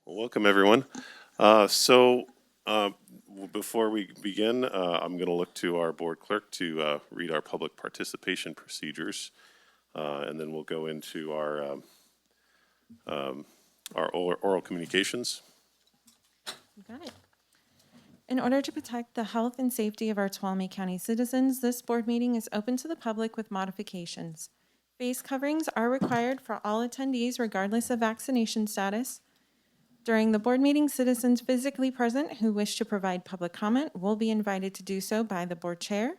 Welcome, everyone. Before we begin, I'm going to look to our board clerk to read our public participation procedures, and then we'll go into our oral communications. You got it. In order to protect the health and safety of our Tuolumne County citizens, this board meeting is open to the public with modifications. Face coverings are required for all attendees regardless of vaccination status. During the board meeting, citizens physically present who wish to provide public comment will be invited to do so by the board chair.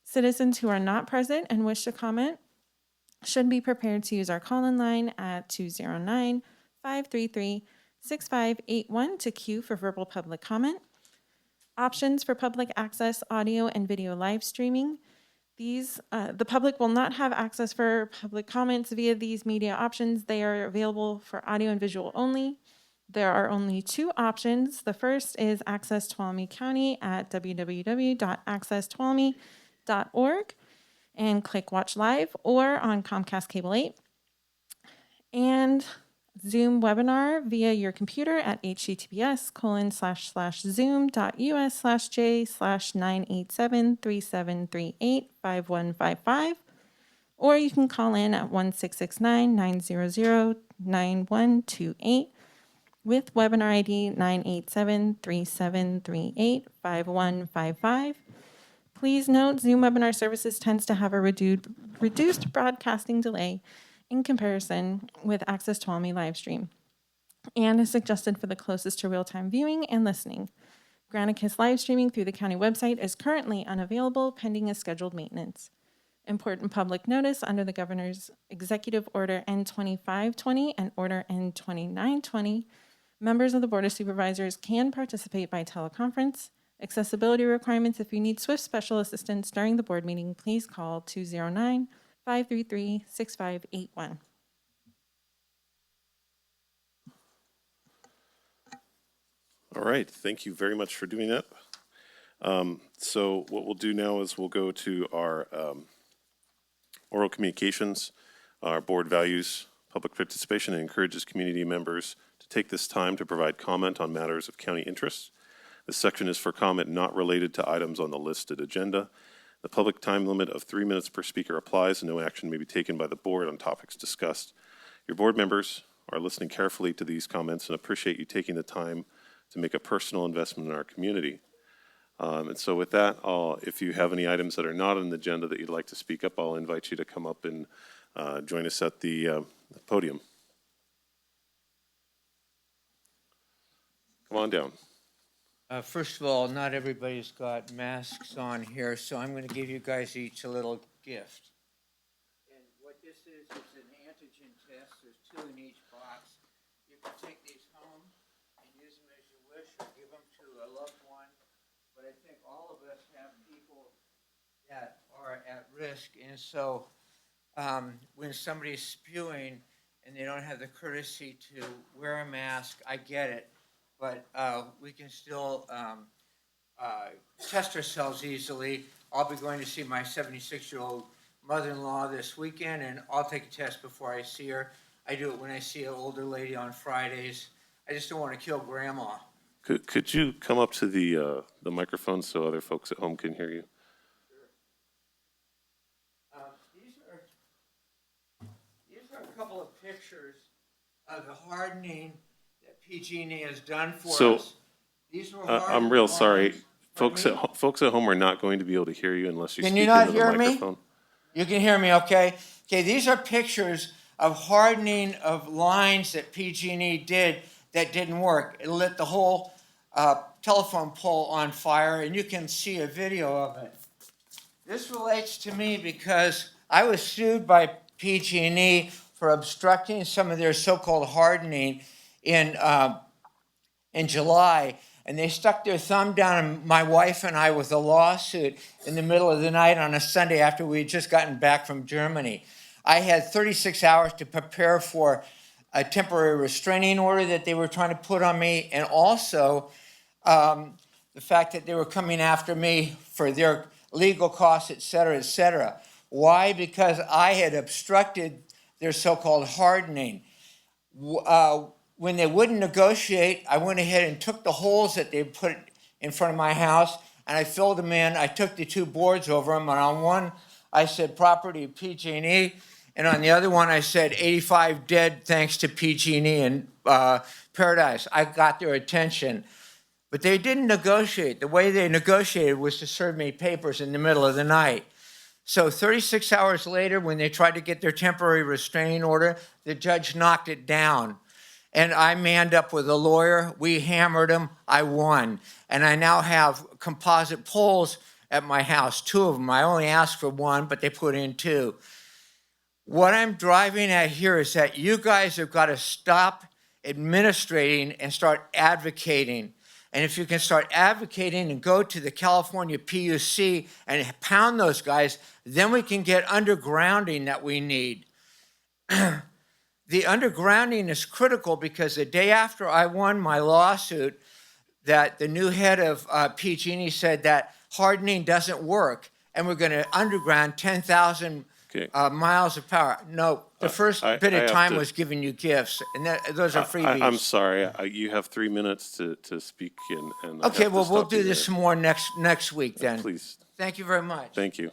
Citizens who are not present and wish to comment should be prepared to use our call-in line at 209-533-6581 to queue for verbal public comment. Options for public access, audio and video live streaming. The public will not have access for public comments via these media options. They are available for audio and visual only. There are only two options. The first is Access Tuolumne County at www.accesstuolumne.org and click Watch Live, or on Comcast Cable 8. And Zoom webinar via your computer at https://zoom.us/j/98737385155, or you can call in at 1-669-900-9128 with webinar ID 98737385155. Please note, Zoom webinar services tends to have a reduced broadcasting delay in comparison with Access Tuolumne live stream, and is suggested for the closest to real-time viewing and listening. Granicus live streaming through the county website is currently unavailable pending a scheduled maintenance. Important public notice under the Governor's Executive Order N2520 and Order N2920. Members of the Board of Supervisors can participate by teleconference. Accessibility requirements: if you need swift special assistance during the board meeting, please call 209-533-6581. All right, thank you very much for doing that. So what we'll do now is we'll go to our oral communications. Our board values public participation and encourages community members to take this time to provide comment on matters of county interest. This section is for comment not related to items on the listed agenda. The public time limit of 3 minutes per speaker applies, and no action may be taken by the board on topics discussed. Your board members are listening carefully to these comments and appreciate you taking the time to make a personal investment in our community. And so with that, if you have any items that are not on the agenda that you'd like to speak up, I'll invite you to come up and join us at the podium. Come on down. First of all, not everybody's got masks on here, so I'm going to give you guys each a little gift. And what this is an antigen test. There's 2 in each box. You can take these home and use them as you wish, or give them to a loved one. But I think all of us have people that are at risk, and so when somebody's spewing and they don't have the courtesy to wear a mask, I get it. But we can still test ourselves easily. I'll be going to see my 76-year-old mother-in-law this weekend, and I'll take a test before I see her. I do it when I see an older lady on Fridays. I just don't want to kill grandma. Could you come up to the microphone so other folks at home can hear you? Sure. These are a couple of pictures of the hardening PG&E has done for us. These were I'm real sorry. Folks at home are not going to be able to hear you unless you speak into the microphone. You can hear me, okay? Okay, these are pictures of hardening of lines that PG&E did that didn't work. It lit the whole telephone pole on fire, and you can see a video of it. This relates to me because I was sued by PG&E for obstructing some of their so-called hardening in July, and they stuck their thumb down on my wife and I with a lawsuit in the middle of the night on a Sunday after we had just gotten back from Germany. I had 36 hours to prepare for a temporary restraining order that they were trying to put on me, and also the fact that they were coming after me for their legal costs, et cetera, et cetera. Why? Because I had obstructed their so-called hardening. when they wouldn't negotiate, I went ahead and took the holes that they put in front of my house and I filled them in. I took the two boards over them, and on one I said property of PG&E, and on the other one I said 85 dead thanks to PG&E and Paradise. I got their attention. But they didn't negotiate. The way they negotiated was to serve me papers in the middle of the night. So 36 hours later, when they tried to get their temporary restraining order, the judge knocked it down. And I manned up with a lawyer. We hammered him. I won. And I now have composite poles at my house, 2 of them. I only asked for 1, but they put in 2. What I'm driving at here is that you guys have got to stop administrating and start advocating. And if you can start advocating and go to the California PUC and pound those guys, then we can get undergrounding that we need. The undergrounding is critical because the day after I won my lawsuit, that the new head of PG&E said that hardening doesn't work, and we're going to underground 10,000 miles of power. No, the first bit of time was giving you gifts, and those are freebies. I'm sorry. You have 3 minutes to speak. And okay, well, we'll do this some more next week then. Please. Thank you very much. Thank you.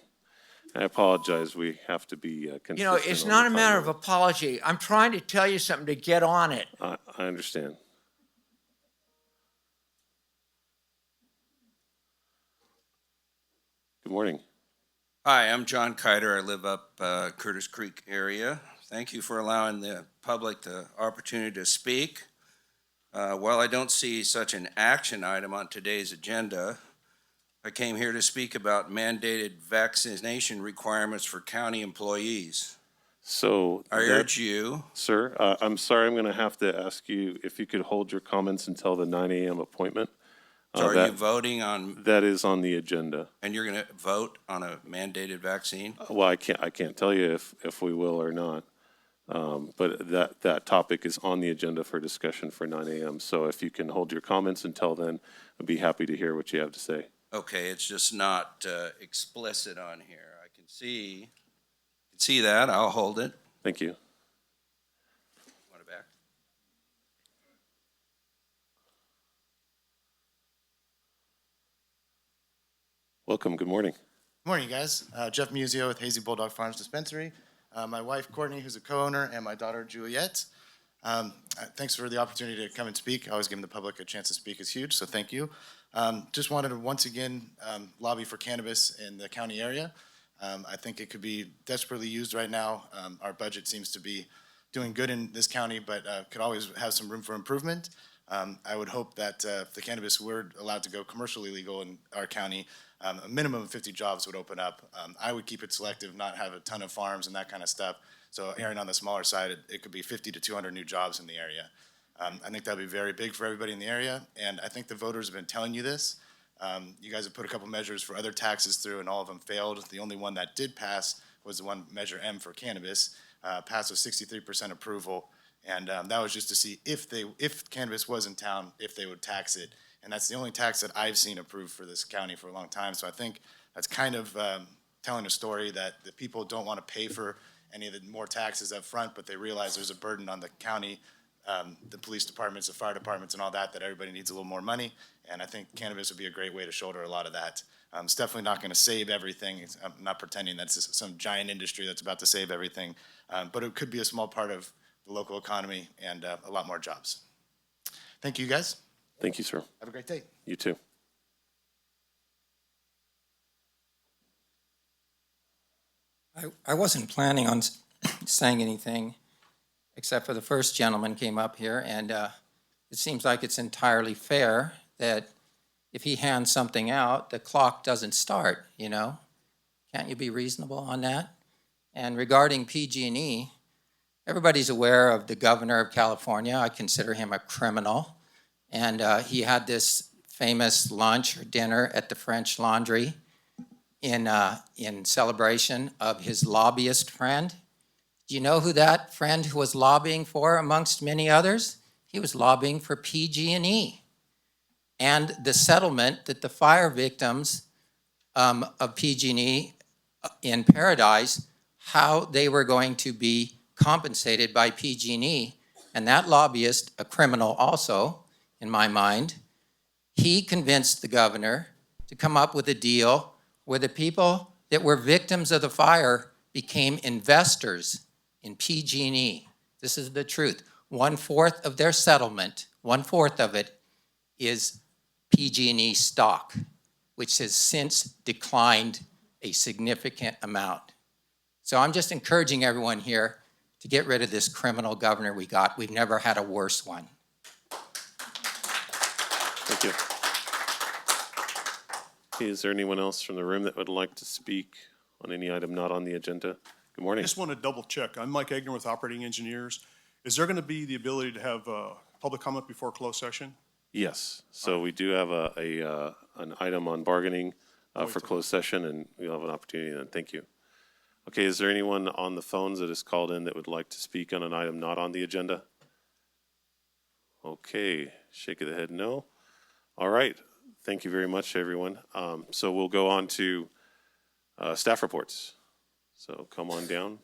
I apologize. We have to be consistent. You know, it's not a matter of apology. I'm trying to tell you something to get on it. I understand. Good morning. Hi, I'm John Kiter. I live up Curtis Creek area. Thank you for allowing the public the opportunity to speak. While I don't see such an action item on today's agenda, I came here to speak about mandated vaccination requirements for county employees. So I urge you. Sir, I'm sorry, I'm going to have to ask you if you could hold your comments until the 9 a.m. appointment. So are you voting on? That is on the agenda. And you're going to vote on a mandated vaccine? Well, I can't tell you if we will or not. But that topic is on the agenda for discussion for 9 a.m. So if you can hold your comments until then, I'd be happy to hear what you have to say. Okay, it's just not explicit on here. I can see that. I'll hold it. Thank you. Want it back? Welcome. Good morning. Good morning, guys. Jeff Musio with Hazy Bulldog Farms Dispensary. My wife, Courtney, who's a co-owner, and my daughter, Juliet. Thanks for the opportunity to come and speak. Always giving the public a chance to speak is huge, so thank you. Just wanted to once again lobby for cannabis in the county area. I think it could be desperately used right now. Our budget seems to be doing good in this county, but could always have some room for improvement. I would hope that if the cannabis were allowed to go commercially legal in our county, a minimum of 50 jobs would open up. I would keep it selective, not have a ton of farms and that kind of stuff. So erring on the smaller side, it could be 50 to 200 new jobs in the area. I think that'd be very big for everybody in the area, and I think the voters have been telling you this. You guys have put a couple measures for other taxes through, and all of them failed. The only one that did pass was the one, Measure M for cannabis, passed with 63% approval, and that was just to see if cannabis was in town, if they would tax it. And that's the only tax that I've seen approved for this county for a long time. So I think that's kind of telling a story that the people don't want to pay for any of the more taxes up front, but they realize there's a burden on the county, the police departments, the fire departments, and all that everybody needs a little more money. And I think cannabis would be a great way to shoulder a lot of that. It's definitely not going to save everything. I'm not pretending that's some giant industry that's about to save everything, but it could be a small part of the local economy and a lot more jobs. Thank you, guys. Thank you, sir. Have a great day. You too. I wasn't planning on saying anything, except for the first gentleman came up here, and it seems like it's entirely fair that if he hands something out, the clock doesn't start, you know? Can't you be reasonable on that? And regarding PG&E, everybody's aware of the governor of California. I consider him a criminal. And he had this famous lunch or dinner at the French Laundry in celebration of his lobbyist friend. Do you know who that friend was lobbying for amongst many others? He was lobbying for PG&E and the settlement that the fire victims of PG&E in Paradise, how they were going to be compensated by PG&E. and that lobbyist, a criminal also, in my mind, he convinced the governor to come up with a deal where the people that were victims of the fire became investors in PG&E. This is the truth. 1/4 of their settlement, 1/4 of it is PG&E stock, which has since declined a significant amount. So I'm just encouraging everyone here to get rid of this criminal governor we got. We've never had a worse one. Thank you. Okay, is there anyone else from the room that would like to speak on any item not on the agenda? Good I morning. just want to double check. I'm Mike Egner with Operating Engineers. Is there going to be the ability to have public comment before closed session? Yes, so we do have an item on bargaining for closed session, and we'll have an opportunity then. Thank you. Okay, is there anyone on the phones that is called in that would like to speak on an item not on the agenda? Okay, shake of the head, no. All right, thank you very much, everyone. So we'll go on to staff reports. So come on down.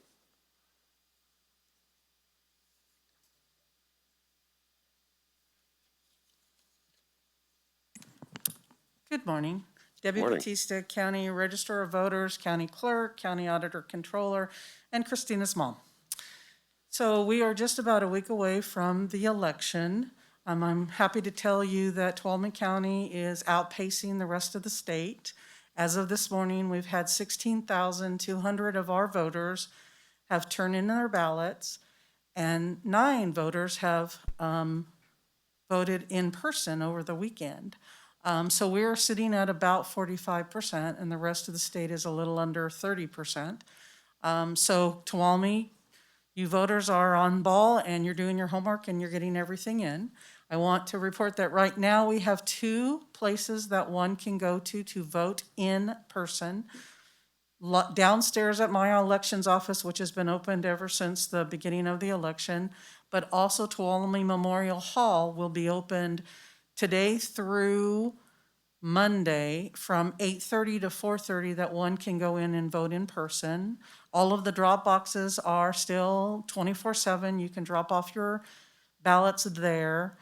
Good morning. Debbie Morning. Batista, County Register of Voters, County Clerk, County Auditor Controller, and Christina's mom. So we are just about a week away from the election. I'm happy to tell you that Tuolumne County is outpacing the rest of the state. As of this morning, we've had 16,200 of our voters have turned in their ballots, and 9 voters have voted in person over the weekend. So we're sitting at about 45%, and the rest of the state is a little under 30%. So Tuolumne, you voters are on ball, and you're doing your homework, and you're getting everything in. I want to report that right now we have 2 places that one can go to vote in person. Downstairs at my elections office, which has been opened ever since the beginning of the election, but also Tuolumne Memorial Hall will be opened today through Monday from 8:30 to 4:30 that one can go in and vote in person. All of the drop boxes are still 24/7. You can drop off your ballots there.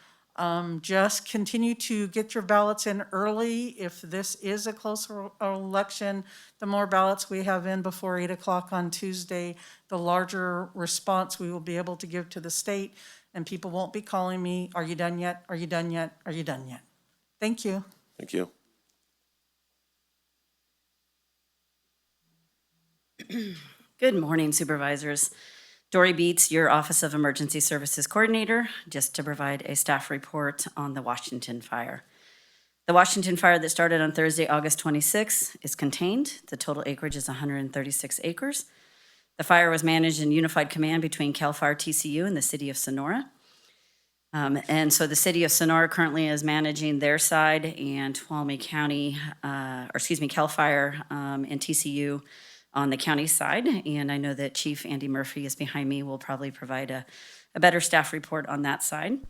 Just continue to get your ballots in early. If this is a closer election, the more ballots we have in before 8 o'clock on Tuesday, the larger response we will be able to give to the state, and people won't be calling me, "Are you done yet? Are you done yet? Are you done yet?" Thank you. Thank you. Good morning, Supervisors. Dory Beats, your Office of Emergency Services Coordinator, just to provide a staff report on the Washington fire. The Washington fire that started on Thursday, August 26, is contained. The total acreage is 136 acres. The fire was managed in unified command between CAL FIRE TCU and the City of Sonora. And so the City of Sonora currently is managing their side, and Tuolumne County, CAL FIRE and TCU on the county side. And I know that Chief Andy Murphy is behind me, will probably provide a better staff report on that side.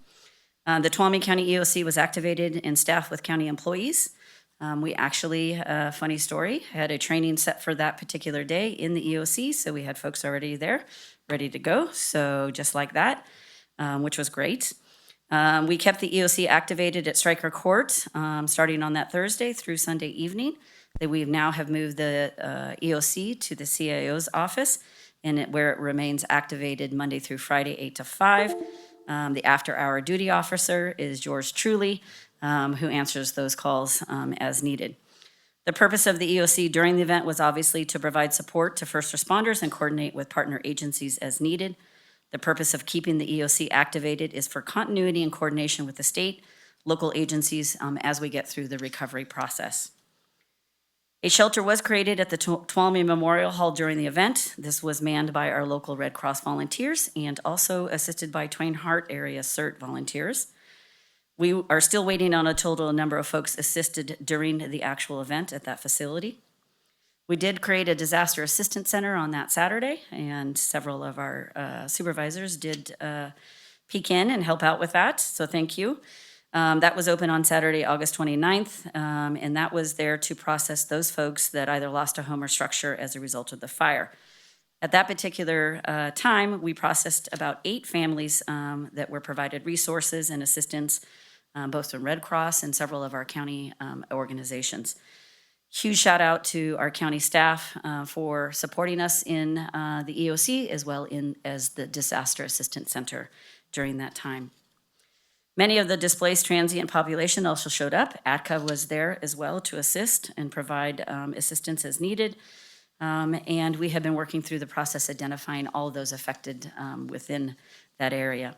The Tuolumne County EOC was activated and staffed with county employees. We actually, funny story, had a training set for that particular day in the EOC, so we had folks already there, ready to go. So just like that, which was great. We kept the EOC activated at Stryker Court, starting on that Thursday through Sunday evening. That we now have moved the EOC to the CIO's office, and where it remains activated Monday through Friday, 8 to 5. The after-hour duty officer is yours truly, who answers those calls as needed. The purpose of the EOC during the event was obviously to provide support to first responders and coordinate with partner agencies as needed. The purpose of keeping the EOC activated is for continuity and coordination with the state, local agencies as we get through the recovery process. A shelter was created at the Tuolumne Memorial Hall during the event. This was manned by our local Red Cross volunteers and also assisted by Twain Harte area CERT volunteers. We are still waiting on a total number of folks assisted during the actual event at that facility. We did create a disaster assistance center on that Saturday, and several of our supervisors did peek in and help out with that, so thank you. That was open on Saturday, August 29th, and that was there to process those folks that either lost a home or structure as a result of the fire. At that particular time, we processed about 8 families that were provided resources and assistance, both from Red Cross and several of our county organizations. Huge shout out to our county staff for supporting us in the EOC as well as the Disaster Assistance Center during that time. Many of the displaced transient population also showed up. ATCA was there as well to assist and provide assistance as needed. And we have been working through the process identifying all of those affected within that area.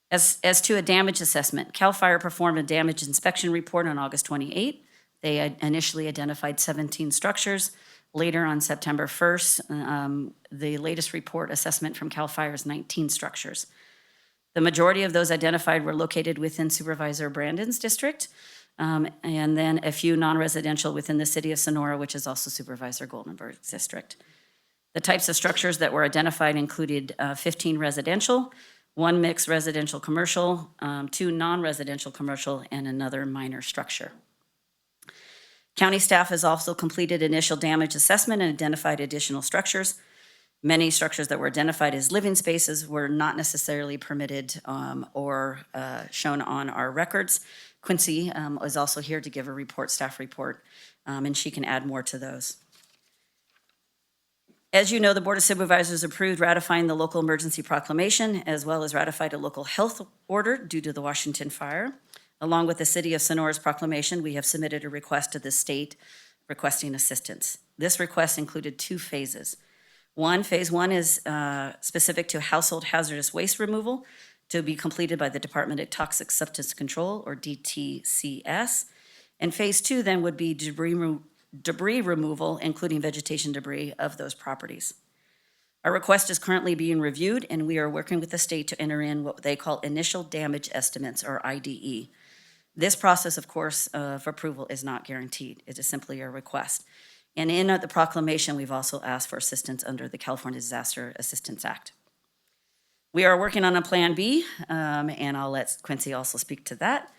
As to a damage assessment, CAL FIRE performed a damage inspection report on August 28th. They initially identified 17 structures. Later on September 1st, the latest report assessment from CAL FIRE is 19 structures. The majority of those identified were located within Supervisor Brandon's district, and then a few non-residential within the city of Sonora, which is also Supervisor Goldenberg's district. The types of structures that were identified included 15 residential, 1 mixed residential commercial, 2 non-residential commercial, and another minor structure. County staff has also completed initial damage assessment and identified additional structures. Many structures that were identified as living spaces were not necessarily permitted or shown on our records. Quincy is also here to give a report, staff report, and she can add more to those. As you know, the Board of Supervisors approved ratifying the local emergency proclamation as well as ratified a local health order due to the Washington fire. Along with the City of Sonora's proclamation, we have submitted a request to the state requesting assistance. This request included 2 phases. Phase one is specific to household hazardous waste removal to be completed by the Department of Toxic Substance Control, or DTCS. And phase 2 then would be debris removal, including vegetation debris of those properties. Our request is currently being reviewed, and we are working with the state to enter in what they call initial damage estimates, or IDE. This process, of course, of approval is not guaranteed. It is simply a request. And in the proclamation, we've also asked for assistance under the California Disaster Assistance Act. We are working on a Plan B, and I'll let Quincy also speak to that.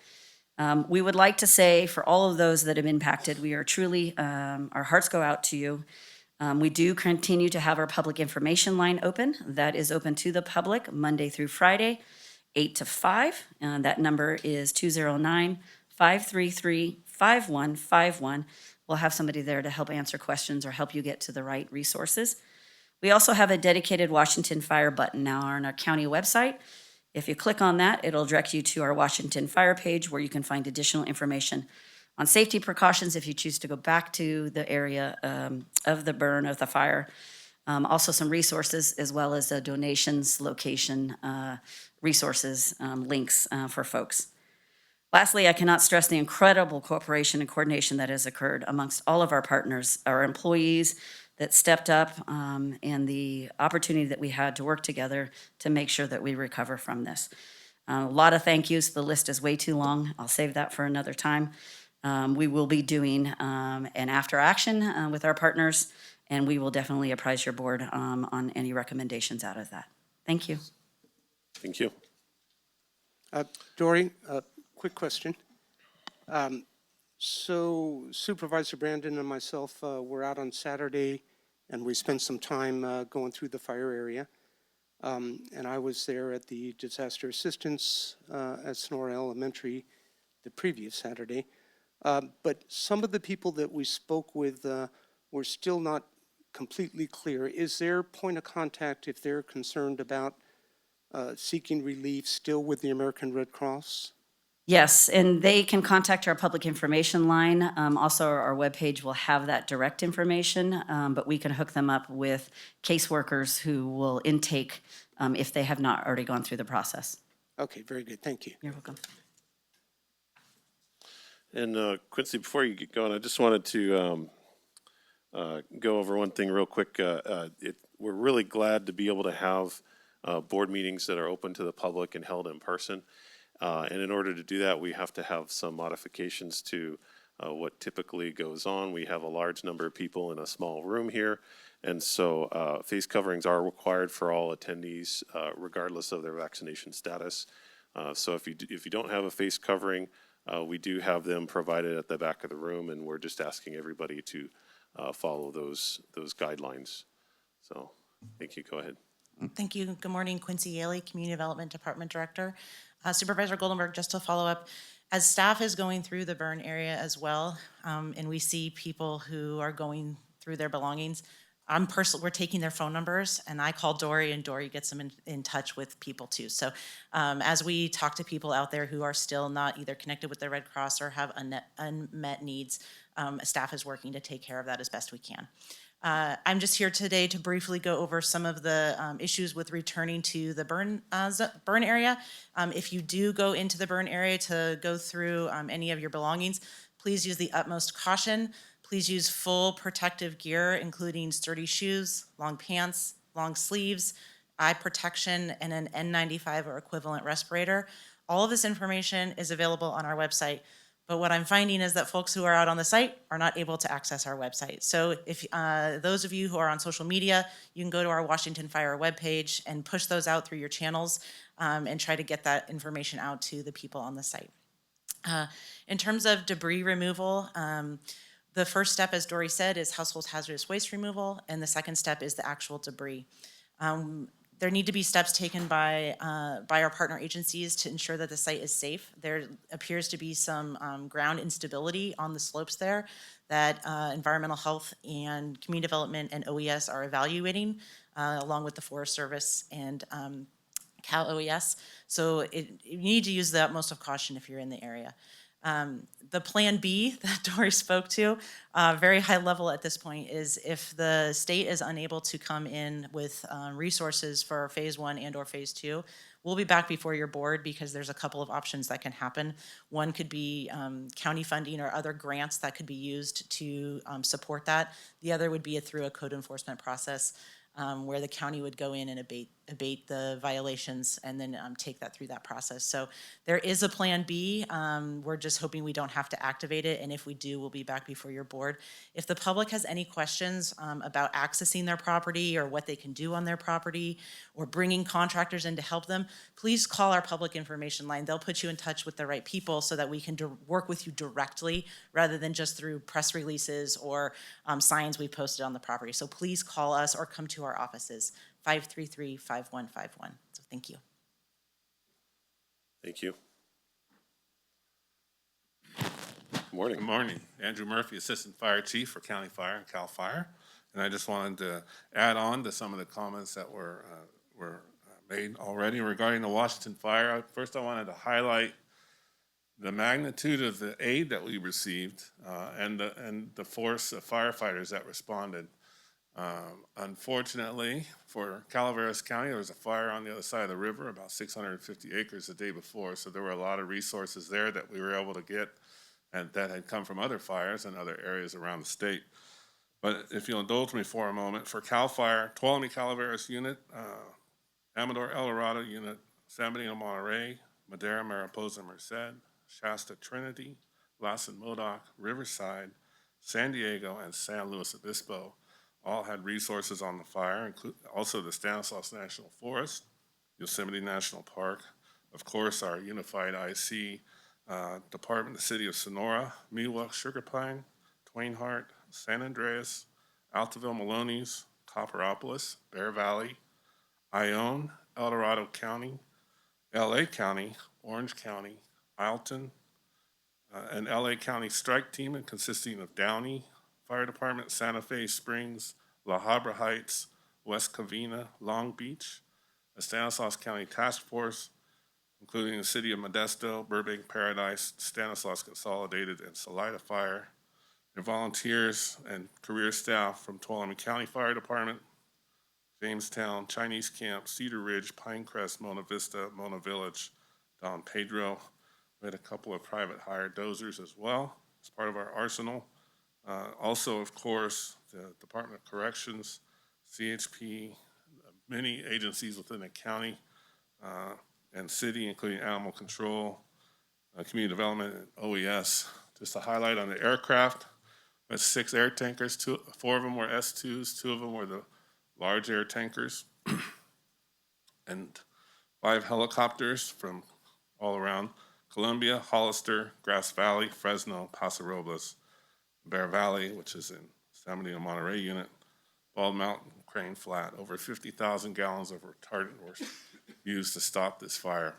We would like to say for all of those that have impacted, we are truly, our hearts go out to you. We do continue to have our public information line open. That is open to the public Monday through Friday, 8 to 5. That number is 209-533-5151. We'll have somebody there to help answer questions or help you get to the right resources. We also have a dedicated Washington Fire button now on our county website. If you click on that, it'll direct you to our Washington Fire page where you can find additional information on safety precautions if you choose to go back to the area of the burn of the fire. Also some resources as well as donations, location, resources, links for folks. Lastly, I cannot stress the incredible cooperation and coordination that has occurred amongst all of our partners, our employees that stepped up, and the opportunity that we had to work together to make sure that we recover from this. A lot of thank yous. The list is way too long. I'll save that for another time. We will be doing an after action with our partners, and we will definitely apprise your board on any recommendations out of that. Thank you. Thank you. Dory, quick question. So Supervisor Brandon and myself were out on Saturday, and we spent some time going through the fire area. And I was there at the disaster assistance at Sonora Elementary the previous Saturday. But some of the people that we spoke with were still not completely clear. Is there point of contact if they're concerned about seeking relief still with the American Red Cross? Yes, and they can contact our public information line. Also, our webpage will have that direct information, but we can hook them up with caseworkers who will intake if they have not already gone through the process. Okay, very good. Thank you. You're welcome. And Quincy, before you get going, I just wanted to go over one thing real quick. We're really glad to be able to have board meetings that are open to the public and held in person. And in order to do that, we have to have some modifications to what typically goes on. We have a large number of people in a small room here, and so face coverings are required for all attendees, regardless of their vaccination status. So if you don't have a face covering, we do have them provided at the back of the room, and we're just asking everybody to follow those guidelines. So Thank you. Go ahead. Thank you. Good morning, Quincy Yaley, Community Development Department Director. Supervisor Goldenberg, just to follow up, as staff is going through the burn area as well, and we see people who are going through their belongings, we're taking their phone numbers, and I call Dory, and Dory gets them in touch with people too. So as we talk to people out there who are still not either connected with the Red Cross or have unmet needs, staff is working to take care of that as best we can. I'm just here today to briefly go over some of the issues with returning to the burn area. If you do go into the burn area to go through any of your belongings, please use the utmost caution. Please use full protective gear, including sturdy shoes, long pants, long sleeves, eye protection, and an N95 or equivalent respirator. All of this information is available on our website. But what I'm finding is that folks who are out on the site are not able to access our website. So if those of you who are on social media, you can go to our Washington Fire webpage and push those out through your channels and try to get that information out to the people on the site. In terms of debris removal, the first step, as Dory said, is household hazardous waste removal, and the second step is the actual debris. There need to be steps taken by our partner agencies to ensure that the site is safe. There appears to be some ground instability on the slopes there that environmental health and community development and OES are evaluating, along with the Forest Service and Cal OES. So you need to use the utmost of caution if you're in the area. The plan B that Dory spoke to, very high level at this point, is if the state is unable to come in with resources for phase 1 and or phase 2, we'll be back before your board because there's a couple of options that can happen. One could be county funding or other grants that could be used to support that. The other would be through a code enforcement process where the county would go in and abate the violations and then take that through that process. So there is a plan B. We're just hoping we don't have to activate it, and if we do, we'll be back before your board. If the public has any questions about accessing their property or what they can do on their property or bringing contractors in to help them, please call our public information line. They'll put you in touch with the right people so that we can work with you directly rather than just through press releases or signs we posted on the property. So please call us or come to our offices, 533-5151. So thank you. Thank you. Morning. Good morning. Andrew Murphy, Assistant Fire Chief for County Fire and CAL FIRE. And I just wanted to add on to some of the comments that were made already regarding the Washington Fire. First, I wanted to highlight the magnitude of the aid that we received and the force of firefighters that responded. Unfortunately, for Calaveras County, there was a fire on the other side of the river, about 650 acres the day before, so there were a lot of resources there that we were able to get and that had come from other fires in other areas around the state. But if you'll indulge me for a moment, for CAL FIRE, Tuolumne Calaveras Unit, Amador El Dorado Unit, San Benito Monterey, Madera, Mariposa, Merced, Shasta, Trinity, Lassen, Modoc, Riverside, San Diego, and San Luis Obispo all had resources on the fire, also the Stanislaus National Forest, Yosemite National Park, of course, our unified IC department, the city of Sonora, Miwok, Sugar Pine, Twain Harte, San Andreas, Altaville, Malones, Copperopolis, Bear Valley, Ione, El Dorado County, LA County, Orange County, Alton, an LA County strike team consisting of Downey Fire Department, Santa Fe Springs, La Habra Heights, West Covina, Long Beach, a Stanislaus County task force, including the city of Modesto, Burbank, Paradise, Stanislaus Consolidated, and Salida Fire, and volunteers and career staff from Tuolumne County Fire Department, Jamestown, Chinese Camp, Cedar Ridge, Pinecrest, Mona Vista, Mona Village, Don Pedro. We had a couple of private hire dozers as well as part of our arsenal. Also, of course, the Department of Corrections, CHP, many agencies within the county and city, including Animal Control, Community Development, and OES. Just to highlight on the aircraft, we had 6 air tankers, 4 of them were S2s, 2 of them were the large air tankers, and 5 helicopters from all around Columbia, Hollister, Grass Valley, Fresno, Paso Robles, Bear Valley, which is in San Benito Monterey unit, Bald Mountain, Crane Flat. Over 50,000 gallons of retardant were used to stop this fire.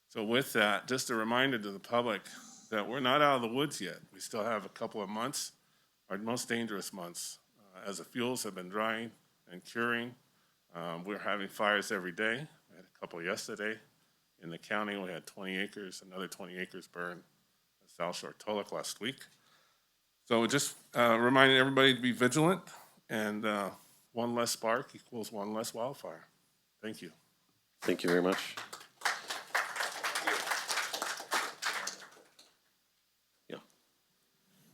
So with that, just a reminder to the public that we're not out of the woods yet. We still have a couple of months, our most dangerous months, as the fuels have been drying and curing. We're having fires every day. We had a couple yesterday. In the county, we had 20 acres, another 20 acres burned at South Shore Tolek last week. So just reminding everybody to be vigilant, and one less spark equals one less wildfire. Thank you. Thank you very much.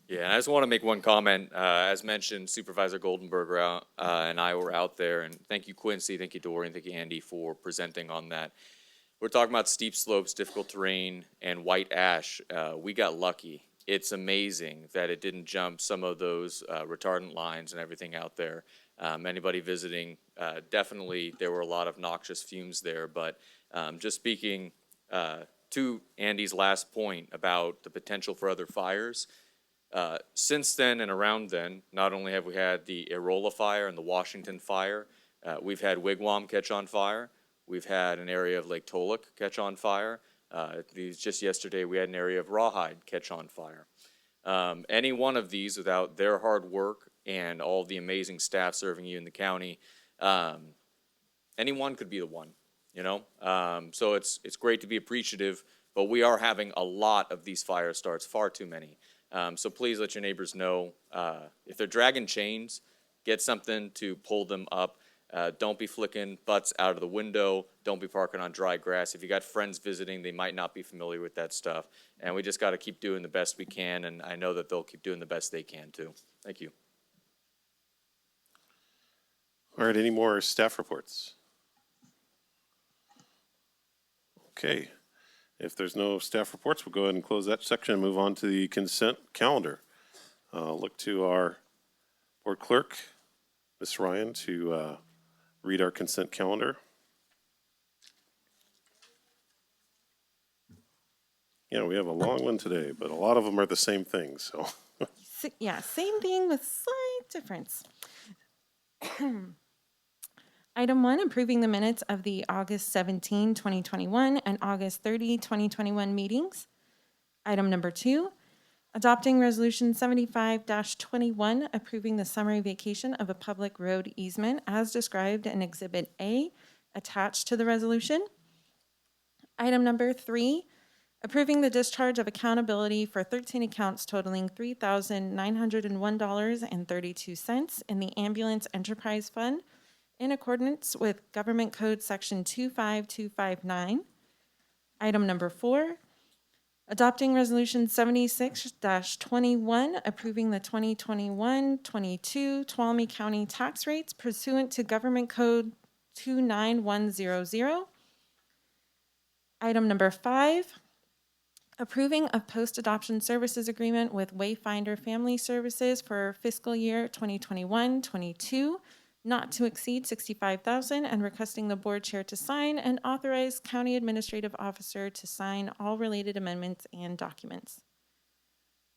Yeah, I just want to make one comment. As mentioned, Supervisor Goldenberg and I were out there, and thank you, Quincy, thank you, Dorian, thank you, Andy, for presenting on that. We're talking about steep slopes, difficult terrain, and white ash. We got lucky. It's amazing that it didn't jump some of those retardant lines and everything out there. Anybody visiting, definitely there were a lot of noxious fumes there, but just speaking to Andy's last point about the potential for other fires, since then and around then, not only have we had the Arola fire and the Washington fire, we've had Wigwam catch on fire. We've had an area of Lake Tolek catch on fire. Just yesterday, we had an area of Rawhide catch on fire. Any one of these, without their hard work and all the amazing staff serving you in the county, anyone could be the one, you know? So it's great to be appreciative, but we are having a lot of these fire starts, far too many. So please let your neighbors know, if they're dragging chains, get something to pull them up. Don't be flicking butts out of the window. Don't be parking on dry grass. If you got friends visiting, they might not be familiar with that stuff. And we just got to keep doing the best we can, and I know that they'll keep doing the best they can too. Thank you. All right, any more staff reports? Okay. If there's no staff reports, we'll go ahead and close that section and move on to the consent calendar. Look to our board clerk, Ms. Ryan, to read our consent calendar. Yeah, we have a long one today, but a lot of them are the same thing, so. Yeah, same thing with slight difference. Item 1, approving the minutes of the August 17, 2021 and August 30, 2021 meetings. Item number 2, adopting Resolution 75-21, approving the summary vacation of a public road easement as described in Exhibit A attached to the resolution. Item number 3, approving the discharge of accountability for 13 accounts totaling $3,901.32 in the Ambulance Enterprise Fund, in accordance with Government Code Section 25259. Item number 4, adopting Resolution 76-21, approving the 2021-22 Tuolumne County tax rates pursuant to Government Code 29100. Item number 5, approving of post-adoption services agreement with Wayfinder Family Services for fiscal year 2021-22, not to exceed $65,000, and requesting the board chair to sign and authorize county administrative officer to sign all related amendments and documents.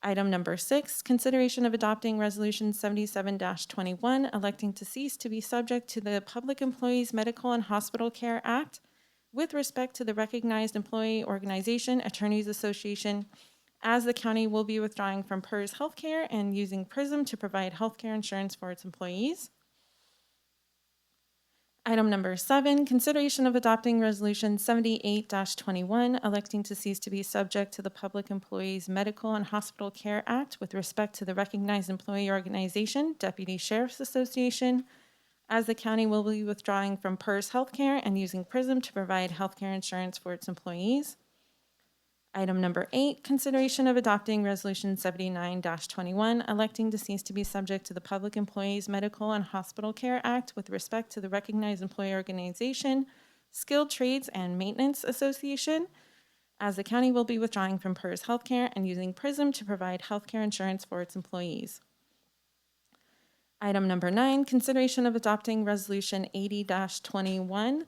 Item number 6, consideration of adopting Resolution 77-21, electing to cease to be subject to the Public Employees Medical and Hospital Care Act with respect to the recognized employee organization, Attorneys Association, as the county will be withdrawing from PERS Healthcare and using PRISM to provide healthcare insurance for its employees. Item number 7, consideration of adopting Resolution 78-21, electing to cease to be subject to the Public Employees Medical and Hospital Care Act with respect to the recognized employee organization, Deputy Sheriff's Association, as the county will be withdrawing from PERS Healthcare and using PRISM to provide healthcare insurance for its employees. Item number 8, consideration of adopting Resolution 79-21, electing to cease to be subject to the Public Employees Medical and Hospital Care Act with respect to the recognized employee organization, Skilled Trades and Maintenance Association, as the county will be withdrawing from PERS Healthcare and using PRISM to provide healthcare insurance for its employees. Item number 9, consideration of adopting Resolution 80-21,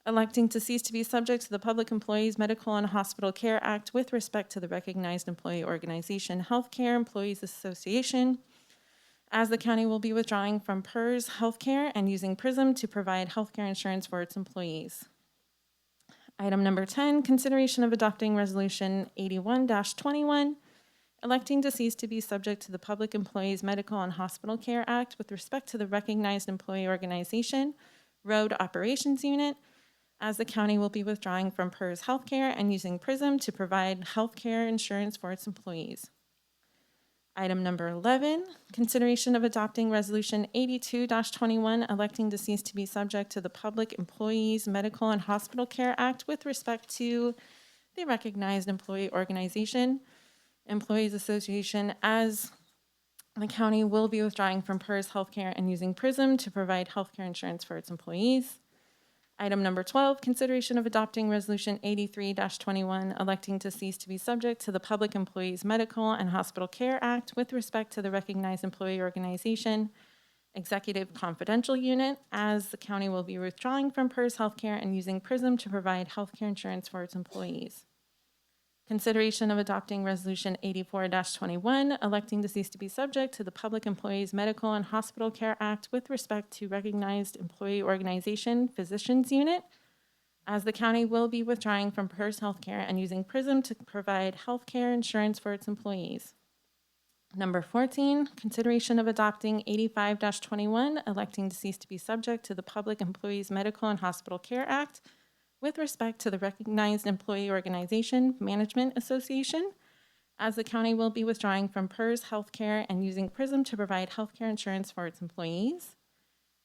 electing to cease to be subject to the Public Employees Medical and Hospital Care Act with respect to the recognized employee organization, Healthcare Employees Association, as the county will be withdrawing from PERS Healthcare and using PRISM to provide healthcare insurance for its employees. Item number 10, consideration of adopting Resolution 81-21, electing deceased to be subject to the Public Employees Medical and Hospital Care Act with respect to the recognized employee organization, Road Operations Unit, as the county will be withdrawing from PERS Healthcare and using PRISM to provide healthcare insurance for its employees. Item number 11, consideration of adopting Resolution 82-21, electing deceased to be subject to the Public Employees Medical and Hospital Care Act with respect to the recognized employee organization, Employees Association, as the county will be withdrawing from PERS Healthcare and using PRISM to provide healthcare insurance for its employees. Item number 12, consideration of adopting Resolution 83-21, electing deceased to be subject to the Public Employees Medical and Hospital Care Act with respect to the recognized employee organization, Executive Confidential Unit, as the county will be withdrawing from PERS Healthcare and using PRISM to provide healthcare insurance for its employees. Consideration of adopting Resolution 84-21, electing deceased to be subject to the Public Employees Medical and Hospital Care Act with respect to recognized employee organization, Physicians Unit, as the county will be withdrawing from PERS Healthcare and using PRISM to provide healthcare insurance for its employees. Number 14, consideration of adopting 85-21, electing deceased to be subject to the Public Employees Medical and Hospital Care Act with respect to the recognized employee organization, Management Association, as the county will be withdrawing from PERS Healthcare and using PRISM to provide healthcare insurance for its employees.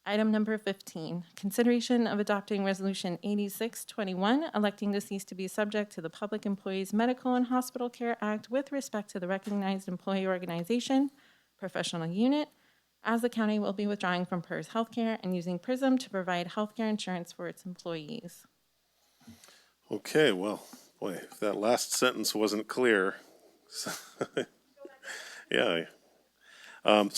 Item number 15, consideration of adopting Resolution 86-21, electing deceased to be subject to the Public Employees Medical and Hospital Care Act with respect to the recognized employee organization, Professional Unit, as the county will be withdrawing from PERS Healthcare and using PRISM to provide healthcare insurance for its employees. Okay, well, boy, if that last sentence wasn't clear. Yeah. I'll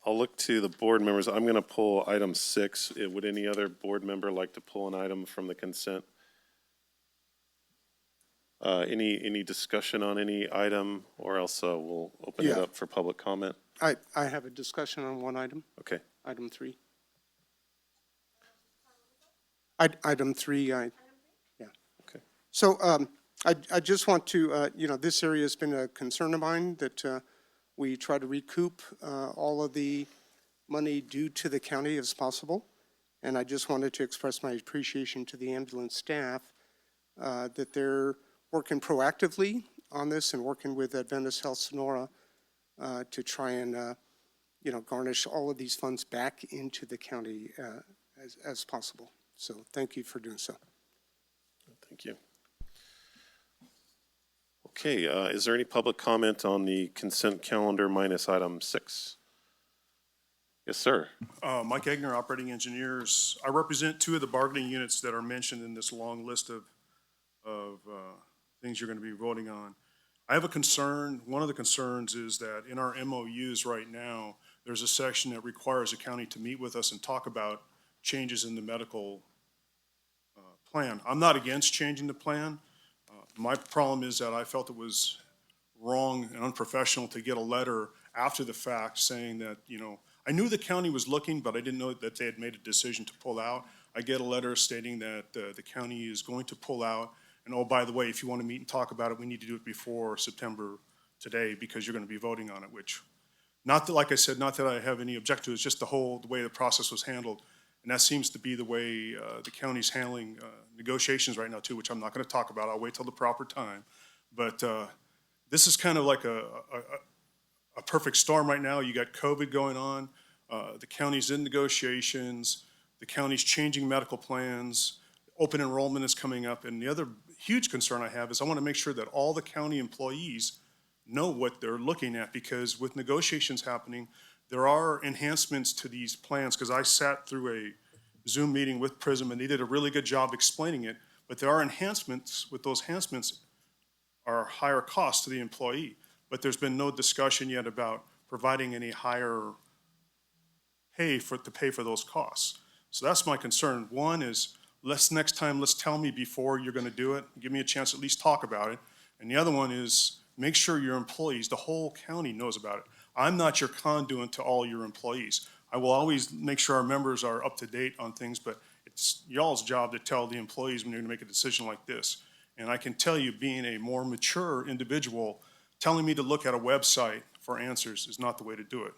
look to the board members. I'm going to pull item 6. Would any other board member like to pull an item from the consent? Any discussion on any item, or else we'll open it Yeah. up for public comment? I have a discussion on one item, Okay. item 3. Item 3, yeah. Okay. So I just want to, this area has been a concern of mine, that we try to recoup all of the money due to the county as possible. And I just wanted to express my appreciation to the ambulance staff that they're working proactively on this and working with Adventist Health Sonora to try and, garnish all of these funds back into the county as possible. So thank you for doing so. Thank you. Okay, is there any public comment on the consent calendar minus item 6? Yes, sir. Mike Egner, Operating Engineers. I represent 2 of the bargaining units that are mentioned in this long list of things you're going to be voting on. I have a concern. One of the concerns is that in our MOUs right now, there's a section that requires the county to meet with us and talk about changes in the medical plan. I'm not against changing the plan. My problem is that I felt it was wrong and unprofessional to get a letter after the fact saying that, I knew the county was looking, but I didn't know that they had made a decision to pull out. I get a letter stating that the county is going to pull out. And oh, by the way, if you want to meet and talk about it, we need to do it before September today because you're going to be voting on it, which, not that, like I said, not that I have any objection to it, it's just the way the process was handled. And that seems to be the way the county's handling negotiations right now too, which I'm not going to talk about. I'll wait till the proper time. But this is kind of like a perfect storm right now. You got COVID going on. The county's in negotiations. The county's changing medical plans. Open enrollment is coming up. And the other huge concern I have is I want to make sure that all the county employees know what they're looking at, because with negotiations happening, there are enhancements to these plans, because I sat through a Zoom meeting with PRISM and they did a really good job explaining it, but there are enhancements. With those enhancements are higher costs to the employee, but there's been no discussion yet about providing any higher pay for those costs. So that's my concern. One is, next time, let's tell me before you're going to do it. Give me a chance to at least talk about it. And the other one is, make sure your employees, the whole county knows about it. I'm not your conduit to all your employees. I will always make sure our members are up to date on things, but it's y'all's job to tell the employees when you're going to make a decision like this. And I can tell you, being a more mature individual, telling me to look at a website for answers is not the way to do it.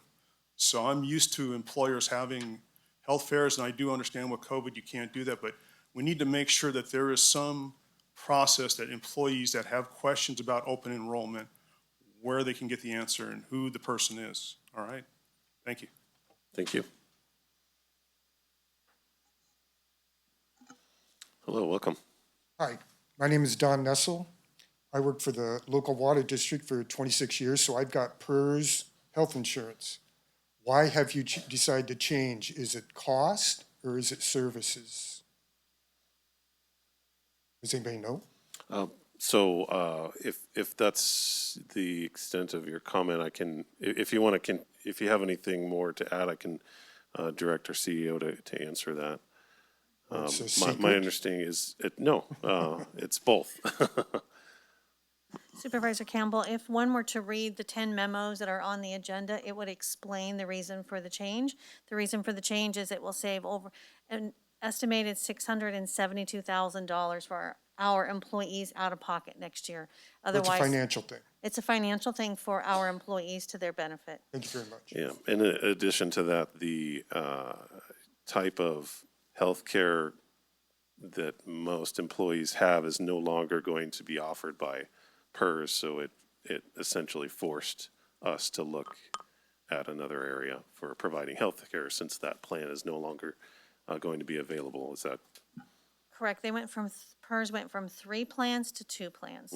So I'm used to employers having health fairs, and I do understand with COVID you can't do that, but we need to make sure that there is some process that employees that have questions about open enrollment, where they can get the answer and who the person is. All right? Thank you. Thank you. Hello, welcome. Hi, my name is Don Nessel. I worked for the local water district for 26 years, so I've got PERS health insurance. Why have you decided to change? Is it cost or is it services? Does anybody know? So if that's the extent of your comment, I can, if you want to, if you have anything more to add, I can direct our CEO to answer that. It's a My secret? understanding is, no, it's both. Supervisor Campbell, if one were to read the 10 memos that are on the agenda, it would explain the reason for the change. The reason for the change is it will save over an estimated $672,000 for our employees out of pocket next year. It's a Otherwise, financial thing. it's a financial thing for our employees to their benefit. Thank you very much. Yeah, in addition to that, the type of healthcare that most employees have is no longer going to be offered by PERS, so it essentially forced us to look at another area for providing healthcare since that plan is no longer going to be available. Is that? Correct. They went from, PERS went from 3 plans to 2 plans.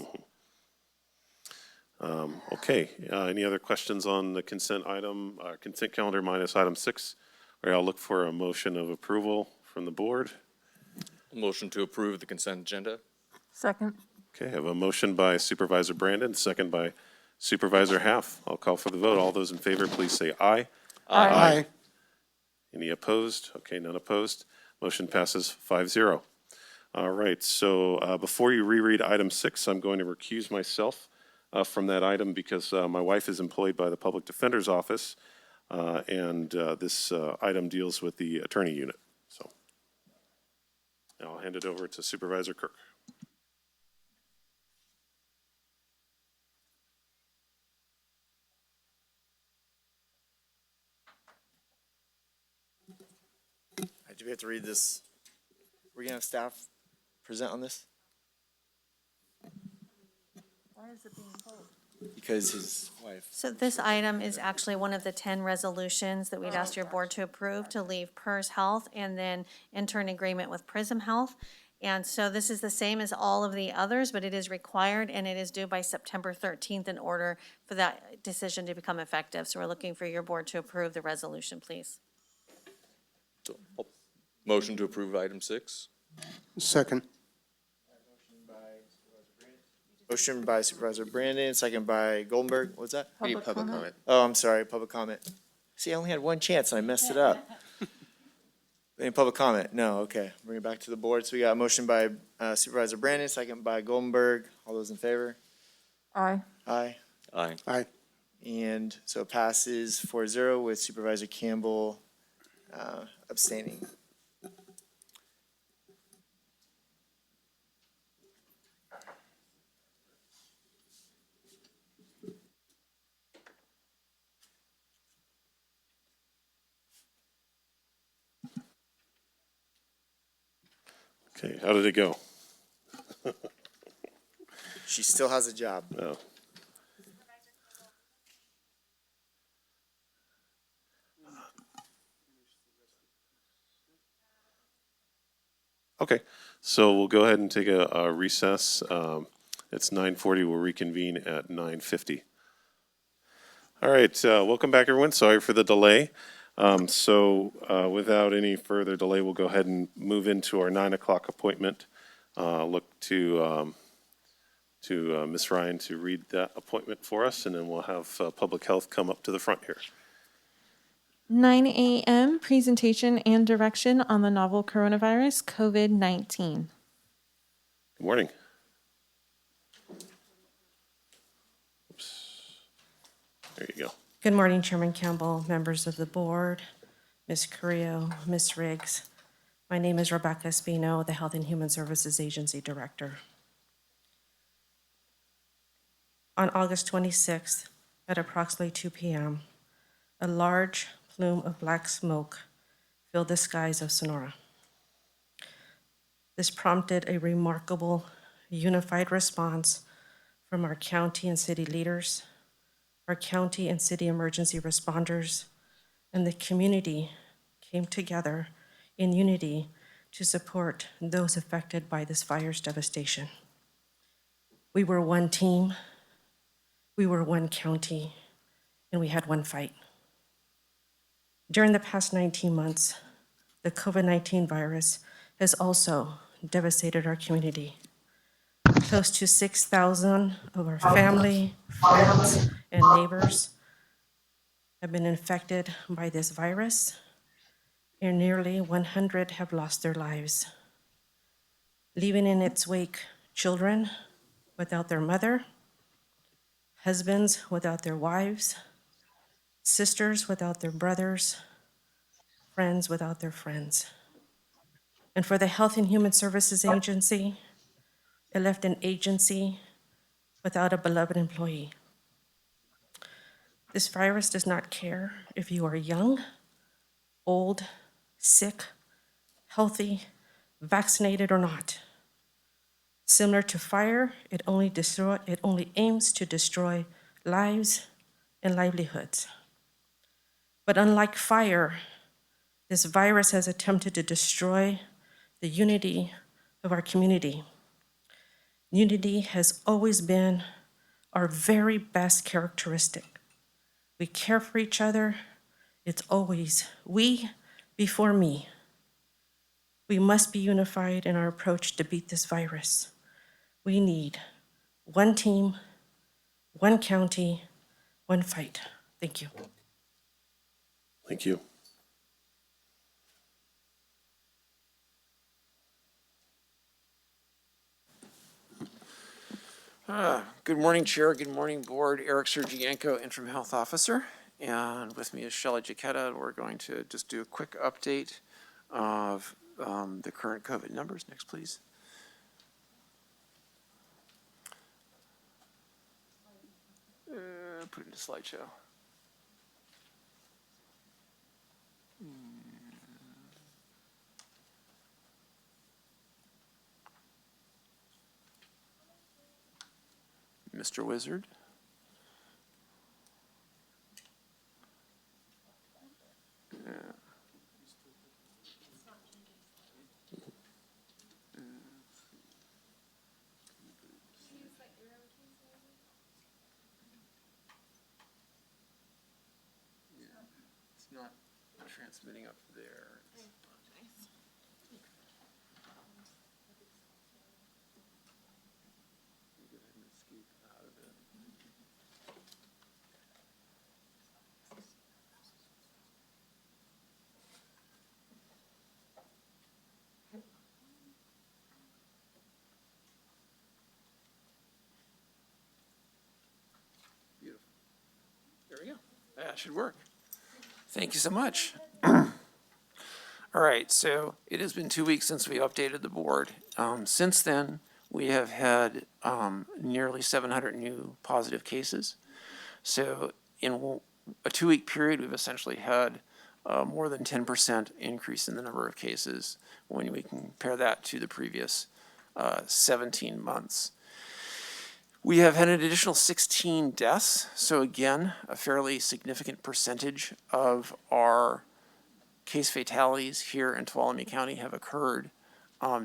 Okay, any other questions on the consent item, consent calendar minus item 6? All right, I'll look for a motion of approval from the board. Motion to approve the consent agenda. Second. Okay, I have a motion by Supervisor Brandon, second by Supervisor Half. I'll call for the vote. All those in favor, please say aye. Aye. Any opposed? Okay, none opposed. Motion passes 5-0. All right, so before you reread item 6, I'm going to recuse myself from that item because my wife is employed by the Public Defender's Office, and this item deals with the attorney unit. So now I'll hand it over to Supervisor Kirk. Do we have to read this? We're gonna have staff present on this? Why is it being pulled? Because his wife. So this item is actually one of the 10 resolutions that we'd asked your board to approve to leave PERS Health and then enter an agreement with Prism Health. And so this is the same as all of the others, but it is required and it is due by September 13th in order for that decision to become effective. So we're looking for your board to approve the resolution, please. So, motion to approve item 6. Second. Motion by Supervisor Brandon, second by Goldenberg. What's that? Public comment. Oh, I'm sorry, public comment. See, I only had one chance and I messed it up. Any public comment? No, okay. Bring it back to the board. So we got a motion by Supervisor Brandon, second by Goldenberg. All those in favor? Aye. Aye. Aye. Aye. And so it passes 4-0 with Supervisor Campbell abstaining. Okay, how did it go? She still has a job. Oh. Okay, so we'll go ahead and take a recess. It's 9:40. We'll reconvene at 9:50. All right, welcome back, everyone. Sorry for the delay. Without any further delay, we'll go ahead and move into our 9 o'clock appointment. Look to Ms. Ryan to read that appointment for us, and then we'll have Public Health come up to the front here. 9 a.m. presentation and direction on the novel coronavirus, COVID-19. Good morning. Oops. There you go. Good morning, Chairman Campbell, members of the board, Ms. Carrillo, Ms. Riggs. My name is Rebecca Espino, the Health and Human Services Agency Director. On August 26th, at approximately 2 p.m., a large plume of black smoke filled the skies of Sonora. This prompted a remarkable, unified response from our county and city leaders, our county and city emergency responders, and the community came together in unity to support those affected by this fire's devastation. We were one team, we were one county, and we had one fight. During the past 19 months, the COVID-19 virus has also devastated our community. Close to 6,000 of our family, friends, and neighbors have been infected by this virus, and nearly 100 have lost their lives, leaving in its wake children without their mother, husbands without their wives, sisters without their brothers, friends without their friends. And for the Health and Human Services Agency, it left an agency without a beloved employee. This virus does not care if you are young, old, sick, healthy, vaccinated or not. Similar to fire, it only aims to destroy lives and livelihoods. But unlike fire, this virus has attempted to destroy the unity of our community. Unity has always been our very best characteristic. We care for each other. It's always we before me. We must be unified in our approach to beat this virus. We need one team, one county, one fight. Thank you. Thank you. Good morning, Chair. Good morning, Board. Eric Sergienko, Interim Health Officer. And with me is Shelley Jaquetta. We're going to just do a quick update of the current COVID numbers. Next, please. Put it into slideshow. Mr. Wizard. Yeah. It's not transmitting up there. Beautiful. There we go. That should work. Thank you so much. All right, so it has been 2 weeks since we updated the board. Since then, we have had nearly 700 new positive cases. So in a 2-week period, we've essentially had more than 10% increase in the number of cases when we compare that to the previous 17 months. We have had an additional 16 deaths. So again, a fairly significant percentage of our case fatalities here in Tuolumne County have occurred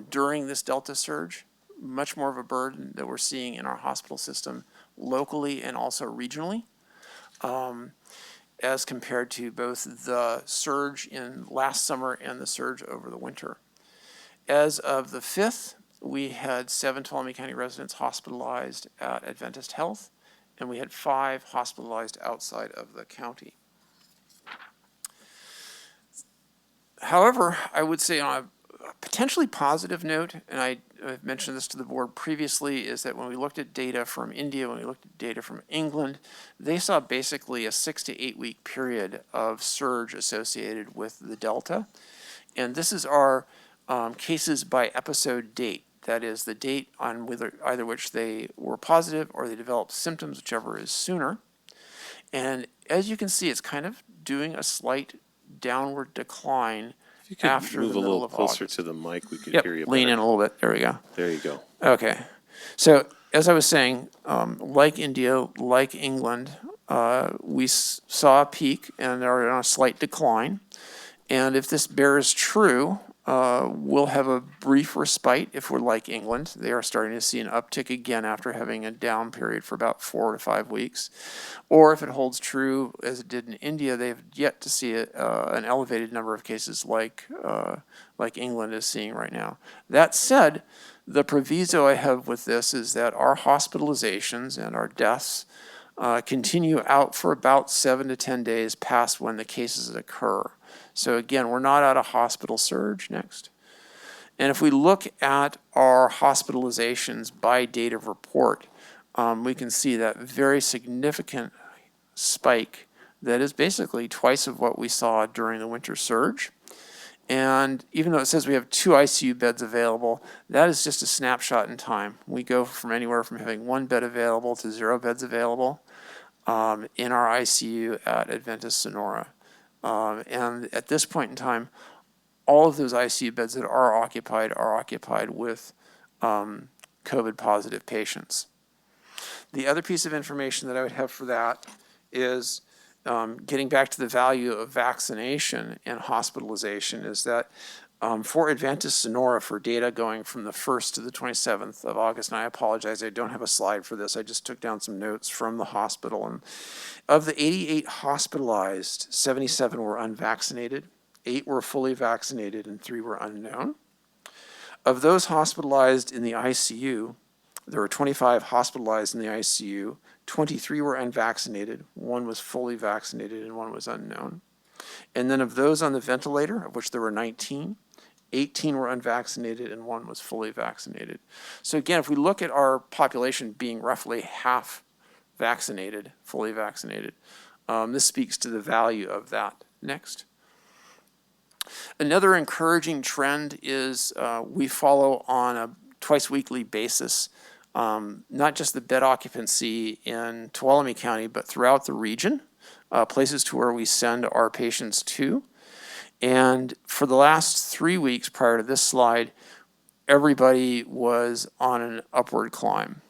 during this Delta surge. Much more of a burden that we're seeing in our hospital system locally and also regionally, as compared to both the surge in last summer and the surge over the winter. As of the 5th, we had 7 Tuolumne County residents hospitalized at Adventist Health, and we had 5 hospitalized outside of the county. However, I would say on a potentially positive note, and I've mentioned this to the board previously, is that when we looked at data from India, when we looked at data from England, they saw basically a 6 to 8 week period of surge associated with the Delta. And this is our cases by episode date. That is the date on either which they were positive or they developed symptoms, whichever is sooner. And as you can see, it's kind of doing a slight downward decline If you could after move the a middle little of closer August. to the mic, we could Yep, hear you lean better. in a little bit. There we go. There you go. Okay. So as I was saying, like India, like England, we saw a peak and are on a slight decline. And if this bears true, we'll have a brief respite if we're like England. They are starting to see an uptick again after having a down period for about 4 to 5 weeks. Or if it holds true as it did in India, they've yet to see an elevated number of cases like England is seeing right now. That said, the proviso I have with this is that our hospitalizations and our deaths continue out for about 7 to 10 days past when the cases occur. So again, we're not at a hospital surge. Next. And if we look at our hospitalizations by date of report, we can see that very significant spike that is basically twice of what we saw during the winter surge. And even though it says we have 2 ICU beds available, that is just a snapshot in time. We go from anywhere from having 1 bed available to 0 beds available in our ICU at Adventist Sonora. And at this point in time, all of those ICU beds that are occupied with COVID positive patients. The other piece of information that I would have for that is getting back to the value of vaccination and hospitalization is that for Adventist Sonora, for data going from the 1st to the 27th of August, and I apologize, I don't have a slide for this. I just took down some notes from the hospital. And of the 88 hospitalized, 77 were unvaccinated, 8 were fully vaccinated, and 3 were unknown. Of those hospitalized in the ICU, there were 25 hospitalized in the ICU, 23 were unvaccinated, 1 was fully vaccinated, and 1 was unknown. And then of those on the ventilator, of which there were 19, 18 were unvaccinated and 1 was fully vaccinated. So again, if we look at our population being roughly half vaccinated, fully vaccinated, this speaks to the value of that. Next. Another encouraging trend is we follow on a twice weekly basis, not just the bed occupancy in Tuolumne County, but throughout the region, places to where we send our patients to. And for the last 3 weeks prior to this slide, everybody was on an upward climb.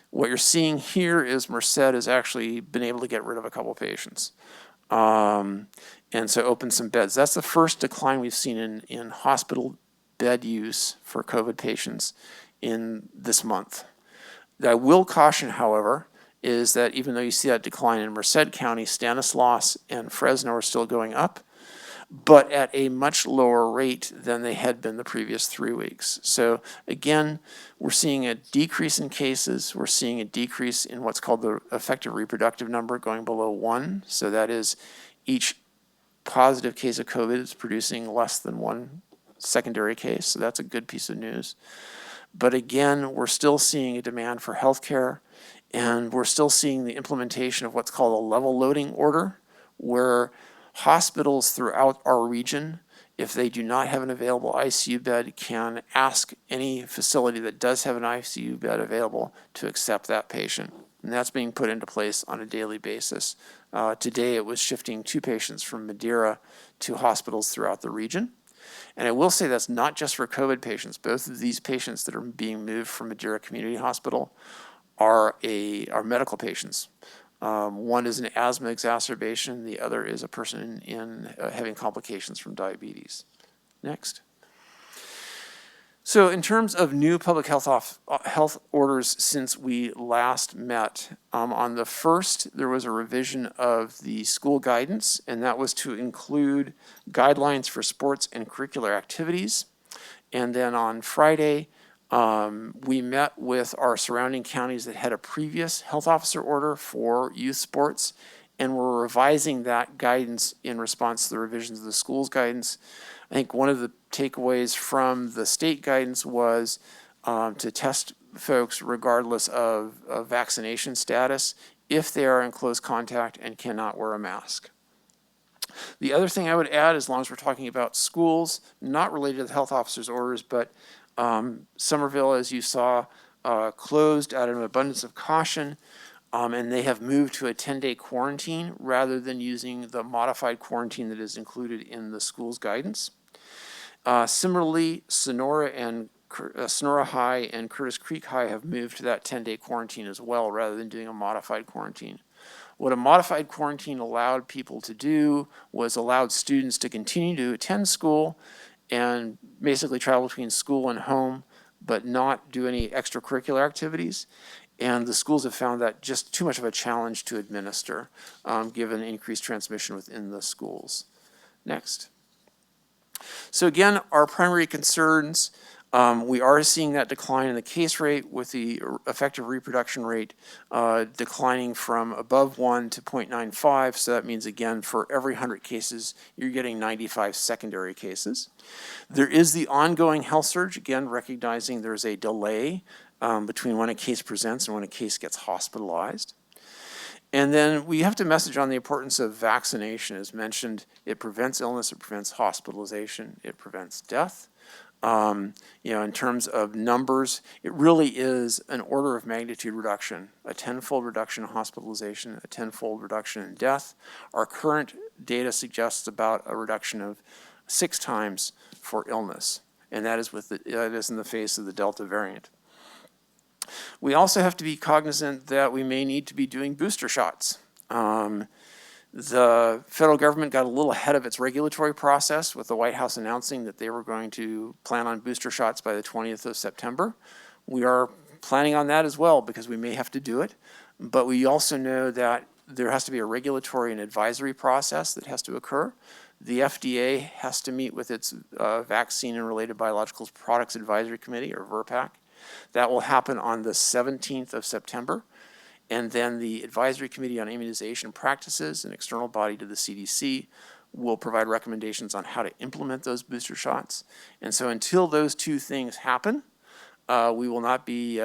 What you're seeing here is Merced has actually been able to get rid of a couple patients. And so open some beds. That's the first decline we've seen in hospital bed use for COVID patients in this month. I will caution, however, is that even though you see that decline in Merced County, Stanislaus and Fresno are still going up, but at a much lower rate than they had been the previous 3 weeks. So again, we're seeing a decrease in cases. We're seeing a decrease in what's called the effective reproductive number going below 1. So that is each positive case of COVID is producing less than 1 secondary case. So that's a good piece of news. But again, we're still seeing a demand for healthcare, and we're still seeing the implementation of what's called a level loading order, where hospitals throughout our region, if they do not have an available ICU bed, can ask any facility that does have an ICU bed available to accept that patient. And that's being put into place on a daily basis. Today it was shifting 2 patients from Madeira to hospitals throughout the region. And I will say that's not just for COVID patients. Both of these patients that are being moved from Madeira Community Hospital are medical patients. One is an asthma exacerbation. The other is a person in having complications from diabetes. Next. So in terms of new public health orders since we last met, on the 1st, there was a revision of the school guidance, and that was to include guidelines for sports and curricular activities. And then on Friday, we met with our surrounding counties that had a previous health officer order for youth sports, and we're revising that guidance in response to the revisions of the school's guidance. I think one of the takeaways from the state guidance was to test folks regardless of vaccination status if they are in close contact and cannot wear a mask. The other thing I would add, as long as we're talking about schools, not related to the health officer's orders, but Somerville, as you saw, closed out of an abundance of caution, and they have moved to a 10-day quarantine rather than using the modified quarantine that is included in the school's guidance. Similarly, Sonora High and Curtis Creek High have moved to that 10-day quarantine as well, rather than doing a modified quarantine. What a modified quarantine allowed people to do was allowed students to continue to attend school and basically travel between school and home, but not do any extracurricular activities. And the schools have found that just too much of a challenge to administer, given increased transmission within the schools. Next. So again, our primary concerns, we are seeing that decline in the case rate with the effective reproduction rate declining from above 1 to 0.95. So that means, again, for every 100 cases, you're getting 95 secondary cases. There is the ongoing health surge, again, recognizing there's a delay between when a case presents and when a case gets hospitalized. And then we have to message on the importance of vaccination. As mentioned, it prevents illness, it prevents hospitalization, it prevents death. In terms of numbers, it really is an order of magnitude reduction, a 10-fold reduction in hospitalization, a 10-fold reduction in death. Our current data suggests about a reduction of 6 times for illness, and that is in the face of the Delta variant. We also have to be cognizant that we may need to be doing booster shots. The federal government got a little ahead of its regulatory process with the White House announcing that they were going to plan on booster shots by the 20th of September. We are planning on that as well because we may have to do it, but we also know that there has to be a regulatory and advisory process that has to occur. The FDA has to meet with its Vaccine and Related Biologicals Products Advisory Committee, or VRPAC. That will happen on the 17th of September. And then the Advisory Committee on Immunization Practices, an external body to the CDC, will provide recommendations on how to implement those booster shots. And so until those two things happen, we will not be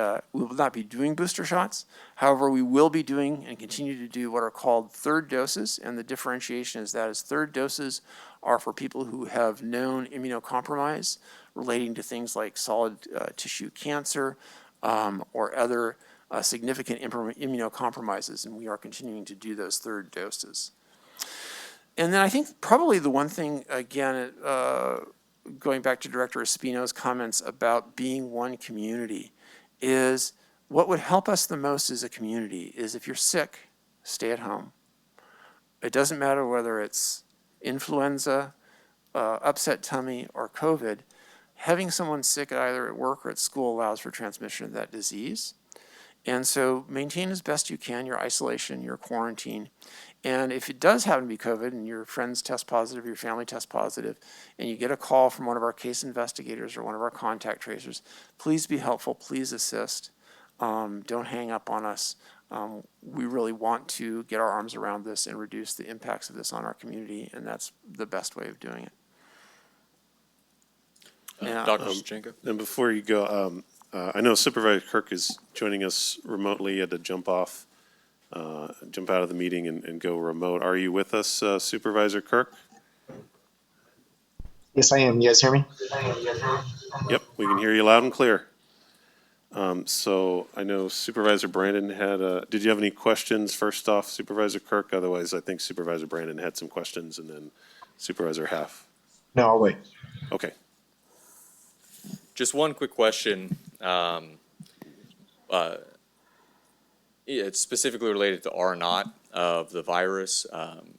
doing booster shots. However, we will be doing and continue to do what are called third doses. And the differentiation is that third doses are for people who have known immunocompromise relating to things like solid tissue cancer or other significant immunocompromises, and we are continuing to do those third doses. And then I think probably the one thing, again, going back to Director Espino's comments about being one community, is what would help us the most as a community is if you're sick, stay at home. It doesn't matter whether it's influenza, upset tummy, or COVID. Having someone sick either at work or at school allows for transmission of that disease. And so maintain as best you can your isolation, your quarantine. And if it does happen to be COVID and your friends test positive, your family tests positive, and you get a call from one of our case investigators or one of our contact tracers, please be helpful, please assist. Don't hang up on us. We really want to get our arms around this and reduce the impacts of this on our community, and that's the best way of doing it. Dr. Shchenko? And before you go, I know Supervisor Kirk is joining us remotely. He had to jump out of the meeting and go remote. Are you with us, Supervisor Kirk? Yes, I am. You guys hear me? Yep, we can hear you loud and clear. So I know Supervisor Brandon had, did you have any questions first off, Supervisor Kirk? Otherwise, I think Supervisor Brandon had some questions, and then Supervisor Half. No, I'll wait. Okay. Just one quick question. It's specifically related to R naught of the virus.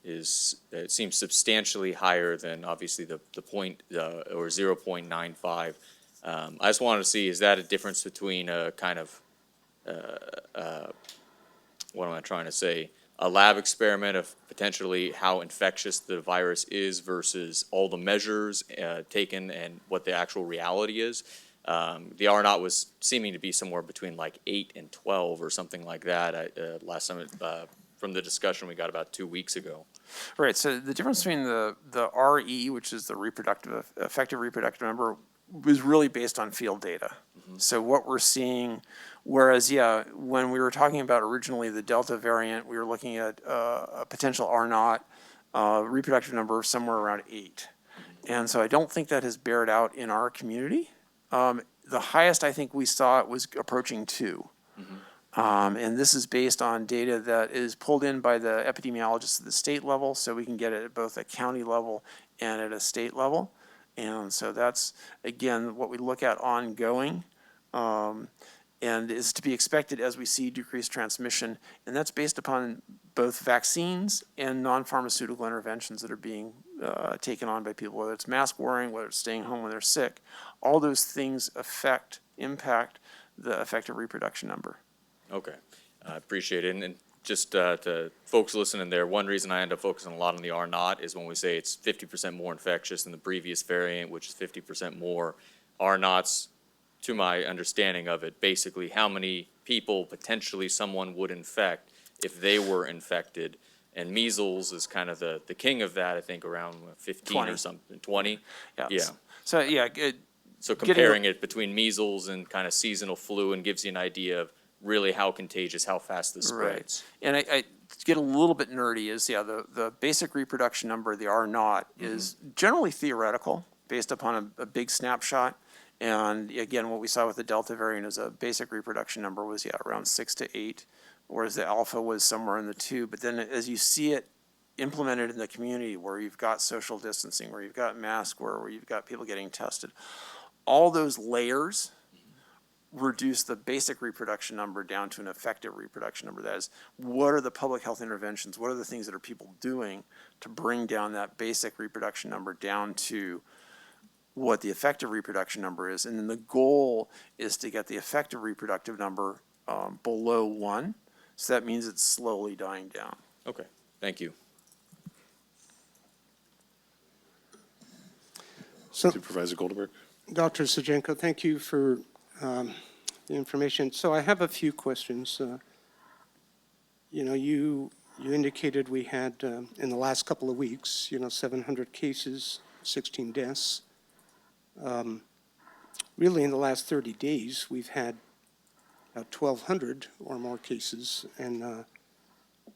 It seems substantially higher than obviously the point or 0.95. I just wanted to see, is that a difference between a kind of what am I trying to say? A lab experiment of potentially how infectious the virus is versus all the measures taken and what the actual reality is. The R naught was seeming to be somewhere between like 8 and 12 or something like that last time from the discussion we got about 2 weeks ago. Right, so the difference between the RE, which is the effective reproductive number, was really based on field data. So what we're seeing, whereas, when we were talking about originally the Delta variant, we were looking at a potential R naught reproductive number of somewhere around 8. And so I don't think that has bared out in our community. The highest I think we saw it was approaching 2. And this is based on data that is pulled in by the epidemiologists at the state level, so we can get it at both a county level and at a state level. And so that's, again, what we look at ongoing, and is to be expected as we see decreased transmission. And that's based upon both vaccines and non-pharmaceutical interventions that are being taken on by people, whether it's mask wearing, whether it's staying home when they're sick. All those things impact the effective reproduction number. Okay, I appreciate it. And just to folks listening there, one reason I end up focusing a lot on the R naught is when we say it's 50% more infectious than the previous variant, which is 50% more. R naughts, to my understanding of it, basically how many people potentially someone would infect if they were infected. And measles is kind of the king of that, I think, around 15 20. or something, 20? Yeah. So, So comparing it between measles and kind of seasonal flu and gives you an idea of really how contagious, how fast this spreads. And I to get a little bit nerdy is, the basic reproduction number, the R naught, is generally theoretical, based upon a big snapshot. And again, what we saw with the Delta variant is a basic reproduction number was, around 6 to 8, whereas the Alpha was somewhere in the 2. But then as you see it implemented in the community, where you've got social distancing, where you've got masks, where you've got people getting tested, all those layers reduce the basic reproduction number down to an effective reproduction number. That is, what are the public health interventions? What are the things that are people doing to bring down that basic reproduction number down to what the effective reproduction number is? And then the goal is to get the effective reproductive number below 1. So that means it's slowly dying down. Okay, thank you. So, Supervisor Goldenberg. Dr. Sajenko, thank you for the information. So I have a few questions. You indicated we had, in the last couple of weeks, 700 cases, 16 deaths. Really, in the last 30 days, we've had about 1,200 or more cases and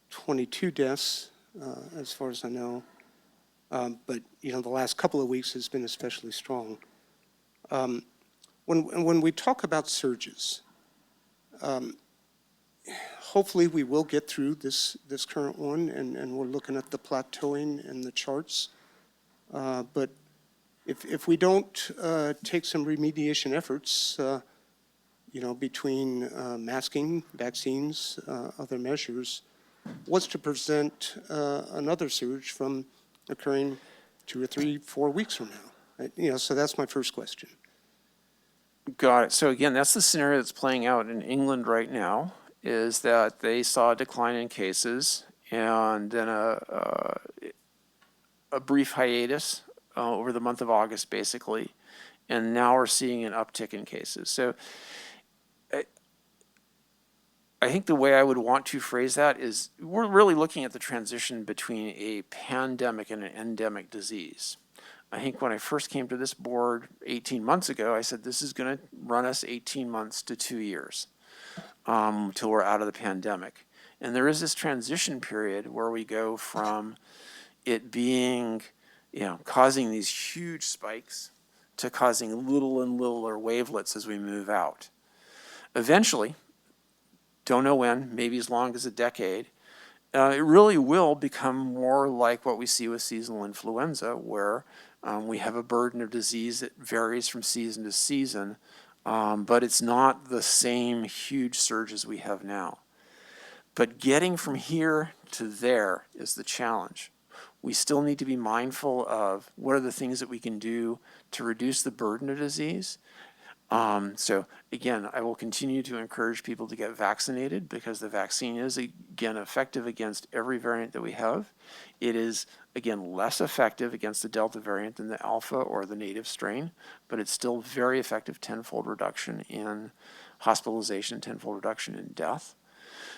22 deaths, as far as I know. But, the last couple of weeks has been especially strong. When we talk about surges, hopefully we will get through this current one, and we're looking at the plateauing and the charts. But if we don't take some remediation efforts, between masking, vaccines, other measures, what's to prevent another surge from occurring 2 or 3, 4 weeks from now? So that's my first question. Got it. So again, that's the scenario that's playing out in England right now, is that they saw a decline in cases and then a brief hiatus over the month of August, basically. And now we're seeing an uptick in cases. So I think the way I would want to phrase that is we're really looking at the transition between a pandemic and an endemic disease. I think when I first came to this board 18 months ago, I said this is going to run us 18 months to 2 years till we're out of the pandemic. And there is this transition period where we go from it being, causing these huge spikes to causing little and littler wavelets as we move out. Eventually, don't know when, maybe as long as a decade, it really will become more like what we see with seasonal influenza, where we have a burden of disease that varies from season to season, but it's not the same huge surges we have now. But getting from here to there is the challenge. We still need to be mindful of what are the things that we can do to reduce the burden of disease. So again, I will continue to encourage people to get vaccinated because the vaccine is, again, effective against every variant that we have. It is, again, less effective against the Delta variant than the Alpha or the native strain, but it's still very effective, 10-fold reduction in hospitalization, 10-fold reduction in death.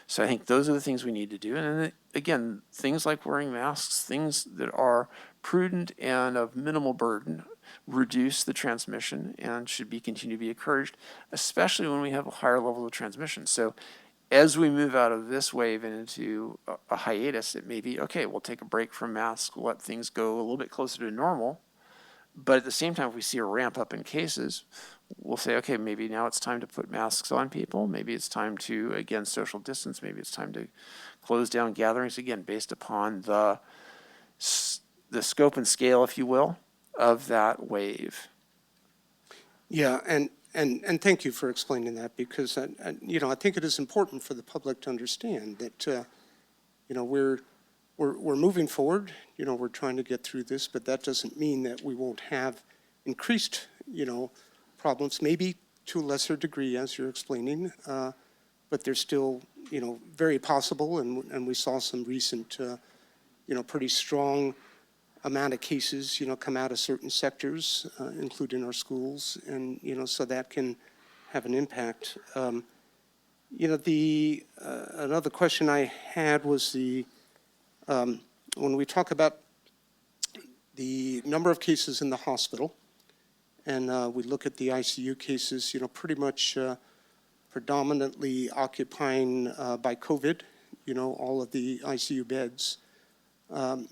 So I think those are the things we need to do. And then, again, things like wearing masks, things that are prudent and of minimal burden. reduce the transmission and should be continue to be encouraged, especially when we have a higher level of transmission. So as we move out of this wave and into a hiatus, it may be, okay, we'll take a break from masks, let things go a little bit closer to normal. But at the same time, if we see a ramp up in cases, we'll say, okay, maybe now it's time to put masks on people. Maybe it's time to, again, social distance. Maybe it's time to close down gatherings, again, based upon the scope and scale, if you will, of that wave. Yeah, and thank you for explaining that, because, I think it is important for the public to understand that, we're moving forward, we're trying to get through this, but that doesn't mean that we won't have increased, problems, maybe to a lesser degree, as you're explaining, but they're still, very possible, and we saw some recent, pretty strong amount of cases, come out of certain sectors, including our schools, and, so that can have an impact. Another question I had was when we talk about the number of cases in the hospital, and we look at the ICU cases, pretty much predominantly occupying by COVID, all of the ICU beds.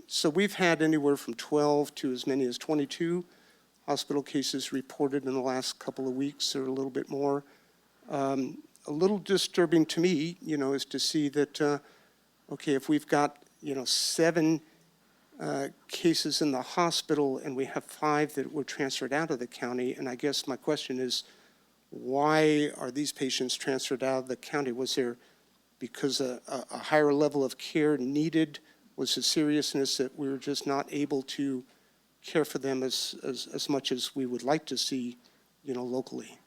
So we've had anywhere from 12 to as many as 22 hospital cases reported in the last couple of weeks, or a little bit more. A little disturbing to me, is to see that, okay, if we've got 7 cases in the hospital and we have 5 that were transferred out of the county, and I guess my question is, why are these patients transferred out of the county? Was there, because a higher level of care needed? Was the seriousness that we were just not able to care for them as much as we would like to see, locally?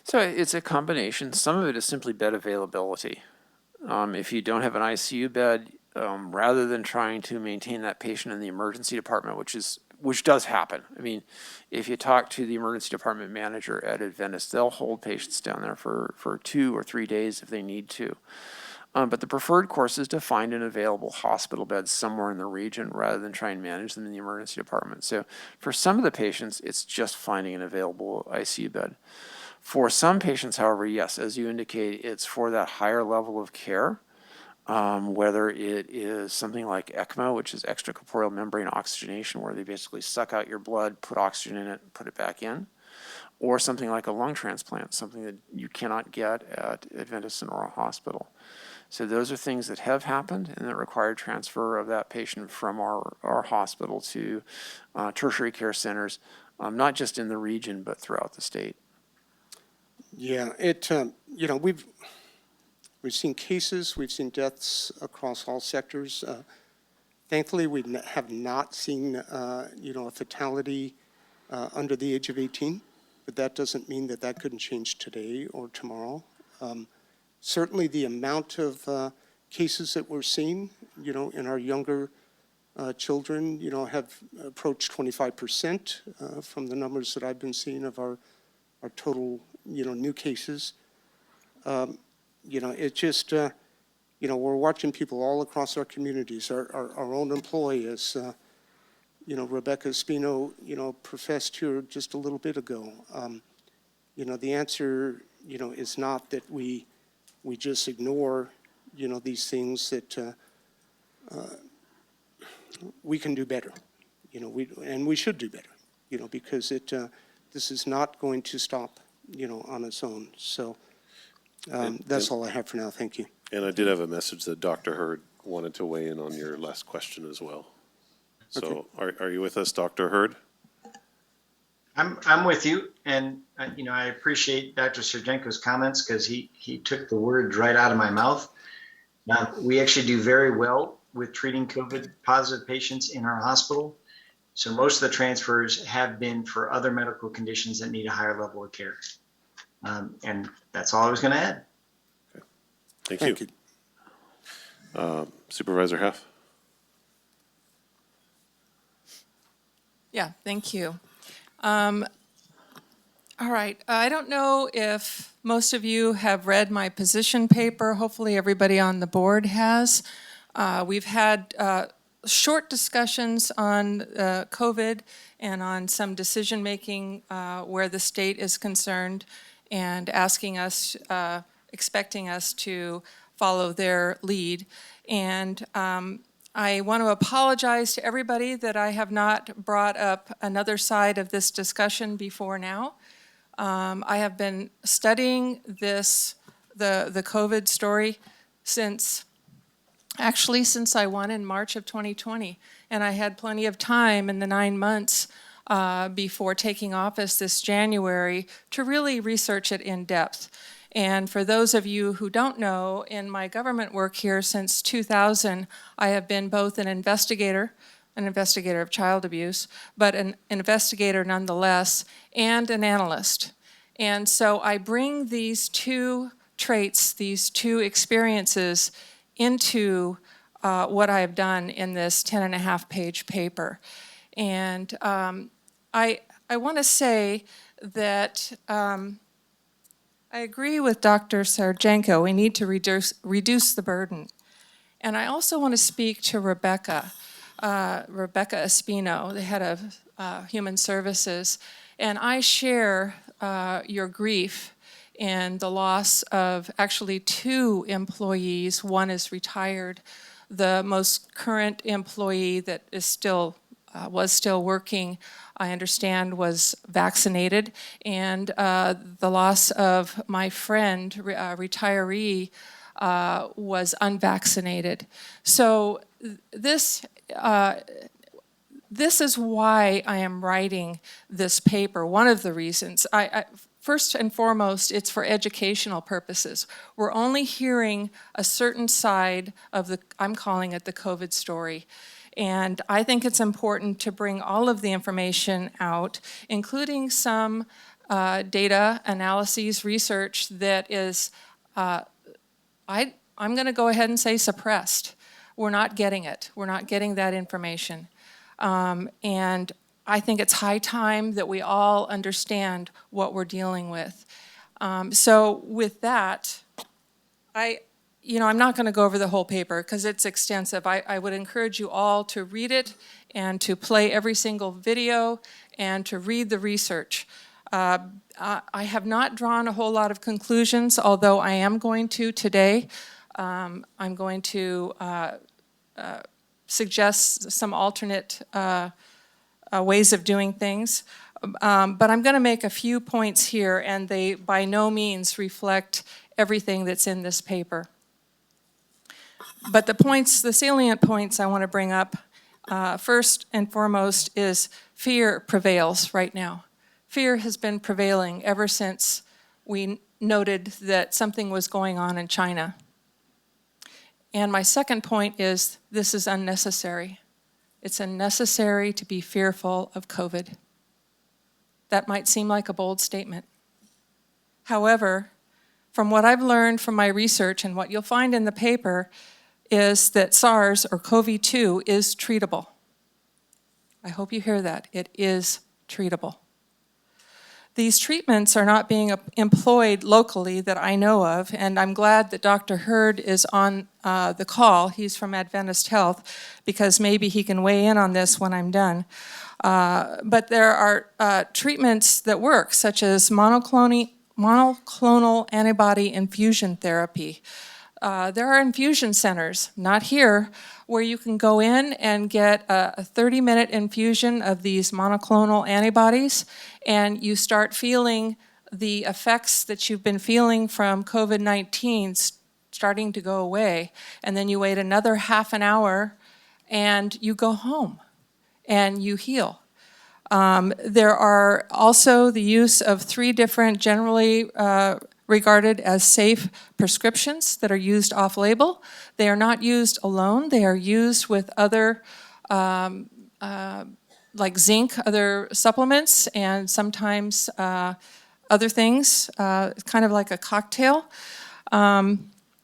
So it's a combination. Some of it is simply bed availability. If you don't have an ICU bed, rather than trying to maintain that patient in the emergency department, which does happen. I mean, if you talk to the emergency department manager at Adventist, they'll hold patients down there for 2 or 3 days if they need to. But the preferred course is to find an available hospital bed somewhere in the region rather than try and manage them in the emergency department. So for some of the patients, it's just finding an available ICU bed. For some patients, however, yes, as you indicate, it's for that higher level of care, whether it is something like ECMO, which is extracorporeal membrane oxygenation, where they basically suck out your blood, put oxygen in it, and put it back in, or something like a lung transplant, something that you cannot get at Adventist Memorial Hospital. So those are things that have happened and that require transfer of that patient from our hospital to tertiary care centers, not just in the region, but throughout the state. Yeah, we've seen cases, we've seen deaths across all sectors. Thankfully, we have not seen, a fatality under the age of 18, but that doesn't mean that that couldn't change today or tomorrow. Certainly, the amount of cases that we're seeing, in our younger children, have approached 25% from the numbers that I've been seeing of our total, new cases. It just, we're watching people all across our communities. Our own employee, as, Rebecca Espino, professed here just a little bit ago. The answer, is not that we just ignore, these things, that we can do better, and we should do better, because this is not going to stop, on its own. So that's all I have for now. Thank you. And I did have a message that Dr. Hurd wanted to weigh in on your last question as well. So are you with us, Dr. Hurd? I'm with you, and I appreciate Dr. Serjenko's comments, because he took the words right out of my mouth. We actually do very well with treating COVID positive patients in our hospital. So most of the transfers have been for other medical conditions that need a higher level of care. And that's all I was going to add. Okay. Thank you. Supervisor Heff. Yeah, thank you. All right, I don't know if most of you have read my position paper. Hopefully everybody on the board has. We've had short discussions on COVID and on some decision-making where the state is concerned, and asking us, expecting us to follow their lead. And I want to apologize to everybody that I have not brought up another side of this discussion before now. I have been studying the COVID story since I won in March of 2020. And I had plenty of time in the 9 months before taking office this January to really research it in depth. And for those of you who don't know, in my government work here since 2000, I have been both an investigator of child abuse, but an investigator nonetheless, and an analyst. And so I bring these two traits, these two experiences into what I have done in this 10.5-page paper. And I want to say that I agree with Dr. Sarjenko. We need to reduce the burden. And I also want to speak to Rebecca Espino, the head of Human Services. And I share your grief in the loss of actually 2 employees. One is retired. The most current employee that is still was still working, I understand, was vaccinated. And the loss of my friend, retiree, was unvaccinated. So this is why I am writing this paper. One of the reasons. First and foremost, it's for educational purposes. We're only hearing a certain side of I'm calling it the COVID story. And I think it's important to bring all of the information out, including some data analyses, research that is, I'm going to go ahead and say suppressed. We're not getting it. We're not getting that information. And I think it's high time that we all understand what we're dealing with. So with that, I'm not going to go over the whole paper because it's extensive. I would encourage you all to read it and to play every single video and to read the research. I have not drawn a whole lot of conclusions, although I am going to today. I'm going to suggest some alternate ways of doing things. But I'm going to make a few points here, and they by no means reflect everything that's in this paper. But the salient points I want to bring up, first and foremost, is fear prevails right now. Fear has been prevailing ever since we noted that something was going on in China. And my second point is this is unnecessary. It's unnecessary to be fearful of COVID. That might seem like a bold statement. However, from what I've learned from my research and what you'll find in the paper is that SARS, or CoV-2, is treatable. I hope you hear that. It is treatable. These treatments are not being employed locally that I know of, and I'm glad that Dr. Hurd is on the call. He's from Adventist Health, because maybe he can weigh in on this when I'm done. But there are treatments that work, such as monoclonal antibody infusion therapy. There are infusion centers, not here, where you can go in and get a 30-minute infusion of these monoclonal antibodies, and you start feeling the effects that you've been feeling from COVID-19 starting to go away. And then you wait another half an hour, and you go home, and you heal. There are also the use of 3 different generally regarded as safe prescriptions that are used off-label. They are not used alone. They are used with other, like zinc, other supplements, and sometimes other things, kind of like a cocktail.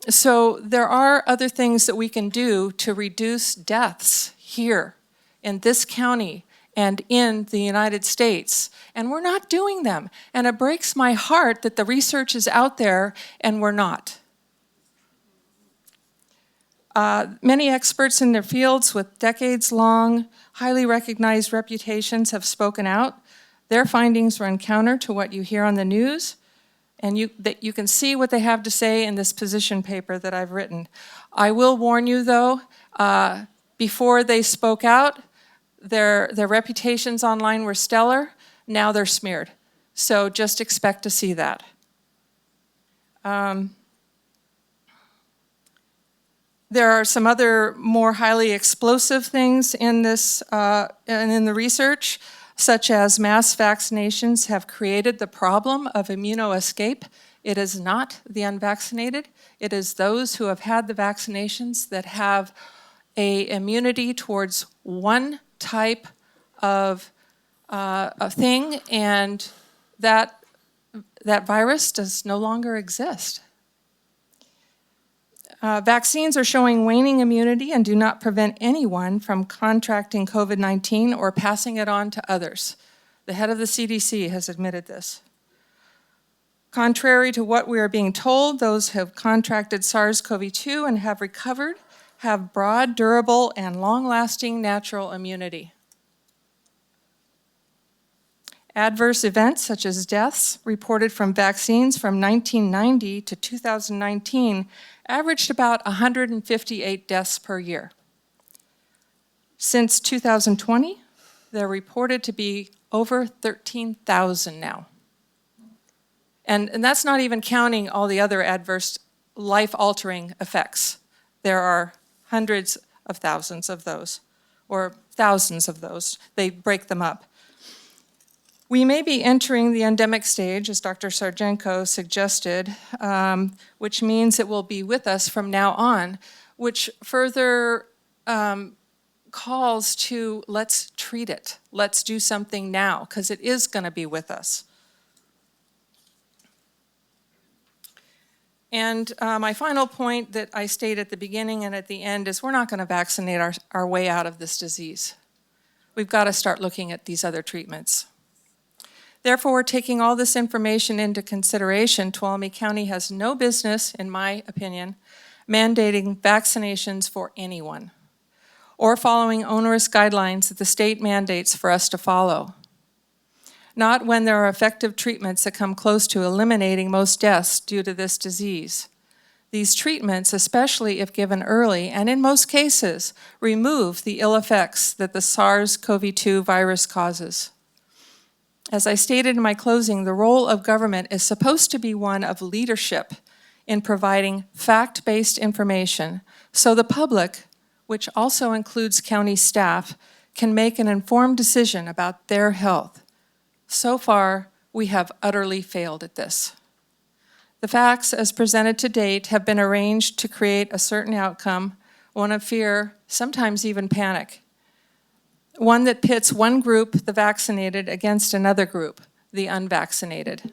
So there are other things that we can do to reduce deaths here in this county and in the United States, and we're not doing them. And it breaks my heart that the research is out there and we're not. Many experts in their fields with decades-long, highly recognized reputations have spoken out. Their findings run counter to what you hear on the news, and you can see what they have to say in this position paper that I've written. I will warn you, though, before they spoke out, their reputations online were stellar. Now they're smeared. So just expect to see that. There are some other more highly explosive things in this and in the research, such as mass vaccinations have created the problem of immunoescape. It is not the unvaccinated. It is those who have had the vaccinations that have a immunity towards one type of a thing, and that virus does no longer exist. Vaccines are showing waning immunity and do not prevent anyone from contracting COVID-19 or passing it on to others. The head of the CDC has admitted this. Contrary to what we are being told, those who have contracted SARS-CoV-2 and have recovered have broad, durable, and long-lasting natural immunity. Adverse events such as deaths reported from vaccines from 1990 to 2019 averaged about 158 deaths per year. Since 2020, they're reported to be over 13,000 now. And that's not even counting all the other adverse life-altering effects. There are hundreds of thousands of those, or thousands of those. They break them up. We may be entering the endemic stage, as Dr. Sarjenko suggested, which means it will be with us from now on, which further calls to let's treat it. Let's do something now, because it is going to be with us. And my final point that I state at the beginning and at the end is we're not going to vaccinate our way out of this disease. We've got to start looking at these other treatments. Therefore, taking all this information into consideration, Tuolumne County has no business, in my opinion, mandating vaccinations for anyone or following onerous guidelines that the state mandates for us to follow. Not when there are effective treatments that come close to eliminating most deaths due to this disease. These treatments, especially if given early, and in most cases, remove the ill effects that the SARS-CoV-2 virus causes. As I stated in my closing, the role of government is supposed to be one of leadership in providing fact-based information so the public, which also includes county staff, can make an informed decision about their health. So far, we have utterly failed at this. The facts as presented to date have been arranged to create a certain outcome, one of fear, sometimes even panic. One that pits one group, the vaccinated, against another group, the unvaccinated.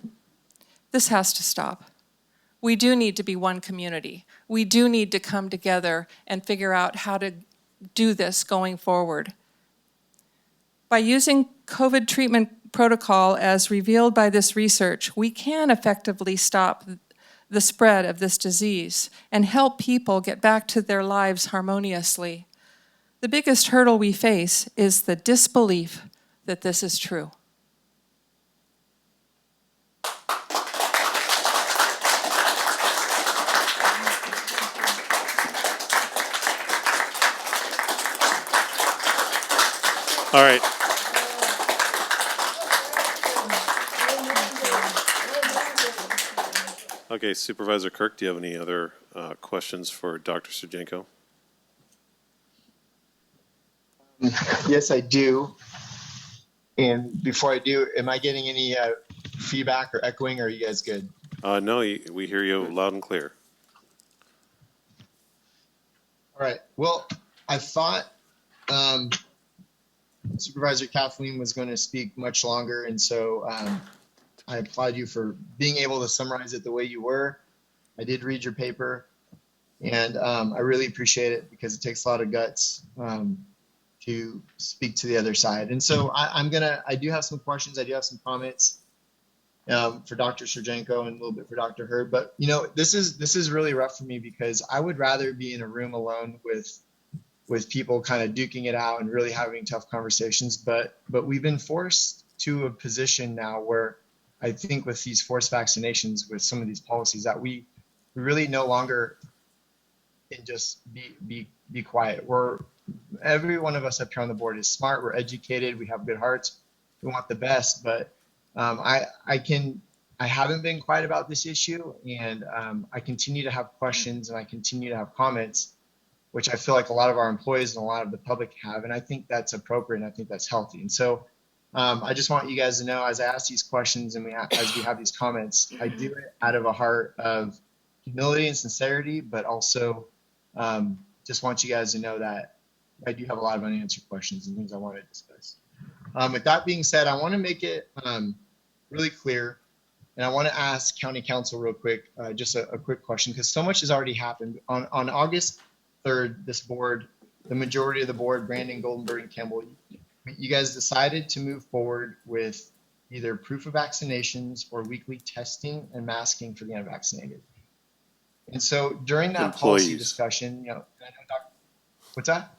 This has to stop. We do need to be one community. We do need to come together and figure out how to do this going forward. By using COVID treatment protocol as revealed by this research, we can effectively stop the spread of this disease and help people get back to their lives harmoniously. The biggest hurdle we face is the disbelief that this is true. All right. Okay, Supervisor Kirk, do you have any other questions for Dr. Sarjenko? Yes, I do. And before I do, am I getting any feedback or echoing, or are you guys good? No, we hear you loud and clear. All right. Well, I thought Supervisor Kathleen was going to speak much longer, and so I applaud you for being able to summarize it the way you were. I did read your paper, and I really appreciate it because it takes a lot of guts to speak to the other side. And so I do have some questions. I do have some comments. for Dr. Surjenko and a little bit for Dr. Hurd. But this is really rough for me because I would rather be in a room alone with people kind of duking it out and really having tough conversations. But we've been forced to a position now where I think with these forced vaccinations, with some of these policies, that we really no longer can just be quiet. Every one of us up here on the board is smart. We're educated. We have good hearts. We want the best. But I haven't been quiet about this issue, and I continue to have questions and I continue to have comments, which I feel like a lot of our employees and a lot of the public have, and I think that's appropriate and I think that's healthy. And so I just want you guys to know, as I ask these questions and as we have these comments, I do it out of a heart of humility and sincerity, but also just want you guys to know that I do have a lot of unanswered questions and things I want to discuss. With that being said, I want to make it really clear, and I want to ask County Council real quick, just a quick question, because so much has already happened. On August 3rd, this board, the majority of the board, Brandon, Goldenberg, and Campbell, you guys decided to move forward with either proof of vaccinations or weekly testing and masking for the unvaccinated. And so during that policy discussion, what's that?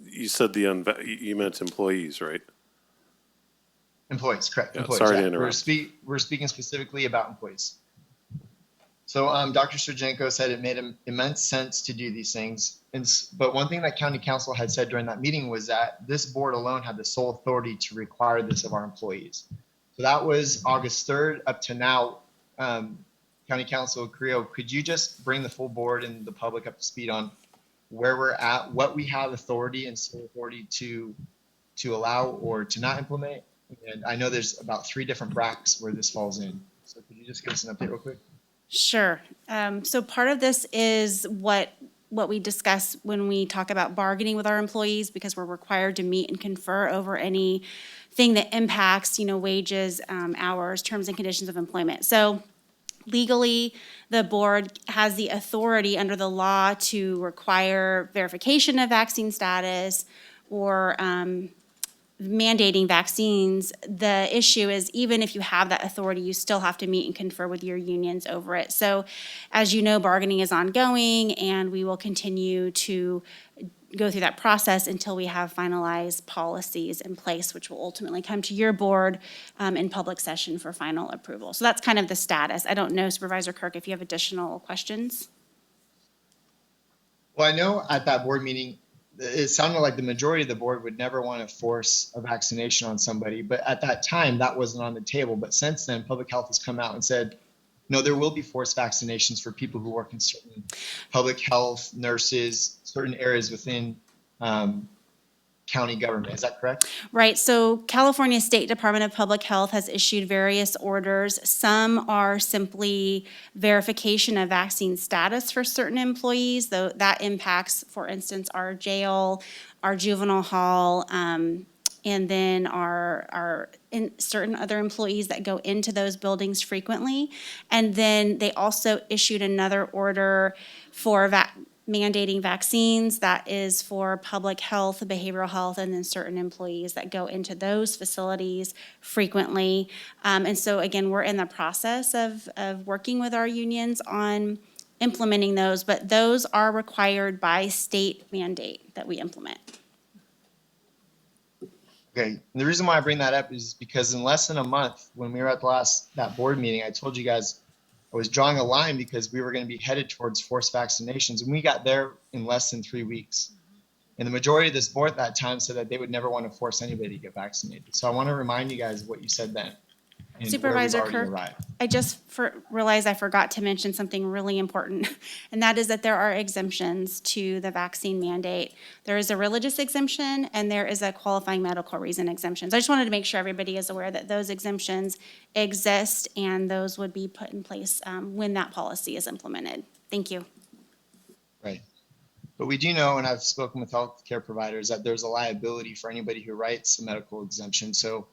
You said you meant employees, right? Employees, correct. Yeah, Employees. sorry to interrupt. We're speaking specifically about employees. So Dr. Surjenko said it made immense sense to do these things. But one thing that County Council had said during that meeting was that this board alone had the sole authority to require this of our employees. So that was August 3rd. Up to now, County Council Creo, could you just bring the full board and the public up to speed on where we're at, what we have authority and sole authority to allow or to not implement? And I know there's about 3 different bracts where this falls in. So could you just give us an update real quick? Sure. So part of this is what we discuss when we talk about bargaining with our employees, because we're required to meet and confer over anything that impacts, wages, hours, terms and conditions of employment. So legally, the board has the authority under the law to require verification of vaccine status or mandating vaccines. The issue is, even if you have that authority, you still have to meet and confer with your unions over it. So as you know, bargaining is ongoing, and we will continue to go through that process until we have finalized policies in place, which will ultimately come to your board in public session for final approval. So that's kind of the status. I don't know, Supervisor Kirk, if you have additional questions. Well, I know at that board meeting, it sounded like the majority of the board would never want to force a vaccination on somebody. But at that time, that wasn't on the table. But since then, public health has come out and said, no, there will be forced vaccinations for people who work in certain public health, nurses, certain areas within county government. Is that correct? Right. So California State Department of Public Health has issued various orders. Some are simply verification of vaccine status for certain employees, though that impacts, for instance, our jail, our juvenile hall, and then our certain other employees that go into those buildings frequently. And then they also issued another order for mandating vaccines. That is for public health, behavioral health, and then certain employees that go into those facilities frequently. And so again, we're in the process of working with our unions on implementing those, but those are required by state mandate that we implement. Okay. And the reason why I bring that up is because in less than a month, when we were at that board meeting, I told you guys I was drawing a line because we were going to be headed towards forced vaccinations, and we got there in less than 3 weeks. And the majority of this board at that time said that they would never want to force anybody to get vaccinated. So I want to remind you guys of what you said then. And Supervisor where we've already Kirk, arrived. I just realized I forgot to mention something really important, and that is that there are exemptions to the vaccine mandate. There is a religious exemption, and there is a qualifying medical reason exemption. So I just wanted to make sure everybody is aware that those exemptions exist, and those would be put in place when that policy is implemented. Thank you. Right. But we do know, and I've spoken with healthcare providers, that there's a liability for anybody who writes a medical exemption. So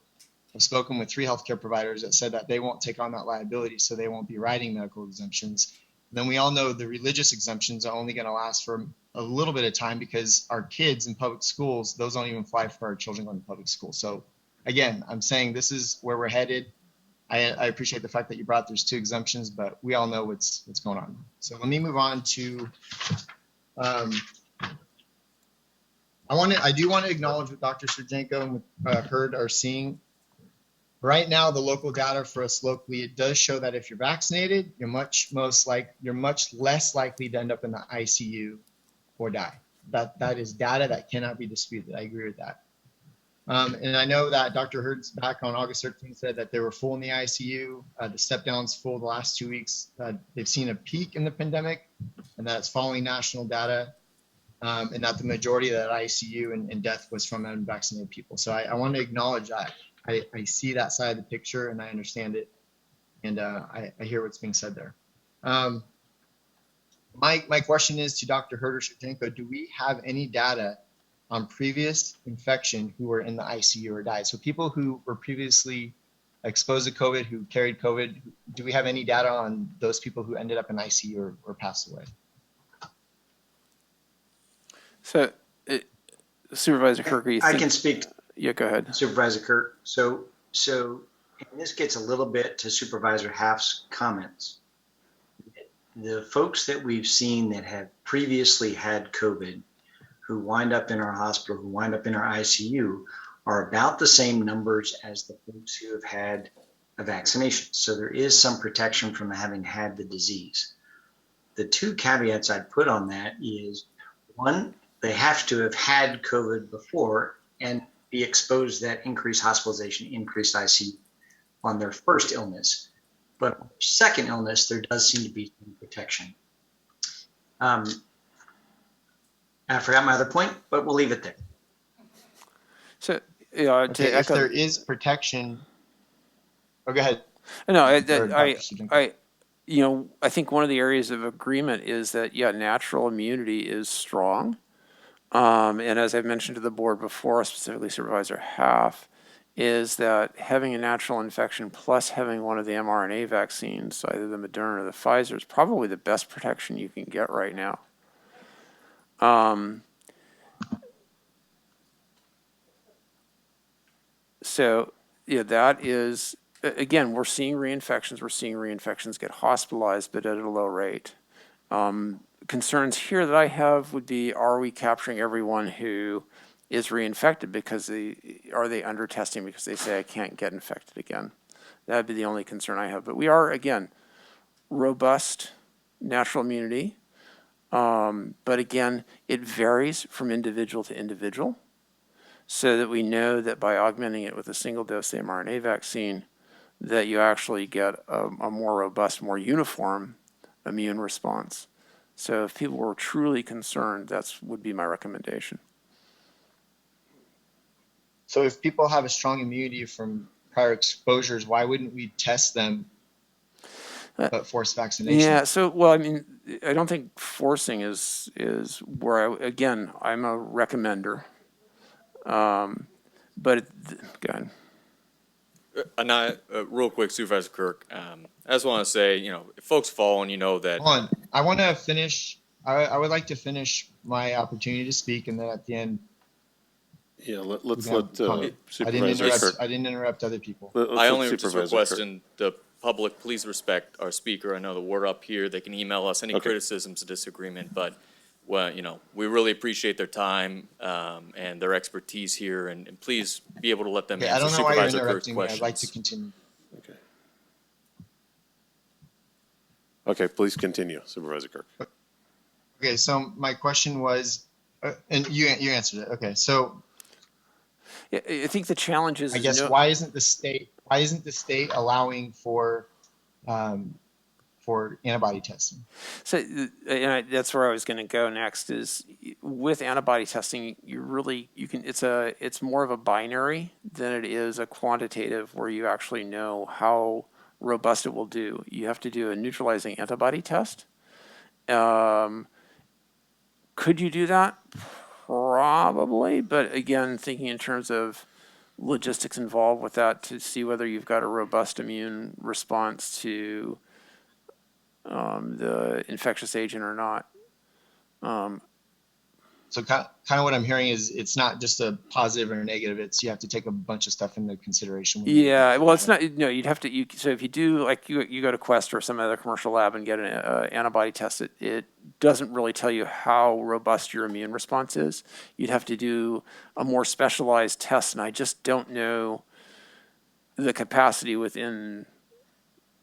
I've spoken with 3 healthcare providers that said that they won't take on that liability, so they won't be writing medical exemptions. Then we all know the religious exemptions are only going to last for a little bit of time because our kids in public schools, those don't even fly for our children going to public school. So again, I'm saying this is where we're headed. I appreciate the fact that you brought there's 2 exemptions, but we all know what's going on. So let me move on to, I do want to acknowledge what Dr. Surjenko and Hurd are seeing. Right now, the local data for us locally, it does show that if you're vaccinated, you're much less likely to end up in the ICU or die. That is data that cannot be disputed. I agree with that. And I know that Dr. Hurd's back on August 13th said that they were full in the ICU. The step down's full the last 2 weeks. They've seen a peak in the pandemic, and that it's following national data, and that the majority of that ICU and death was from unvaccinated people. So I want to acknowledge that. I see that side of the picture and I understand it, and I hear what's being said there. My question is to Dr. Hurd or Surjenko, do we have any data on previous infection who were in the ICU or died? So people who were previously exposed to COVID, who carried COVID, do we have any data on those people who ended up in ICU or passed away? So, Supervisor Kirk, I can speak. Yeah, go ahead. Supervisor Kirk. So and this gets a little bit to Supervisor Half's comments. The folks that we've seen that have previously had COVID, who wind up in our hospital, who wind up in our ICU, are about the same numbers as the folks who have had a vaccination. So there is some protection from having had the disease. The 2 caveats I'd put on that is, one, they have to have had COVID before and be exposed to that increased hospitalization, increased ICU on their first illness. But on their second illness, there does seem to be some protection. I forgot my other point, but we'll leave it there. So, if there is protection, go ahead. No, I think one of the areas of agreement is that, natural immunity is strong. And as I've mentioned to the board before, specifically Supervisor Half, is that having a natural infection plus having one of the mRNA vaccines, either the Moderna or the Pfizer, is probably the best protection you can get right now. So, that is, again, we're seeing reinfections. We're seeing reinfections get hospitalized, but at a low rate. Concerns here that I have would be, are we capturing everyone who is reinfected because are they under testing because they say I can't get infected again? That'd be the only concern I have. But we are, again, robust natural immunity. But again, it varies from individual to individual, so that we know that by augmenting it with a single dose of the mRNA vaccine, that you actually get a more robust, more uniform immune response. So if people were truly concerned, that would be my recommendation. So if people have a strong immunity from prior exposures, why wouldn't we test them but force vaccination? Yeah, so, well, I mean, I don't think forcing is where, I'm a recommender. But, go ahead. Real quick, Supervisor Kirk, I just want to say, if folks follow and that. Hold on. I want to finish. I would like to finish my opportunity to speak, and then at the end. Yeah, let's let Supervisor Kirk. I didn't interrupt other people. I only just requesting the public, please respect our speaker. I know that we're up here. They can email us any criticisms or disagreement, but we really appreciate their time and their expertise here, and please be able to let them answer Supervisor Kirk's questions. I'd like to continue. Okay, please continue, Supervisor Kirk. Okay, so my question was, and you answered it. Okay, so I think the challenge is, I guess, why isn't the state allowing for antibody testing? So, that's where I was going to go next. Is with antibody testing, it's more of a binary than it is a quantitative, where you actually know how robust it will do. You have to do a neutralizing antibody test. Could you do that? Probably, but again, thinking in terms of logistics involved with that to see whether you've got a robust immune response to the infectious agent or not. So kind of what I'm hearing is it's not just a positive or a negative. It's you have to take a bunch of stuff into consideration. When Yeah, well, it's not, no, you'd have to, so if you do, like, you go to Quest or some other commercial lab and get an antibody test, it doesn't really tell you how robust your immune response is. You'd have to do a more specialized test, and I just don't know the capacity within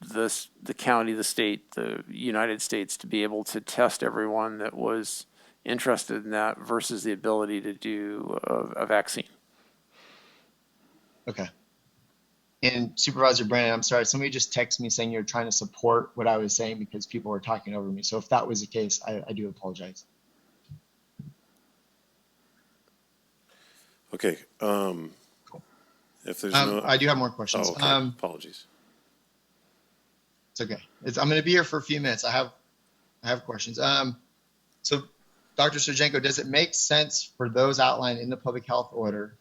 the county, the state, the United States to be able to test everyone that was interested in that versus the ability to do a vaccine. Okay. And Supervisor Brandon, I'm sorry, somebody just texted me saying you're trying to support what I was saying because people were talking over me. So if that was the case, I do apologize. Okay. If there's no, I do have more questions. Oh, okay. Apologies. It's okay. I'm going to be here for a few minutes. I have questions. So Dr. Surjenko, does it make sense for those outlined in the public health order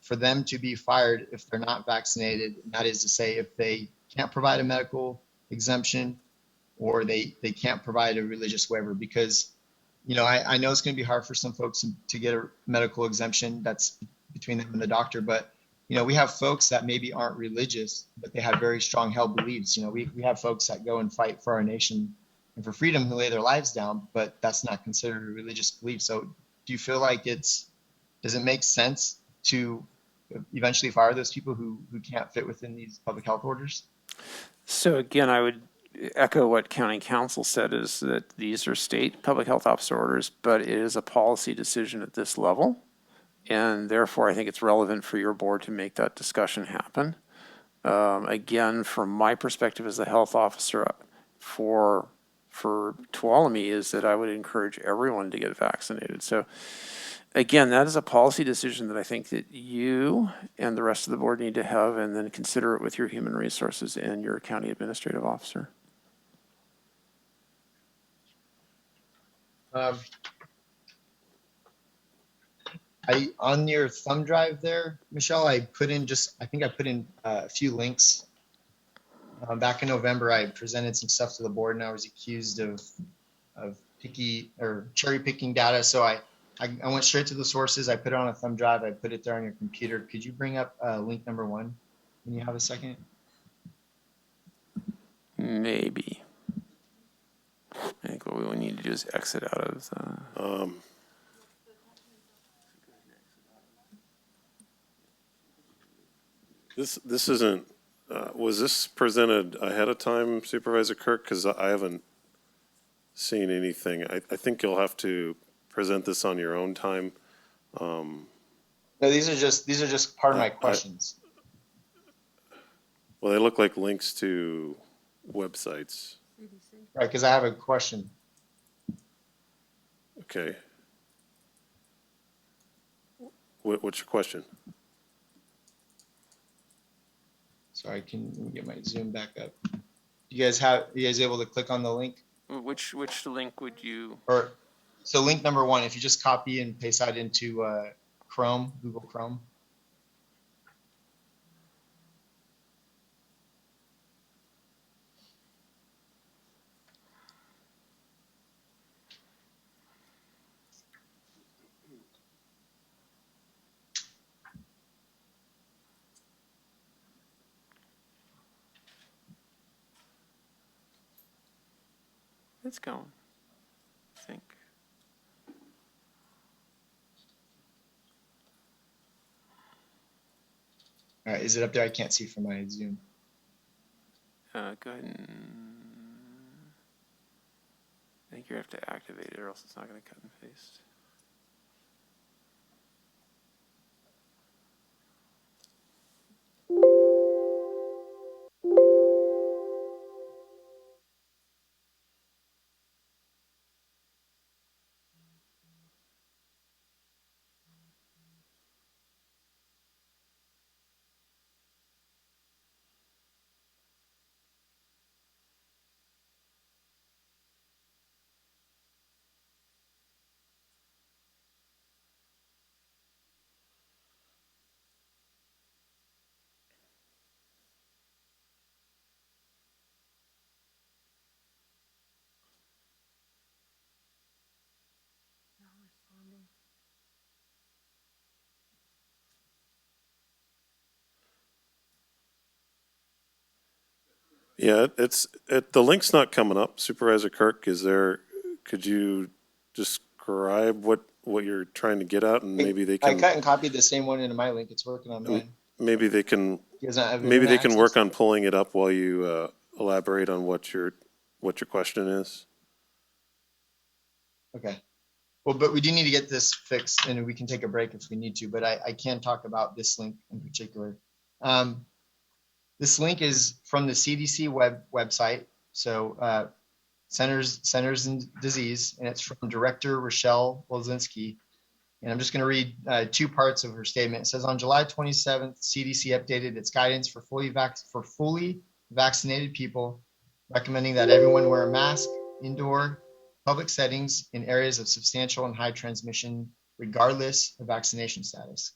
for them to be fired if they're not vaccinated? And that is to say, if they can't provide a medical exemption or they can't provide a religious waiver, because, you know, I know it's going to be hard for some folks to get a medical exemption. That's between them and the doctor. But, you know, we have folks that maybe aren't religious, but they have very strong held beliefs. You know, we have folks that go and fight for our nation and for freedom who lay their lives down, but that's not considered a religious belief. So do you feel like does it make sense to eventually fire those people who can't fit within these public health orders? So again, I would echo what county council said, is that these are state public health officer orders, but it is a policy decision at this level. And therefore, I think it's relevant for your board to make that discussion happen. Again, from my perspective as the health officer for Tuolumne, is that I would encourage everyone to get vaccinated. So again, that is a policy decision that I think that you and the rest of the board need to have, and then consider it with your human resources and your county administrative officer. On your thumb drive there, Michelle, I think I put in a few links. Back in November, I presented some stuff to the board, and I was accused of cherry picking data. So I went straight to the sources. I put it on a thumb drive. I put it there on your computer. Could you bring up link number 1 when you have a second? Maybe. I think what we need to do is exit out of the... This isn't, was this presented ahead of time, Supervisor Kirk? Because I haven't seen anything. I think you'll have to present this on your own time. No, these are just part of my questions. Well, they look like links to websites. Right, because I have a question. Okay. What's your question? Sorry, let me get my Zoom back up. You guys able to click on the link? Which link would you? So link number 1, if you just copy and paste that into Chrome, Google Chrome. It's going, I think. All right, is it up there? I can't see from my Zoom. Go ahead and... I think you have to activate it or else it's not going to cut and paste. Yeah, the link's not coming up. Supervisor Kirk, could you describe what you're trying to get at, and maybe they I can, cut and copied the same one into my link. It's working on mine. maybe they can, You guys not have maybe they internet can work access? on pulling it up while you, elaborate on what your question is? Okay. Well, but we do need to get this fixed, and we can take a break if we need to, but I can talk about this link in particular. This link is from the CDC website, so Centers and Disease, and it's from Director Rochelle Wozinski. And I'm just going to read 2 parts of her statement. It says, on July 27th, CDC updated its guidance for fully vaccinated people, recommending that everyone wear a mask indoor public settings in areas of substantial and high transmission, regardless of vaccination status.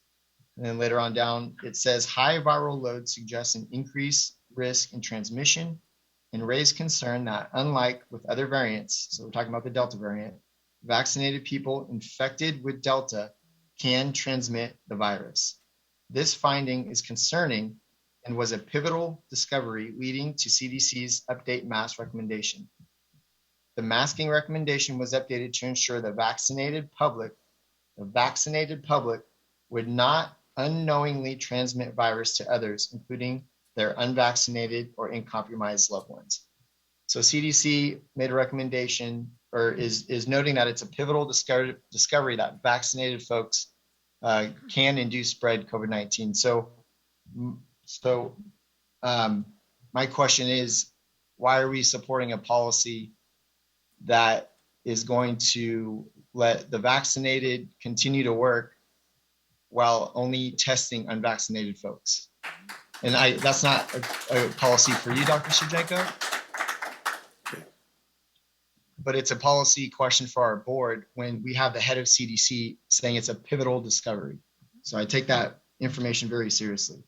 And then later on down, it says high viral load suggests an increased risk in transmission and raised concern that, unlike with other variants, so we're talking about the Delta variant, vaccinated people infected with Delta can transmit the virus. This finding is concerning and was a pivotal discovery leading to CDC's update mask recommendation. The masking recommendation was updated to ensure the vaccinated public would not unknowingly transmit virus to others, including their unvaccinated or incompromised loved ones. So CDC made a recommendation, or is noting that it's a pivotal discovery that vaccinated folks can and do spread COVID-19. So my question is, why are we supporting a policy that is going to let the vaccinated continue to work while only testing unvaccinated folks? And that's not a policy for you, Dr. Surjenko, but it's a policy question for our board when we have the head of CDC saying it's a pivotal discovery. So I take that information very seriously.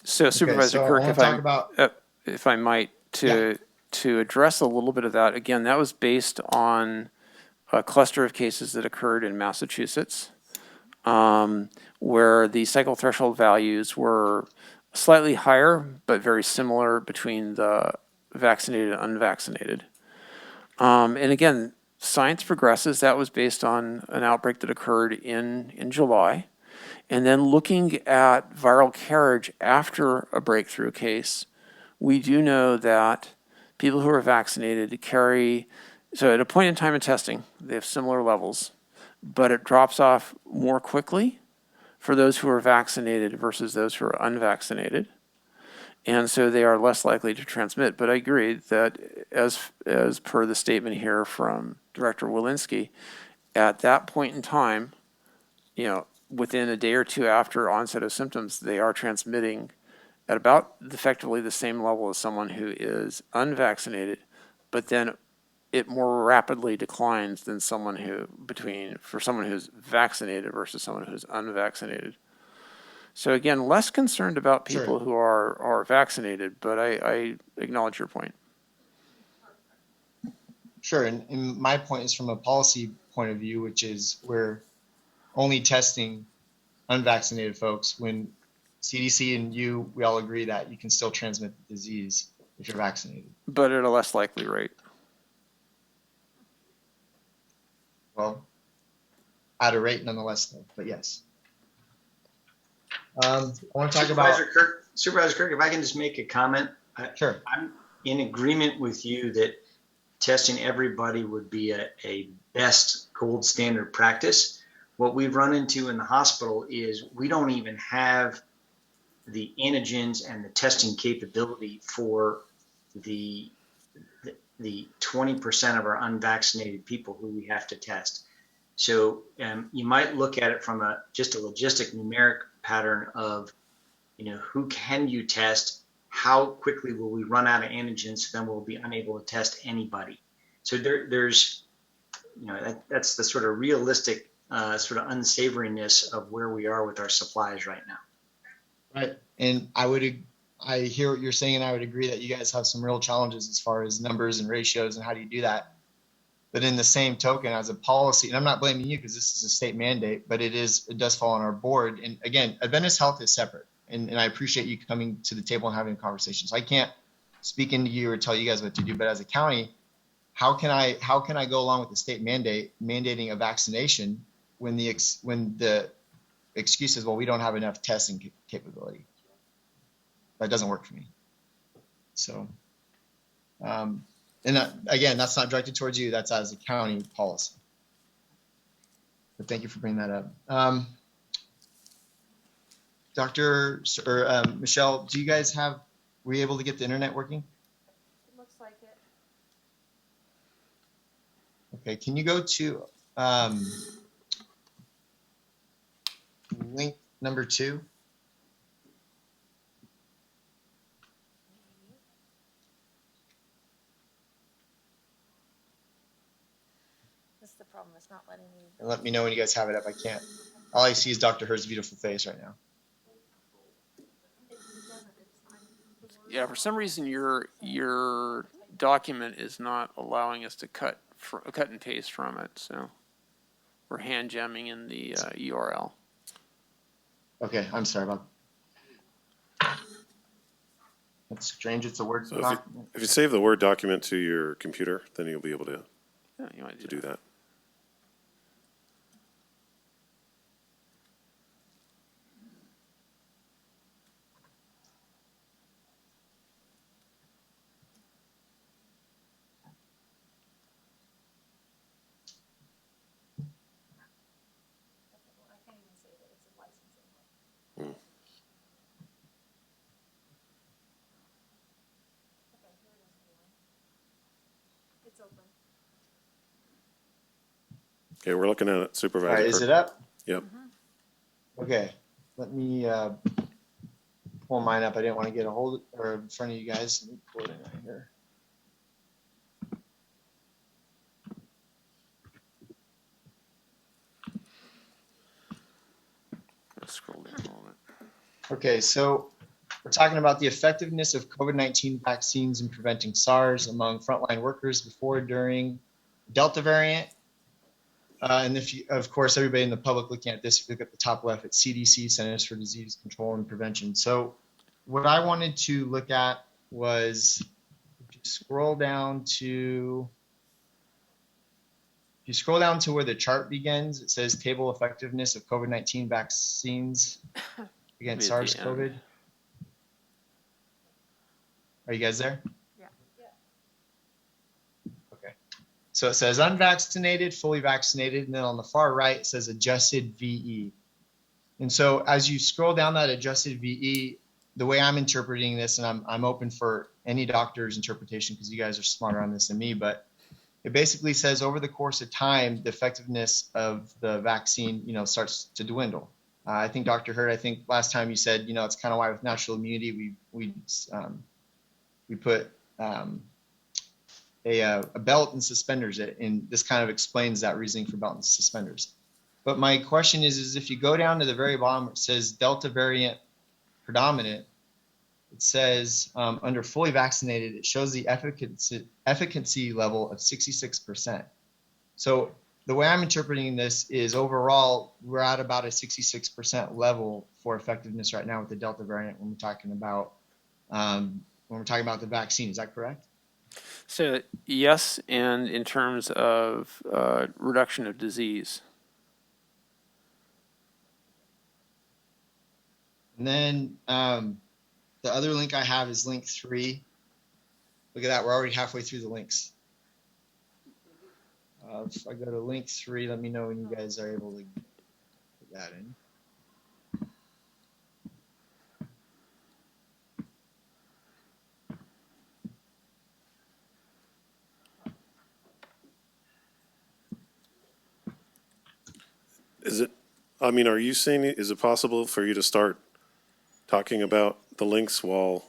So Supervisor so I Kirk, wanna talk about- if I might, to address a little bit of that, again, that was based on a cluster of cases that occurred in Massachusetts, where the cycle threshold values were slightly higher, but very similar between the vaccinated and unvaccinated. And again, science progresses. That was based on an outbreak that occurred in July. And then looking at viral carriage after a breakthrough case, we do know that people who are vaccinated carry, so at a point in time in testing, they have similar levels, but it drops off more quickly for those who are vaccinated versus those who are unvaccinated. And so they are less likely to transmit. But I agree that as per the statement here from Director Wolinski, at that point in time, within a day or two after onset of symptoms, they are transmitting at about effectively the same level as someone who is unvaccinated, but then it more rapidly declines than for someone who's vaccinated versus someone who's unvaccinated. So again, less concerned about people who are vaccinated, but I acknowledge your point. Sure, and my point is from a policy point of view, which is we're only testing unvaccinated folks when CDC and we all agree that you can still transmit the disease if you're vaccinated. But at a less likely rate. Well, at a rate nonetheless, though, but yes. I want to talk about Supervisor Kirk, if I can just make a comment. Sure. I'm in agreement with you that testing everybody would be a best gold standard practice. What we've run into in the hospital is we don't even have the antigens and the testing capability for the 20% of our unvaccinated people who we have to test. So you might look at it from just a logistic numeric pattern of, who can you test? How quickly will we run out of antigens? So then we'll be unable to test anybody. So there's, that's the sort of realistic sort of unsavoriness of where we are with our supplies right now. Right. And I hear what you're saying, and I would agree that you guys have some real challenges as far as numbers and ratios and how do you do that. But in the same token, as a policy, and I'm not blaming you because this is a state mandate, but it does fall on our board. And again, Adventist Health is separate. And I appreciate you coming to the table and having conversations. I can't speak into you or tell you guys what to do, but as a county, how can I go along with the state mandate mandating a vaccination when the excuse is, well, we don't have enough testing capability? That doesn't work for me. So, and again, that's not directed towards you. That's as a county policy. But thank you for bringing that up. Dr. or Michelle, do you guys were you able to get the internet working? It looks like it. Okay, can you go to link number 2? This is the problem, it's not letting me. And let me know when you guys have it up. I can't. All I see is Dr. Hurd's beautiful face right now. Yeah, for some reason your document is not allowing us to cut and paste from it, so we're hand jamming in the URL. Okay, I'm sorry about that. That's strange. It's a Word So document. if you save the Word document to your computer, then you'll be able to You might do that. Okay, we're looking at it, Supervisor. All right, is it up? Yep. Okay, let me pull mine up. I didn't want to get a hold or in front of you guys. Let me pull it in right here. Let's scroll down a little bit. Okay, so we're talking about the effectiveness of COVID-19 vaccines in preventing SARS among frontline workers before, during Delta variant. And if you, of course, everybody in the public looking at this, if you look at the top left, it's CDC, Centers for Disease Control and Prevention. So what I wanted to look at was, if you scroll down to where the chart begins, it says table effectiveness of COVID-19 vaccines against SARS-CoV. Are you guys there? So it says unvaccinated, fully vaccinated, and then on the far right, it says adjusted VE. And so as you scroll down that adjusted VE, the way I'm interpreting this, and I'm open for any doctor's interpretation because you guys are smarter on this than me, but it basically says over the course of time, the effectiveness of the vaccine, starts to dwindle. I think Dr. Hurd, last time you said, it's kind of why with natural immunity, we put a belt and suspenders, and this kind of explains that reasoning for belt and suspenders. But my question is if you go down to the very bottom where it says Delta variant predominant, it says under fully vaccinated, it shows the efficacy level of 66%. So the way I'm interpreting this is overall, we're at about a 66% level for effectiveness right now with the Delta variant when we're talking about the vaccine. Is that correct? So yes, and in terms of reduction of disease. And then the other link I have is link 3. Look at that, we're already halfway through the links. If I go to link 3, let me know when you guys are able to put that in. Are you saying, is it possible for you to start talking about the links while?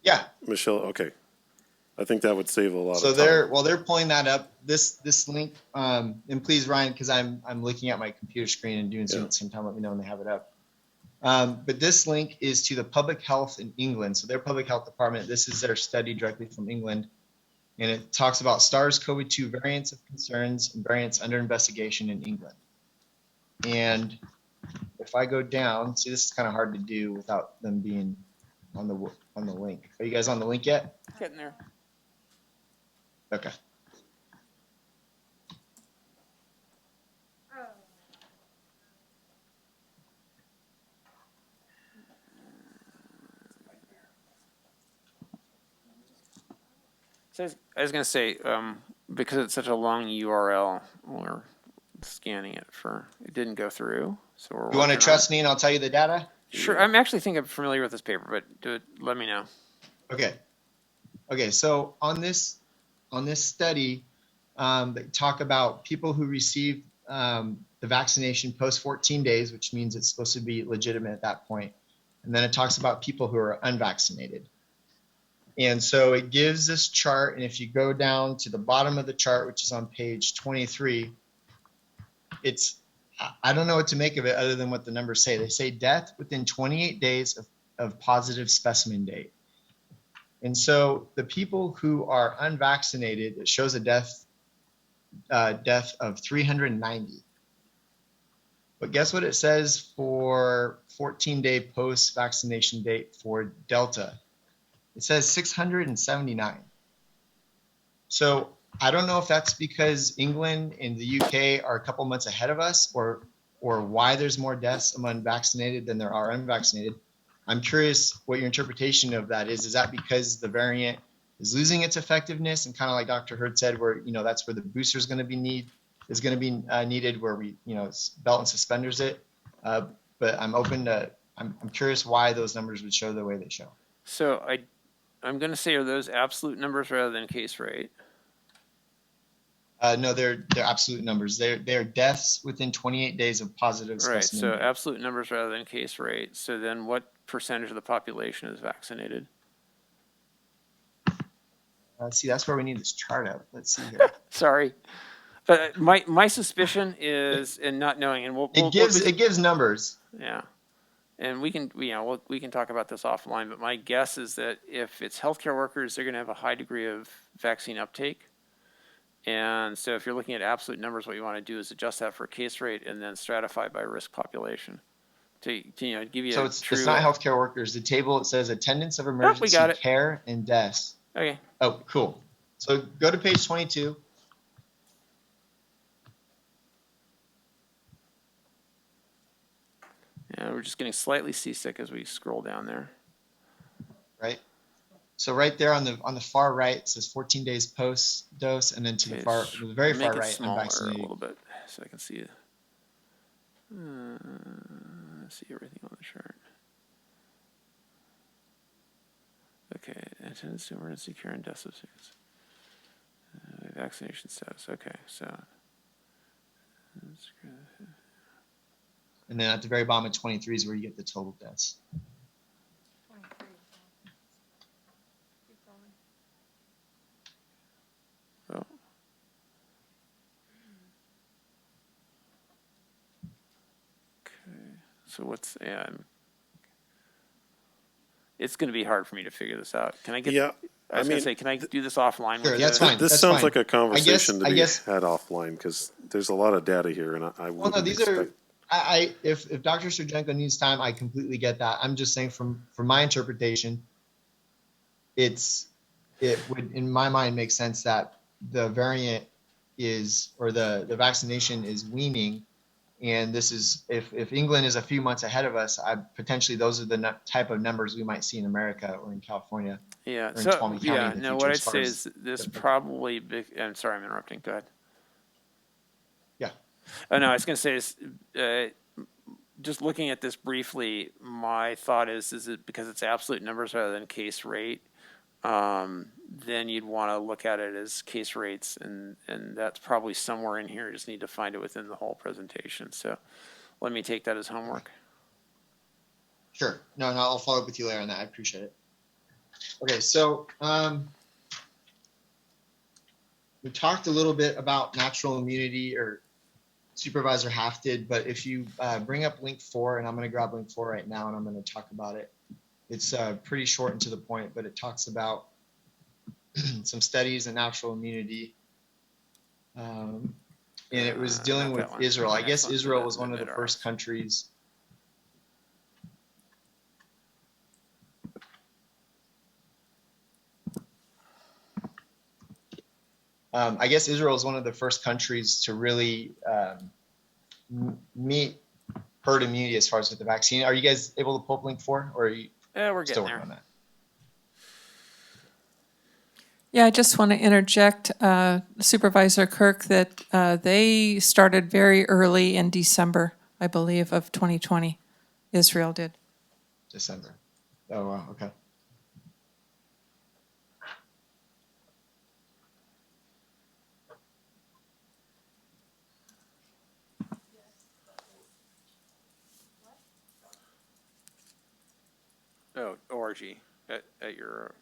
Yeah. Michelle, okay. I think that would save a lot So of time. they're pulling that up, this link, and please, Ryan, because I'm looking at my computer screen and doing Zoom at the same time, let me know when they have it up. But this link is to the Public Health in England. So their Public Health Department, this is their study directly from England. And it talks about SARS-CoV-2 variants of concerns and variants under investigation in England. And if I go down, see, this is kind of hard to do without them being on the link. Are you guys on the link yet? Getting there. Okay. So I was going to say, because it's such a long URL, we're scanning it it didn't go through. So we're You want to working on trust me and I'll tell you the data? it. Sure. I'm actually think I'm familiar with this paper, but let me know. Okay. Okay. So on this study, they talk about people who received the vaccination post 14 days, which means it's supposed to be legitimate at that point. And then it talks about people who are unvaccinated. And so it gives this chart. And if you go down to the bottom of the chart, which is on page 23, I don't know what to make of it other than what the numbers say. They say death within 28 days of positive specimen date. And so the people who are unvaccinated, it shows a death of 390. But guess what it says for 14-day post-vaccination date for Delta? It says 679. So I don't know if that's because England and the UK are a couple months ahead of us, or why there's more deaths among vaccinated than there are unvaccinated. I'm curious what your interpretation of that is. Is that because the variant is losing its effectiveness, and kind of like Dr. Hurd said, where that's where the booster is going to be needed, where we belt and suspenders it. But I'm curious why those numbers would show the way they show. So I'm going to say, are those absolute numbers rather than case rate? No, they're absolute numbers. They're deaths within 28 days of positive Right. specimen. So absolute numbers rather than case rate. So then what percentage of the population is vaccinated? See, that's where we need this chart up. Let's see here. Sorry. But my suspicion is, in not knowing, and it gives numbers. Yeah. And we can talk about this offline, but my guess is that if it's healthcare workers, they're going to have a high degree of vaccine uptake. And so if you're looking at absolute numbers, what you want to do is adjust that for case rate and then stratify by risk population to give you it's not healthcare workers. The table, it says attendance of emergency care and deaths. Okay. Oh, cool. So go to page 22. Yeah, we're just getting slightly seasick as we scroll down there. Right. So right there on the far right, it says 14 days post dose, and then to the very far right, unvaccinated. A little bit so I can see it. See everything on the chart. Okay, attendance to emergency care and deaths of sickness. Vaccination status. Okay, so. And then at the very bottom of 23 is where you get the total deaths. Oh. Okay, so what's, it's going to be hard for me to figure this out. Can I get, I was going to say, can I do this offline? Sure, with that's you? fine. This That's sounds fine. like a conversation I to guess- be had offline, because there's a lot of data here, and I Well, no, wouldn't these expect. if Dr. Surjenko needs time, I completely get that. I'm just saying from my interpretation, it would, in my mind, make sense that the variant or the vaccination is weaning. And this is, if England is a few months ahead of us, potentially those are the type of numbers we might see in America or in California. Yeah, or in so, Tuolumne County in the no, future what as I'd far say as is this the- probably, I'm sorry, I'm interrupting, go ahead. Yeah. Oh, no, I was going to say is, just looking at this briefly, my thought is it because it's absolute numbers rather than case rate, then you'd want to look at it as case rates, and that's probably somewhere in here. You just need to find it within the whole presentation. So let me take that as homework. Sure. No, I'll follow up with you later on that. I appreciate it. Okay, so we talked a little bit about natural immunity, or Supervisor Half did, but if you bring up link 4, and I'm going to grab link 4 right now, and I'm going to talk about it. It's pretty short and to the point, but it talks about some studies in natural immunity. And it was dealing Not with that one. Israel. I Next guess one, Israel was one of the mid-RX. first countries. I guess Israel is one of the first countries to really meet herd immunity as far as with the vaccine. Are you guys able to pull up link 4, or are you We're still getting working there. on that? Yeah, I just want to interject, Supervisor Kirk, that they started very early in December, I believe, of 2020. Israel did. December. Oh, wow. Okay. Oh, ORG at your,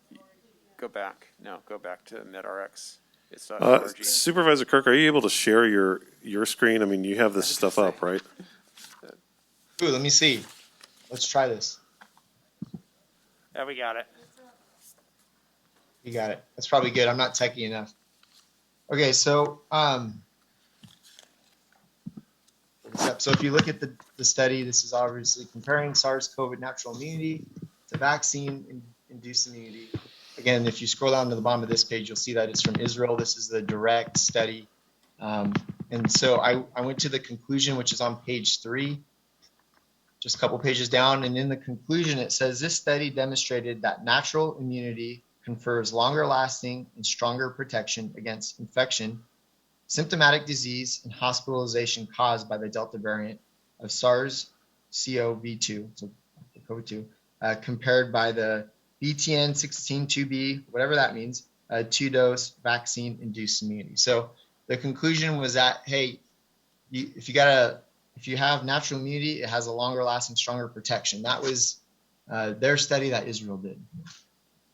go back. No, go back to mid-RX. It's .org. Supervisor Kirk, are you able to share your screen? I mean, you have this stuff up, right? Ooh, let me see. Let's try this. Yeah, we got it. You got it. That's probably good. I'm not techie enough. Okay, so so if you look at the study, this is obviously comparing SARS-CoV natural immunity to vaccine-induced immunity. Again, if you scroll down to the bottom of this page, you'll see that it's from Israel. This is the direct study. And so I went to the conclusion, which is on page 3, just a couple pages down. And in the conclusion, it says this study demonstrated that natural immunity confers longer lasting and stronger protection against infection, symptomatic disease, and hospitalization caused by the Delta variant of SARS-CoV-2, so COVID-2, compared by the BTN16-2B, whatever that means, 2-dose vaccine-induced immunity. So the conclusion was that, hey, if you have natural immunity, it has a longer lasting, stronger protection. That was their study that Israel did.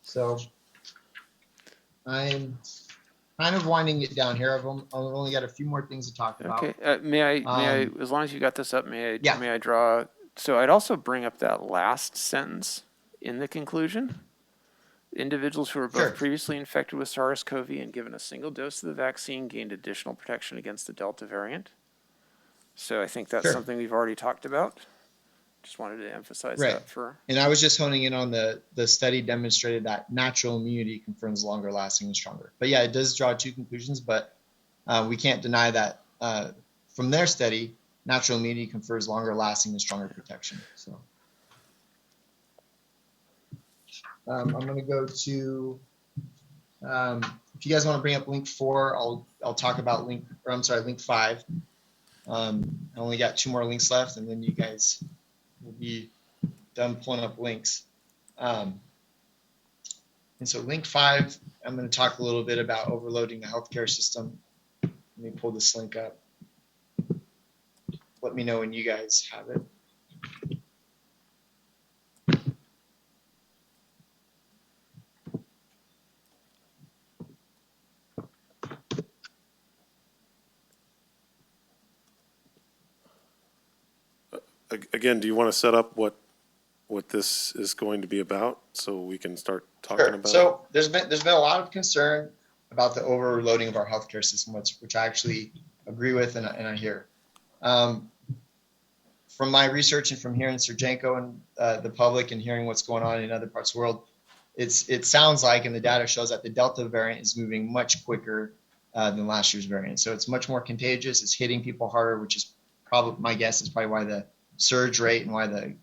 So I'm kind of winding it down here. I've only got a few more things to talk about. Okay, may I, as long as you got this up, may Yeah. I draw, so I'd also bring up that last sentence in the conclusion. Individuals who were both previously infected with SARS-CoV and given a single dose of the vaccine gained additional protection against the Delta variant. So I think that's something we've already talked about. Just wanted to emphasize that for. And I was just honing in on the study demonstrated that natural immunity confers longer lasting and stronger. But yeah, it does draw 2 conclusions, but we can't deny that from their study, natural immunity confers longer lasting and stronger protection. So I'm going to go to, if you guys want to bring up link 4, I'll talk about link 5. I only got 2 more links left, and then you guys will be done pulling up links. And so link 5, I'm going to talk a little bit about overloading the healthcare system. Let me pull this link up. Let me know when you guys have it. Again, do you want to set up what this is going to be about so we can start talking about it? So there's been a lot of concern about the overloading of our healthcare system, which I actually agree with and I hear. From my research and from hearing Sergenko and the public and hearing what's going on in other parts of the world, it sounds like, and the data shows that the Delta variant is moving much quicker than last year's variant. So it's much more contagious. It's hitting people harder, which is probably, my guess is probably why the surge rate and why the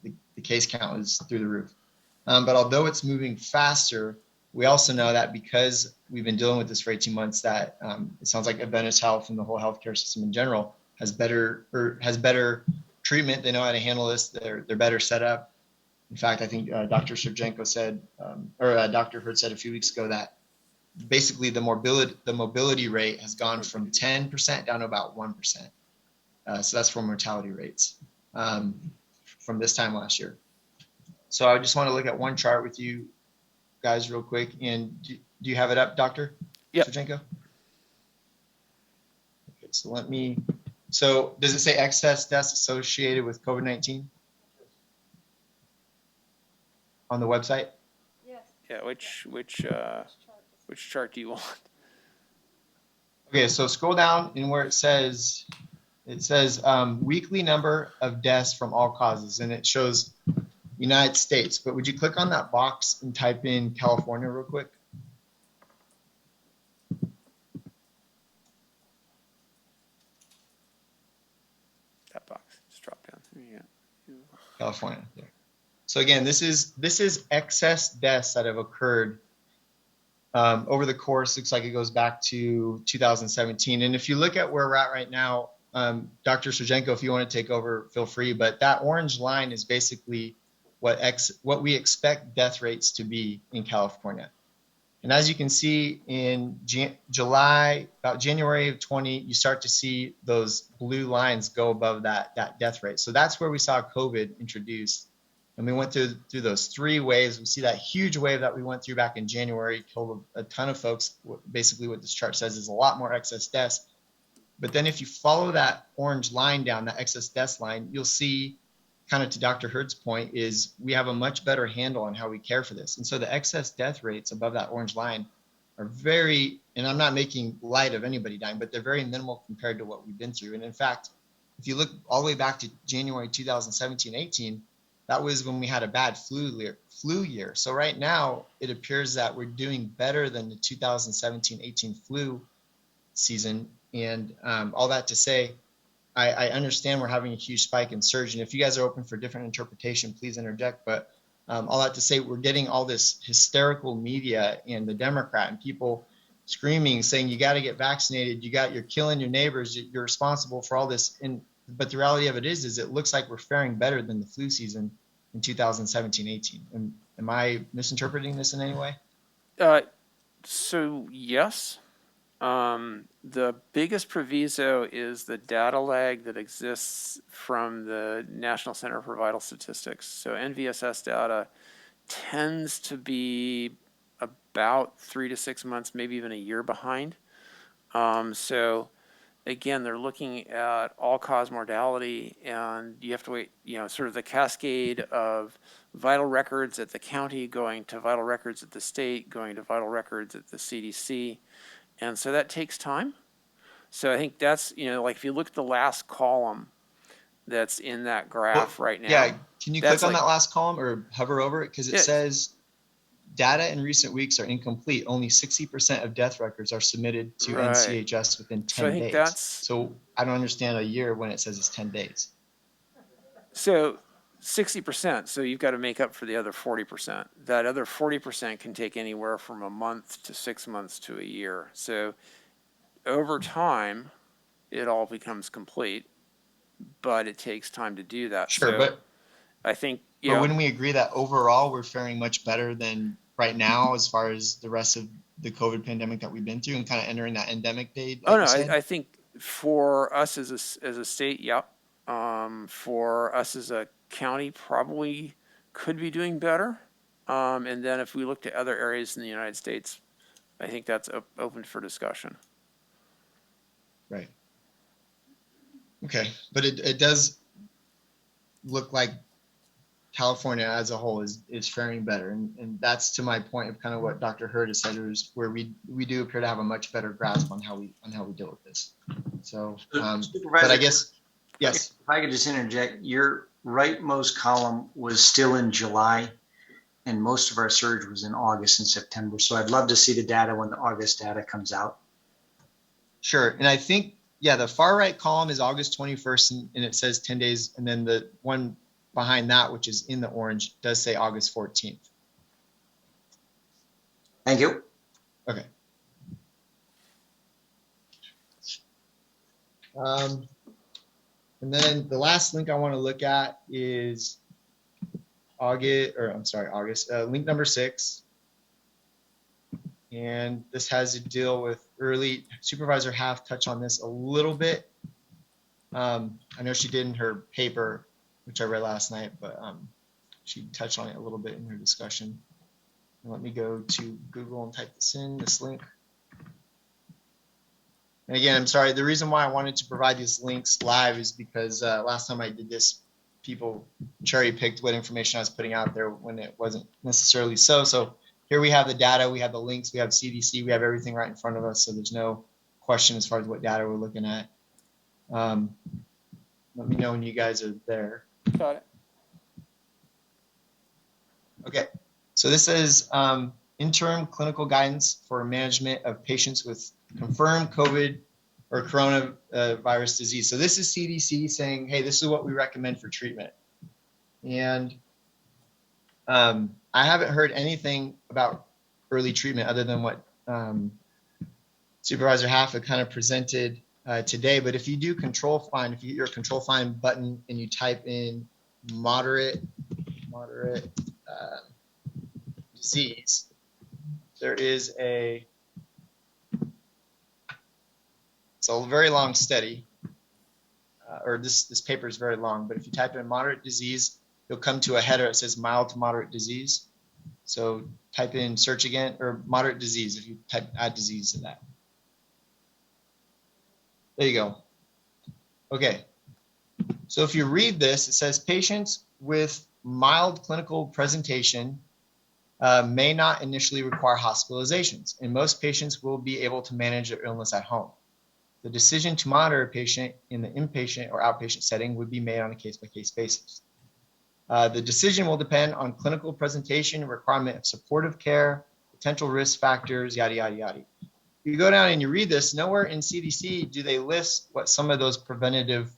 case count is through the roof. But although it's moving faster, we also know that because we've been dealing with this for 18 months, that it sounds like Adventist Health and the whole healthcare system in general has better treatment. They know how to handle this. They're better set up. In fact, I think Dr. Sergenko said, or Dr. Hurd said a few weeks ago that basically the mobility rate has gone from 10% down to about 1%. So that's for mortality rates from this time last year. So I just want to look at one chart with you guys real quick. And do you have it up, Dr. Sergenko? Okay, so does it say excess deaths associated with COVID-19 on the website? Yeah, which Which chart do you want? Okay, so scroll down in where it says weekly number of deaths from all causes, and it shows United States. But would you click on that box and type in California real quick? That box, just drop down. There you go. California. There. So again, this is excess deaths that have occurred over the course. Looks like it goes back to 2017. And if you look at where we're at right now, Dr. Surjenko, if you want to take over, feel free. But that orange line is basically what we expect death rates to be in California. And as you can see in July, about January of 20, you start to see those blue lines go above that death rate. So that's where we saw COVID introduced. And we went through those 3 waves. We see that huge wave that we went through back in January, killed a ton of folks. Basically what this chart says is a lot more excess deaths. But then if you follow that orange line down, that excess deaths line, you'll see, kind of to Dr. Hurd's point, is we have a much better handle on how we care for this. And so the excess death rates above that orange line are very, and I'm not making light of anybody dying, but they're very minimal compared to what we've been through. And in fact, if you look all the way back to January 2017-18, that was when we had a bad flu year. So right now, it appears that we're doing better than the 2017-18 flu season. And all that to say, I understand we're having a huge spike in surge. And if you guys are open for different interpretation, please interject. But all that to say, we're getting all this hysterical media and the Democrat and people screaming, saying, you got to get vaccinated. You're killing your neighbors. You're responsible for all this. But the reality of it is it looks like we're faring better than the flu season in 2017-18. Am I misinterpreting this in any way? So yes. The biggest proviso is the data lag that exists from the National Center for Vital Statistics. So NVSS data tends to be about 3 to 6 months, maybe even a year behind. So again, they're looking at all-cause mortality, and you have to wait, sort of the cascade of vital records at the county going to vital records at the state, going to vital records at the CDC. And so that takes time. So I think that's, like if you look at the last column that's in that graph right now. Yeah, can you click on that last column or hover over it? Because it says data in recent weeks are incomplete. Only 60% of death records are submitted to NCHS within 10 days. So I don't understand a year when it says it's 10 days. So 60%, so you've got to make up for the other 40%. That other 40% can take anywhere from a month to 6 months to a year. So over time, it all becomes complete, but it takes time to do that. Sure, so but I think, but wouldn't we agree that overall we're faring much better than right now as far as the rest of the COVID pandemic that we've been through and kind of entering that endemic day? I think for us as a state, yep. For us as a county, probably could be doing better. And then if we look to other areas in the United States, I think that's open for discussion. Right. Okay, but it does look like California as a whole is faring better, and that's to my point of kind of what Dr. Hurd has said, is where we do appear to have a much better grasp on how we deal with this. So, but I guess yes. If I could just interject, your rightmost column was still in July, and most of our surge was in August and September. So I'd love to see the data when the August data comes out. Sure, and I think the far right column is August 21st, and it says 10 days, and then the one behind that, which is in the orange, does say August 14th. Thank you. Okay. And then the last link I want to look at is August, link number 6. And this has to deal with early. Supervisor Half touched on this a little bit. I know she did in her paper, which I read last night, but she touched on it a little bit in her discussion. And let me go to Google and type this link. And again, I'm sorry, the reason why I wanted to provide these links live is because last time I did this, people cherry picked what information I was putting out there when it wasn't necessarily so. So here we have the data, we have the links, we have CDC, we have everything right in front of us, so there's no question as far as what data we're looking at. Let me know when you guys are there. Got it. Okay, so this is interim clinical guidance for management of patients with confirmed COVID or coronavirus disease. So this is CDC saying, hey, this is what we recommend for treatment. And I haven't heard anything about early treatment other than what Supervisor Haffa kind of presented today. But if you do control find, if you hit your control find button and you type in moderate disease, there is it's a very long study, or this paper is very long, but if you type in moderate disease, you'll come to a header that says mild to moderate disease. So type in search again, or moderate disease, if you add disease to that. There you go. Okay. So if you read this, it says patients with mild clinical presentation may not initially require hospitalizations, and most patients will be able to manage their illness at home. The decision to monitor a patient in the inpatient or outpatient setting would be made on a case-by-case basis. The decision will depend on clinical presentation, requirement of supportive care, potential risk factors, yada, yada, yada. You go down and you read this, nowhere in CDC do they list what some of those preventative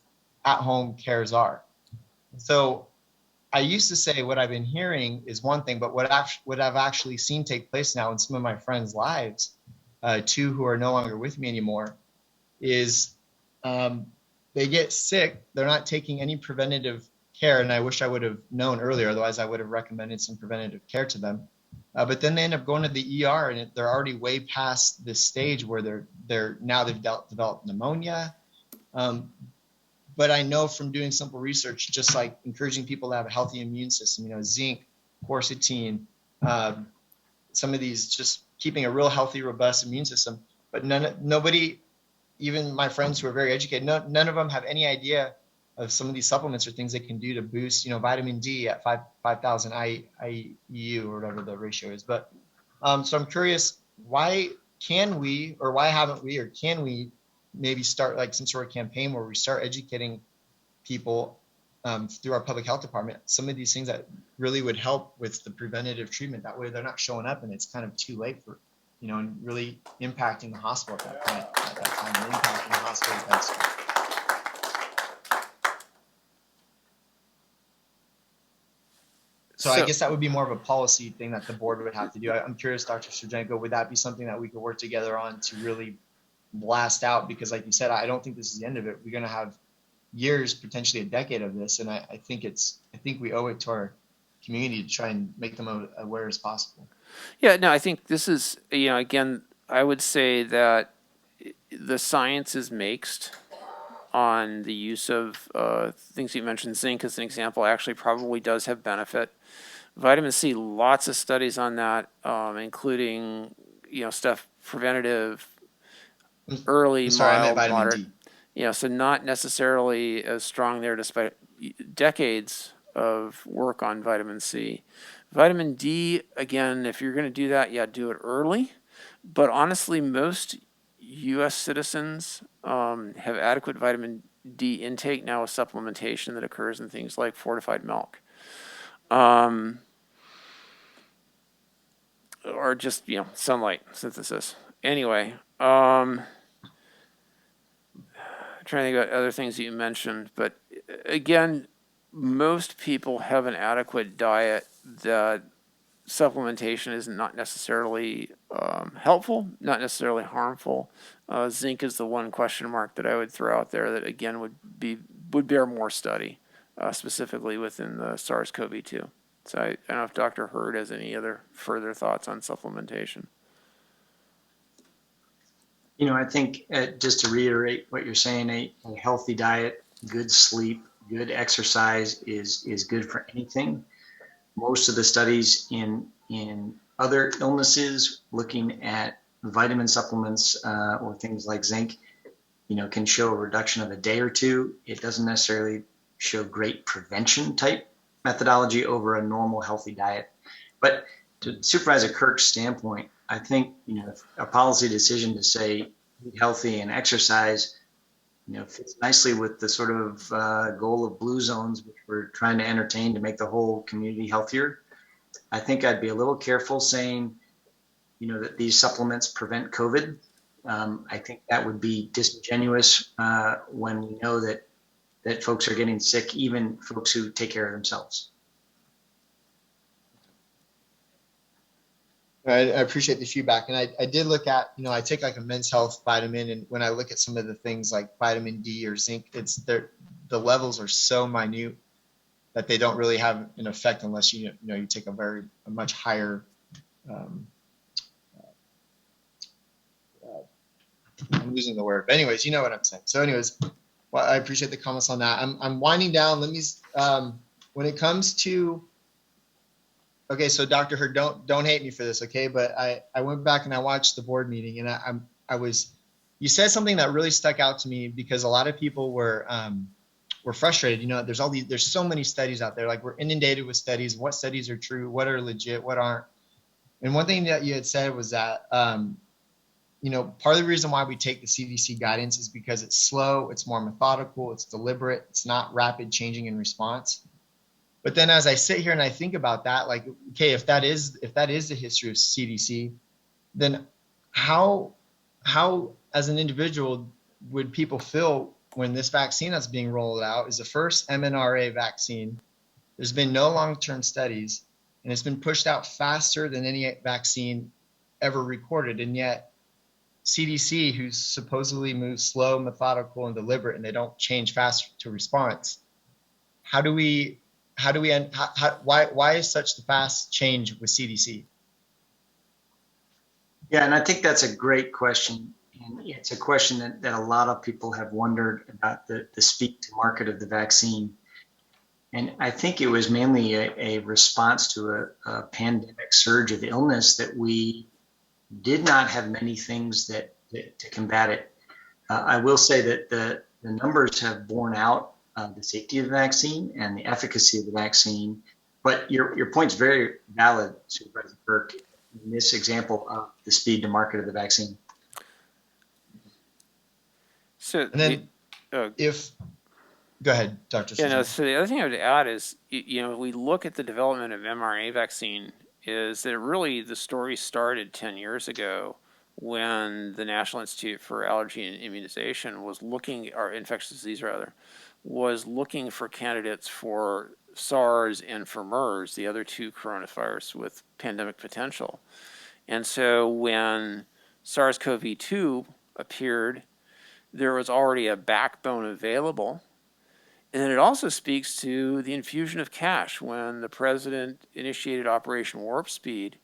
at-home cares are. So I used to say what I've been hearing is one thing, but what I've actually seen take place now in some of my friends' lives, two who are no longer with me anymore, is they get sick, they're not taking any preventative care, and I wish I would have known earlier, otherwise I would have recommended some preventative care to them. But then they end up going to the ER, and they're already way past this stage where they've developed pneumonia. But I know from doing simple research, just like encouraging people to have a healthy immune system, zinc, quercetin, some of these, just keeping a real healthy, robust immune system. But nobody, even my friends who are very educated, none of them have any idea of some of these supplements or things they can do to boost, vitamin D at 5,000 IU or whatever the ratio is. But so I'm curious, why haven't we maybe start like some sort of campaign where we start educating people through our public health department, some of these things that really would help with the preventative treatment. That way they're not showing up and it's kind of too late for, and really impacting the hospital at that time, and impacting the hospital at that time. So I guess that would be more of a policy thing that the board would have to do. I'm curious, Dr. Surjenko, would that be something that we could work together on to really blast out? Because like you said, I don't think this is the end of it. We're going to have years, potentially a decade of this. And I think we owe it to our community to try and make them aware as possible. Yeah, no, I think this is, again, I would say that the science is mixed on the use of things you mentioned. Zinc as an example actually probably does have benefit. Vitamin C, lots of studies on that, including, stuff preventative, early, mild, moderate. So not necessarily as strong there despite decades of work on vitamin C. Vitamin D, again, if you're going to do that, do it early. But honestly, most U.S. citizens have adequate vitamin D intake now with supplementation that occurs in things like fortified milk. Or just, sunlight synthesis. Anyway, I'm trying to think about other things that you mentioned, but again, most people have an adequate diet that supplementation is not necessarily helpful, not necessarily harmful. Zinc is the one question mark that I would throw out there that again would bear more study, specifically within the SARS-CoV-2. So I don't know if Dr. Hurd has any other further thoughts on supplementation. I think just to reiterate what you're saying, a healthy diet, good sleep, good exercise is good for anything. Most of the studies in other illnesses looking at vitamin supplements or things like zinc, can show a reduction of a day or two. It doesn't necessarily show great prevention type methodology over a normal healthy diet. But to Supervisor Kirk's standpoint, I think, a policy decision to say eat healthy and exercise, fits nicely with the sort of goal of blue zones, which we're trying to entertain to make the whole community healthier. I think I'd be a little careful saying, that these supplements prevent COVID. I think that would be disingenuous when we know that folks are getting sick, even folks who take care of themselves. I appreciate the feedback. And I did look at, I take like a Men's Health vitamin, and when I look at some of the things like vitamin D or zinc, the levels are so minute that they don't really have an effect unless you take a much higher, I'm losing the word, but anyways, you know what I'm saying. So anyways, well, I appreciate the comments on that. I'm winding down. Let me, when it comes to, okay, so Dr. Hurd, don't hate me for this, okay? But I went back and I watched the board meeting, and you said something that really stuck out to me, because a lot of people were frustrated. There's so many studies out there. Like, we're inundated with studies. What studies are true? What are legit? What aren't? And one thing that you had said was that, part of the reason why we take the CDC guidance is because it's slow, it's more methodical, it's deliberate, it's not rapid changing in response. But then as I sit here and I think about that, like, okay, if that is the history of CDC, then how as an individual would people feel when this vaccine that's being rolled out is the first mRNA vaccine? There's been no long-term studies, and it's been pushed out faster than any vaccine ever recorded. And yet CDC, who supposedly moves slow, methodical, and deliberate, and they don't change fast to response, why is such the fast change with CDC? Yeah, and I think that's a great question. And it's a question that a lot of people have wondered about the speed to market of the vaccine. And I think it was mainly a response to a pandemic surge of illness that we did not have many things to combat it. I will say that the numbers have borne out the safety of the vaccine and the efficacy of the vaccine. But your point's very valid, Supervisor Burke, in this example of the speed to market of the vaccine. So and then go ahead, Dr. So the other thing I would add is, we look at the development of mRNA vaccine, is that really the story started 10 years ago when the National Institute for Allergy and Immunization was looking, or infectious disease rather, was looking for candidates for SARS and for MERS, the other two coronavirus with pandemic potential. And so when SARS-CoV-2 appeared, there was already a backbone available. And then it also speaks to the infusion of cash. When the president initiated Operation Warp Speed,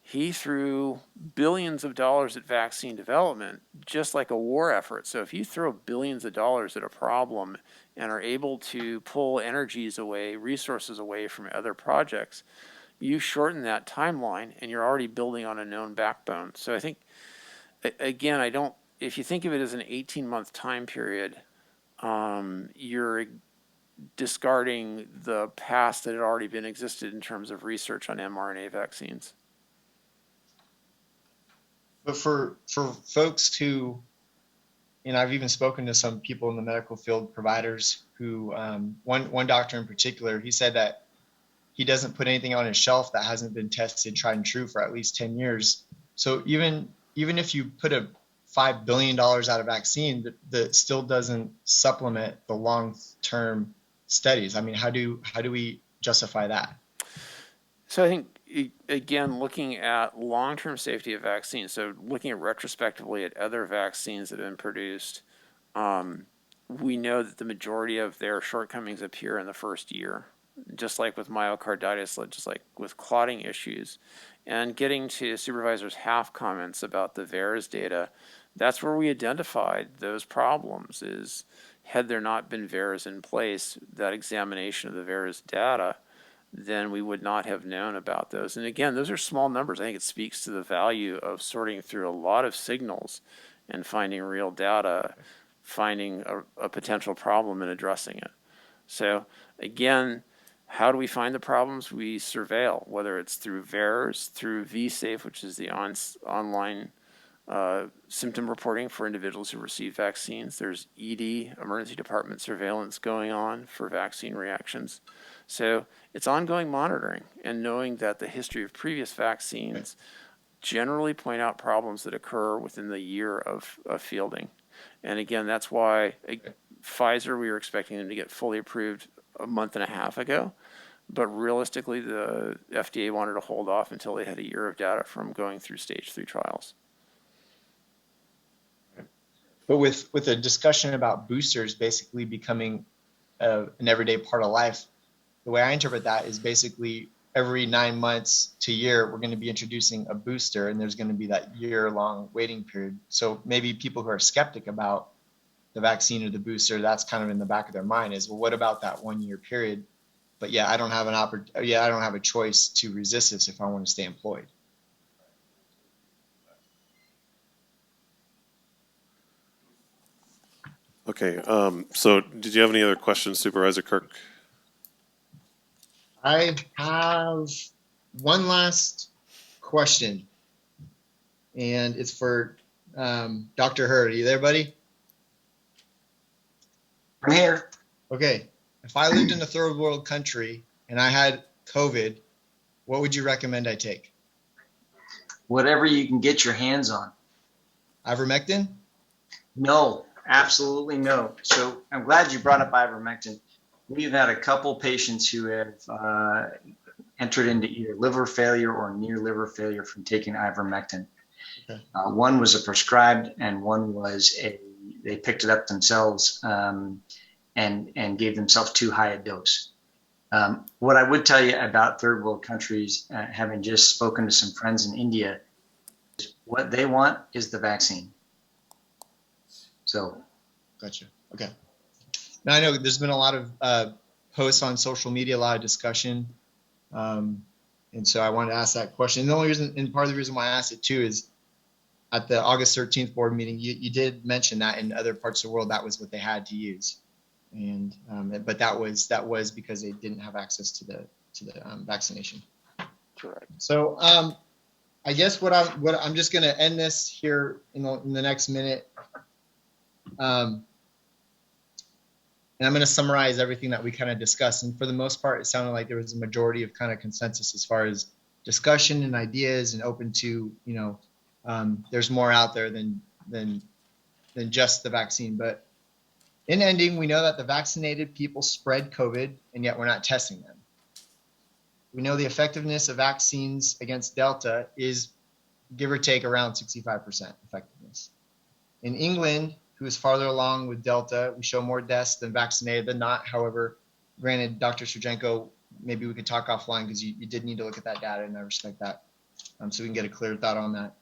he threw billions of dollars at vaccine development, just like a war effort. So if you throw billions of dollars at a problem and are able to pull energies away, resources away from other projects, you shorten that timeline and you're already building on a known backbone. So I think, again, if you think of it as an 18-month time period, you're discarding the past that had already been existed in terms of research on mRNA vaccines. But for folks who, I've even spoken to some people in the medical field, providers who, one doctor in particular, he said that he doesn't put anything on his shelf that hasn't been tested, tried and true for at least 10 years. So even if you put a $5 billion out of vaccine, that still doesn't supplement the long-term studies. I mean, how do we justify that? So I think, again, looking at long-term safety of vaccines, so looking at retrospectively at other vaccines that have been produced, we know that the majority of their shortcomings appear in the first year, just like with myocarditis, just like with clotting issues. And getting to Supervisor's Half comments about the VAERS data, that's where we identified those problems. Is had there not been VAERS in place, that examination of the VAERS data, then we would not have known about those. And again, those are small numbers. I think it speaks to the value of sorting through a lot of signals and finding real data, finding a potential problem and addressing it. So again, How do we find the problems? We surveil, whether it's through VAERS, through vSafe, which is the online symptom reporting for individuals who receive vaccines. There's ED, emergency department surveillance going on for vaccine reactions. So it's ongoing monitoring and knowing that the history of previous vaccines generally point out problems that occur within the year of fielding. And again, that's why Pfizer, we were expecting them to get fully approved a month and a half ago. But realistically, the FDA wanted to hold off until they had a year of data from going through stage 3 trials. But with a discussion about boosters basically becoming an everyday part of life, the way I interpret that is basically every 9 months to a year, we're going to be introducing a booster, and there's going to be that year-long waiting period. So maybe people who are skeptic about the vaccine or the booster, that's kind of in the back of their mind is, well, what about that 1 year period? But yeah, I don't have I don't have a choice to resist this if I want to stay employed. Okay, so did you have any other questions, Supervisor Kirk? I have one last question, and it's for Dr. Hurd. Are you there, buddy? I'm here. Okay. If I lived in a third world country and I had COVID, what would you recommend I take? Whatever you can get your hands on. Ivermectin? No, absolutely no. So I'm glad you brought up ivermectin. We've had a couple patients who have entered into either liver failure or near liver failure from taking ivermectin. Okay. One was a prescribed, and one was they picked it up themselves and gave themselves too high a dose. What I would tell you about third world countries, having just spoken to some friends in India, is what they want is the vaccine. So. Gotcha. Okay. Now I know there's been a lot of posts on social media, a lot of discussion. And so I wanted to ask that question. And the only reason, and part of the reason why I asked it too, is at the August 13th board meeting, you did mention that in other parts of the world, that was what they had to use. And, but that was because they didn't have access to the vaccination. Correct. So I guess what I'm just going to end this here in the next minute. And I'm going to summarize everything that we kind of discussed. And for the most part, it sounded like there was a majority of kind of consensus as far as discussion and ideas and open to, there's more out there than just the vaccine. But in ending, we know that the vaccinated people spread COVID, and yet we're not testing them. We know the effectiveness of vaccines against Delta is give or take around 65% effectiveness. In England, who is farther along with Delta, we show more deaths than vaccinated than not. However, granted, Dr. Surjenko, maybe we could talk offline because you did need to look at that data, and I respect that. So we can get a clear thought on that.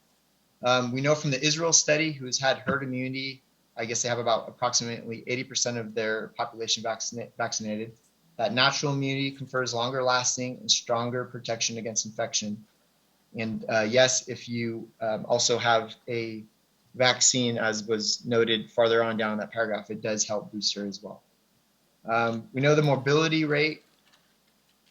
We know from the Israel study, who has had herd immunity, I guess they have about approximately 80% of their population vaccinated, that natural immunity confers longer lasting and stronger protection against infection. And yes, if you also have a vaccine, as was noted farther on down in that paragraph, it does help booster as well. We know the morbidity rate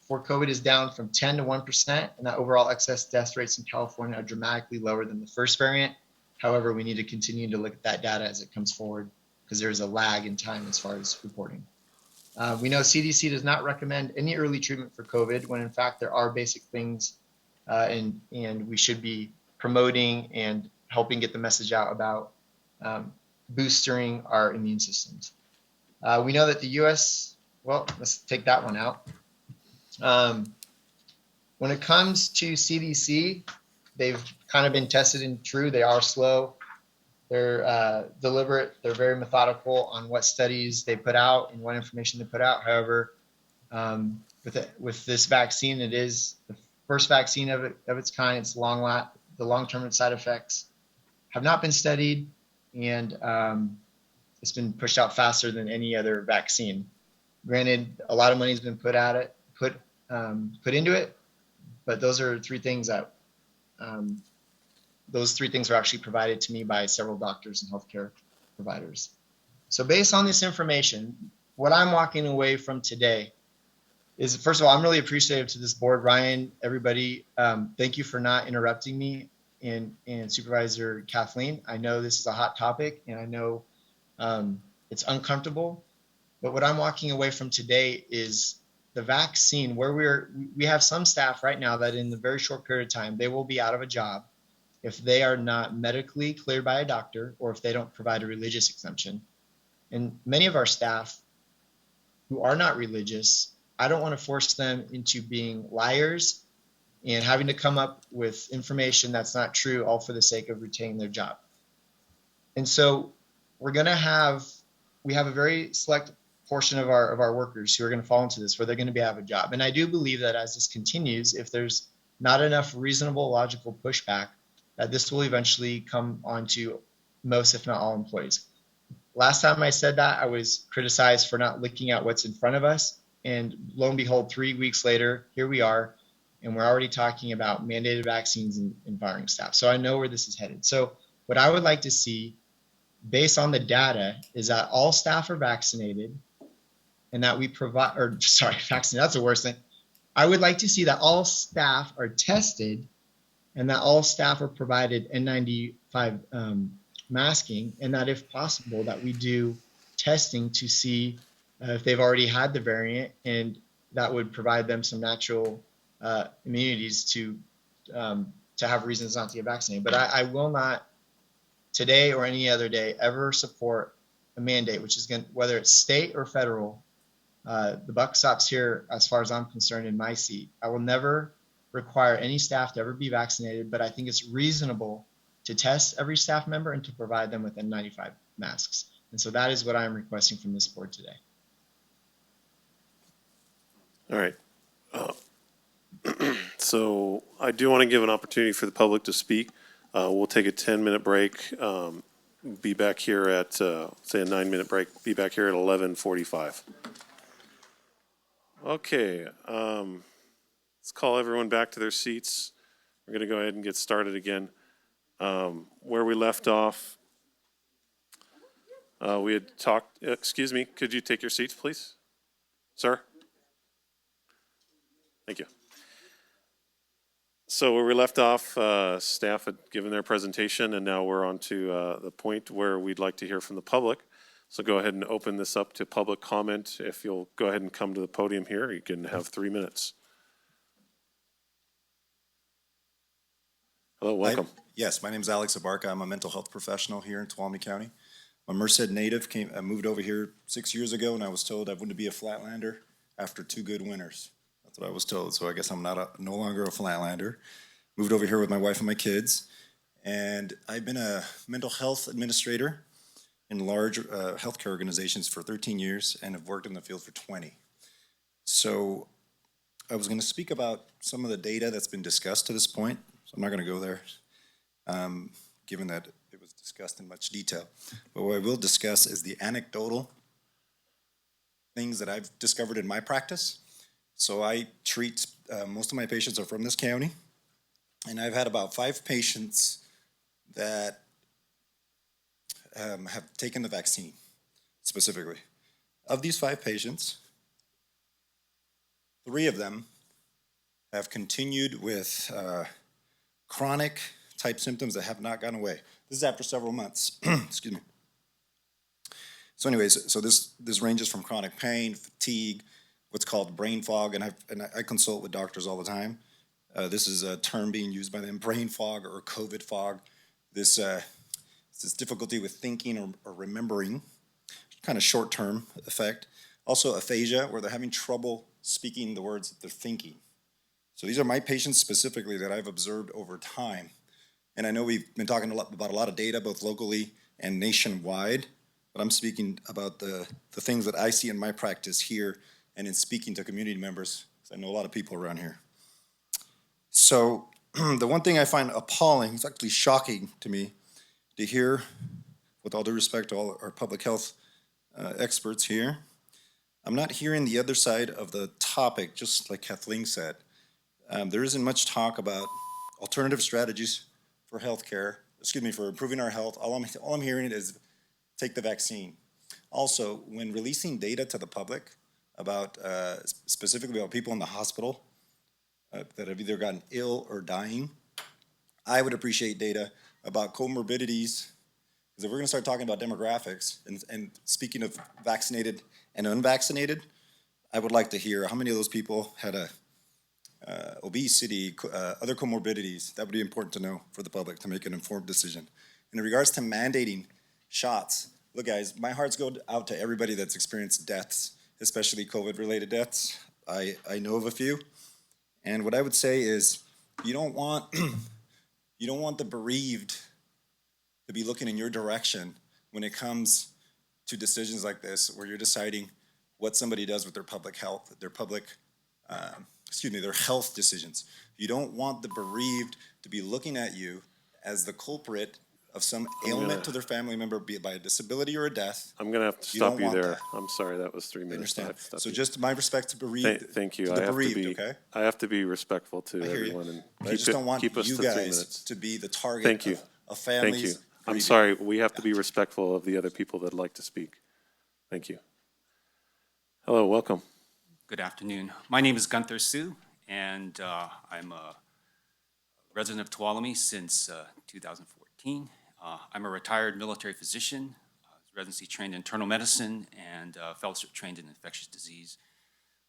for COVID is down from 10 to 1%, and that overall excess death rates in California are dramatically lower than the first variant. However, we need to continue to look at that data as it comes forward because there's a lag in time as far as reporting. We know CDC does not recommend any early treatment for COVID when in fact there are basic things and we should be promoting and helping get the message out about boosting our immune systems. We know that the US, well, let's take that one out. When it comes to CDC, they've kind of been tested and true. They are slow. They're deliberate. They're very methodical on what studies they put out and what information they put out. However, with this vaccine, it is the first vaccine of its kind. It's the long-term side effects have not been studied, and it's been pushed out faster than any other vaccine. Granted, a lot of money has been put into it, but those are three things that those three things were actually provided to me by several doctors and healthcare providers. So based on this information, what I'm walking away from today is, first of all, I'm really appreciative to this board. Ryan, everybody, thank you for not interrupting me, and Supervisor Kathleen. I know this is a hot topic, and I know it's uncomfortable, but what I'm walking away from today is the vaccine, where we have some staff right now that in the very short period of time, they will be out of a job if they are not medically cleared by a doctor or if they don't provide a religious exemption. And many of our staff who are not religious, I don't want to force them into being liars and having to come up with information that's not true, all for the sake of retaining their job. And so we have a very select portion of our workers who are going to fall into this, where they're going to have a job. And I do believe that as this continues, if there's not enough reasonable, logical pushback, that this will eventually come onto most, if not all, employees. Last time I said that, I was criticized for not looking at what's in front of us. And lo and behold, 3 weeks later, here we are, and we're already talking about mandated vaccines and firing staff. So I know where this is headed. So what I would like to see, based on the data, is that all staff are vaccinated and that we provide, or sorry, vaccinated, that's the worst thing. I would like to see that all staff are tested and that all staff are provided N95 masking, and that if possible, that we do testing to see if they've already had the variant, and that would provide them some natural immunities to have reasons not to get vaccinated. But I will not, today or any other day, ever support a mandate, which is going, whether it's state or federal. The buck stops here as far as I'm concerned in my seat. I will never require any staff to ever be vaccinated, but I think it's reasonable to test every staff member and to provide them with N95 masks. And so that is what I'm requesting from this board today. All right. So I do want to give an opportunity for the public to speak. We'll take a 10-minute break. Be back here at, say, a 9-minute break. Be back here at 11:45. Okay. Let's call everyone back to their seats. We're going to go ahead and get started again. Where we left off, we had talked, excuse me, could you take your seats, please? Sir? Thank you. So where we left off, staff had given their presentation, and now we're on to the point where we'd like to hear from the public. So go ahead and open this up to public comment. If you'll go ahead and come to the podium here, you can have 3 minutes. Hello, welcome. Yes, my name is Alex Abarca. I'm a mental health professional here in Tuolumne County. I'm a Merced native. I moved over here 6 years ago, and I was told I wouldn't be a flatlander after 2 good winters. That's what I was told. So I guess I'm no longer a flatlander. Moved over here with my wife and my kids, and I've been a mental health administrator in large healthcare organizations for 13 years, and have worked in the field for 20. So I was going to speak about some of the data that's been discussed to this point. So I'm not going to go there, given that it was discussed in much detail. But what I will discuss is the anecdotal things that I've discovered in my practice. So I treat, most of my patients are from this county, and I've had about 5 patients that have taken the vaccine, specifically. Of these 5 patients, 3 of them have continued with chronic type symptoms that have not gone away. This is after several months. Excuse me. So anyways, so this ranges from chronic pain, fatigue, what's called brain fog, and I consult with doctors all the time. This is a term being used by them, brain fog or COVID fog. This difficulty with thinking or remembering, kind of short-term effect. Also aphasia, where they're having trouble speaking the words that they're thinking. So these are my patients specifically that I've observed over time. And I know we've been talking about a lot of data, both locally and nationwide, but I'm speaking about the things that I see in my practice here and in speaking to community members, because I know a lot of people around here. So the one thing I find appalling, it's actually shocking to me, to hear, with all due respect to all our public health experts here, I'm not hearing the other side of the topic, just like Kathleen said. There isn't much talk about alternative strategies for healthcare, for improving our health. All I'm hearing is take the vaccine. Also, when releasing data to the public, about, specifically about people in the hospital that have either gotten ill or dying. I would appreciate data about comorbidities, because if we're gonna start talking about demographics, and speaking of vaccinated and unvaccinated, I would like to hear how many of those people had obesity, other comorbidities. That would be important to know for the public to make an informed decision. And in regards to mandating shots, look, guys, my hearts go out to everybody that's experienced deaths, especially COVID-related deaths. I know of a few. And what I would say is, you don't want the bereaved to be looking in your direction when it comes to decisions like this, where you're deciding what somebody does with their public health, their health decisions. You don't want the bereaved to be looking at you as the culprit of some ailment to their family member, be it by a disability or a death. I'm gonna have to You stop don't you want there. that. I'm sorry, that was 3 I minutes. understand. I've stopped So you. just my respect to bereaved. Thank you. To I the have bereaved, to be, okay? I have to be respectful to I hear everyone you. and But I keep just don't want keep us you to 3 guys minutes. to be the target Thank you. of Thank you. families. I'm grieving. sorry, we have to be respectful of the other people that'd like to speak. Thank you. Hello, welcome. Good afternoon. My name is Gunther Sue, and I'm a resident of Tuolumne since 2014. I'm a retired military physician, residency trained in internal medicine, and fellowship trained in infectious disease.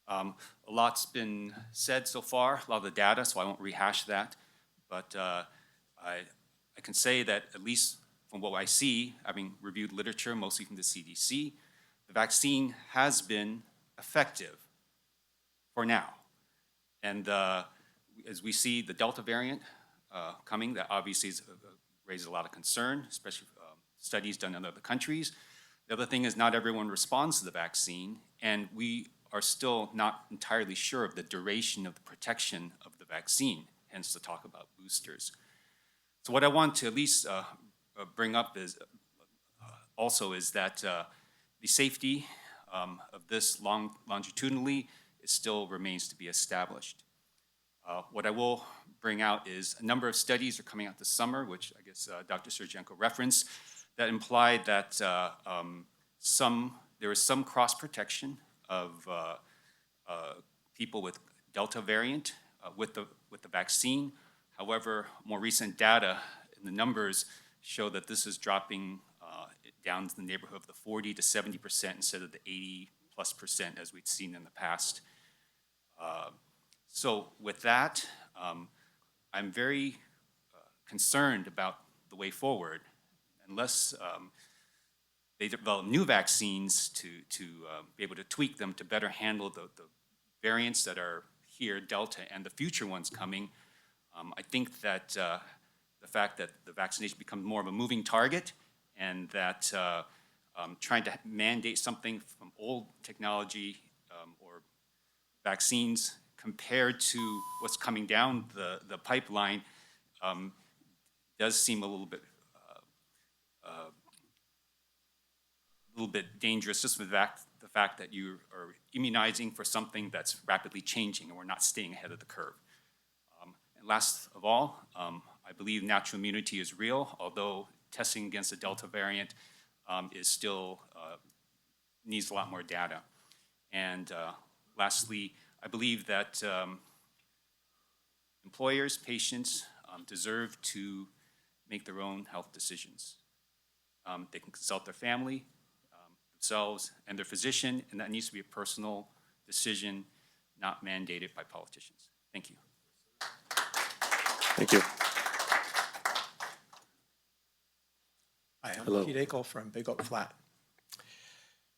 A lot's been said so far, a lot of the data, so I won't rehash that. But I can say that, at least from what I see, having reviewed literature, mostly from the CDC, the vaccine has been effective for now. And as we see the Delta variant coming, that obviously raises a lot of concern, especially studies done in other countries. The other thing is not everyone responds to the vaccine, and we are still not entirely sure of the duration of the protection of the vaccine, hence the talk about boosters. So what I want to at least bring up is also is that the safety of this longitudinally still remains to be established. What I will bring out is a number of studies are coming out this summer, which I guess Dr. Surgenko referenced, that imply that there is some cross-protection of people with Delta variant with the vaccine. However, more recent data in the numbers show that this is dropping down to the neighborhood of the 40 to 70% instead of the 80+% as we'd seen in the past. So with that, I'm very concerned about the way forward. Unless they develop new vaccines to be able to tweak them to better handle the variants that are here, Delta, and the future ones coming, I think that the fact that the vaccination becomes more of a moving target, and that trying to mandate something from old technology or vaccines compared to what's coming down the pipeline does seem a little bit dangerous, just with the fact that you are immunizing for something that's rapidly changing and we're not staying ahead of the curve. And last of all, I believe natural immunity is real, although testing against the Delta variant is still needs a lot more data. And lastly, I believe that employers, patients deserve to make their own health decisions. They can consult their family, themselves, and their physician, and that needs to be a personal decision, not mandated by politicians. Thank you. Thank you. Hi, I'm Hello. Pete Akel from Big Oak Flat.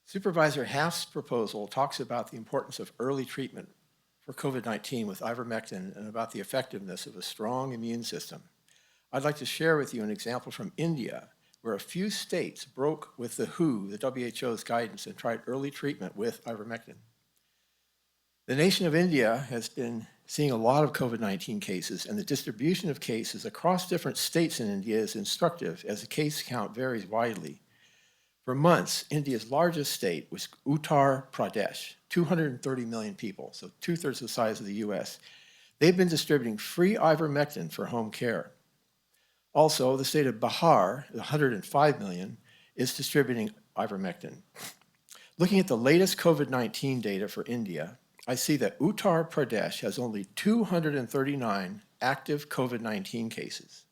Supervisor Half's proposal talks about the importance of early treatment for COVID-19 with ivermectin and about the effectiveness of a strong immune system. I'd like to share with you an example from India, where a few states broke with the WHO, the WHO's guidance, and tried early treatment with ivermectin. The nation of India has been seeing a lot of COVID-19 cases, and the distribution of cases across different states in India is instructive, as the case count varies widely. For months, India's largest state was Uttar Pradesh, 230 million people, so 2/3 the size of the US. They've been distributing free ivermectin for home care. Also, the state of Bihar, 105 million, is distributing ivermectin. Looking at the latest COVID-19 data for India, I see that Uttar Pradesh has only 239 active COVID-19 cases.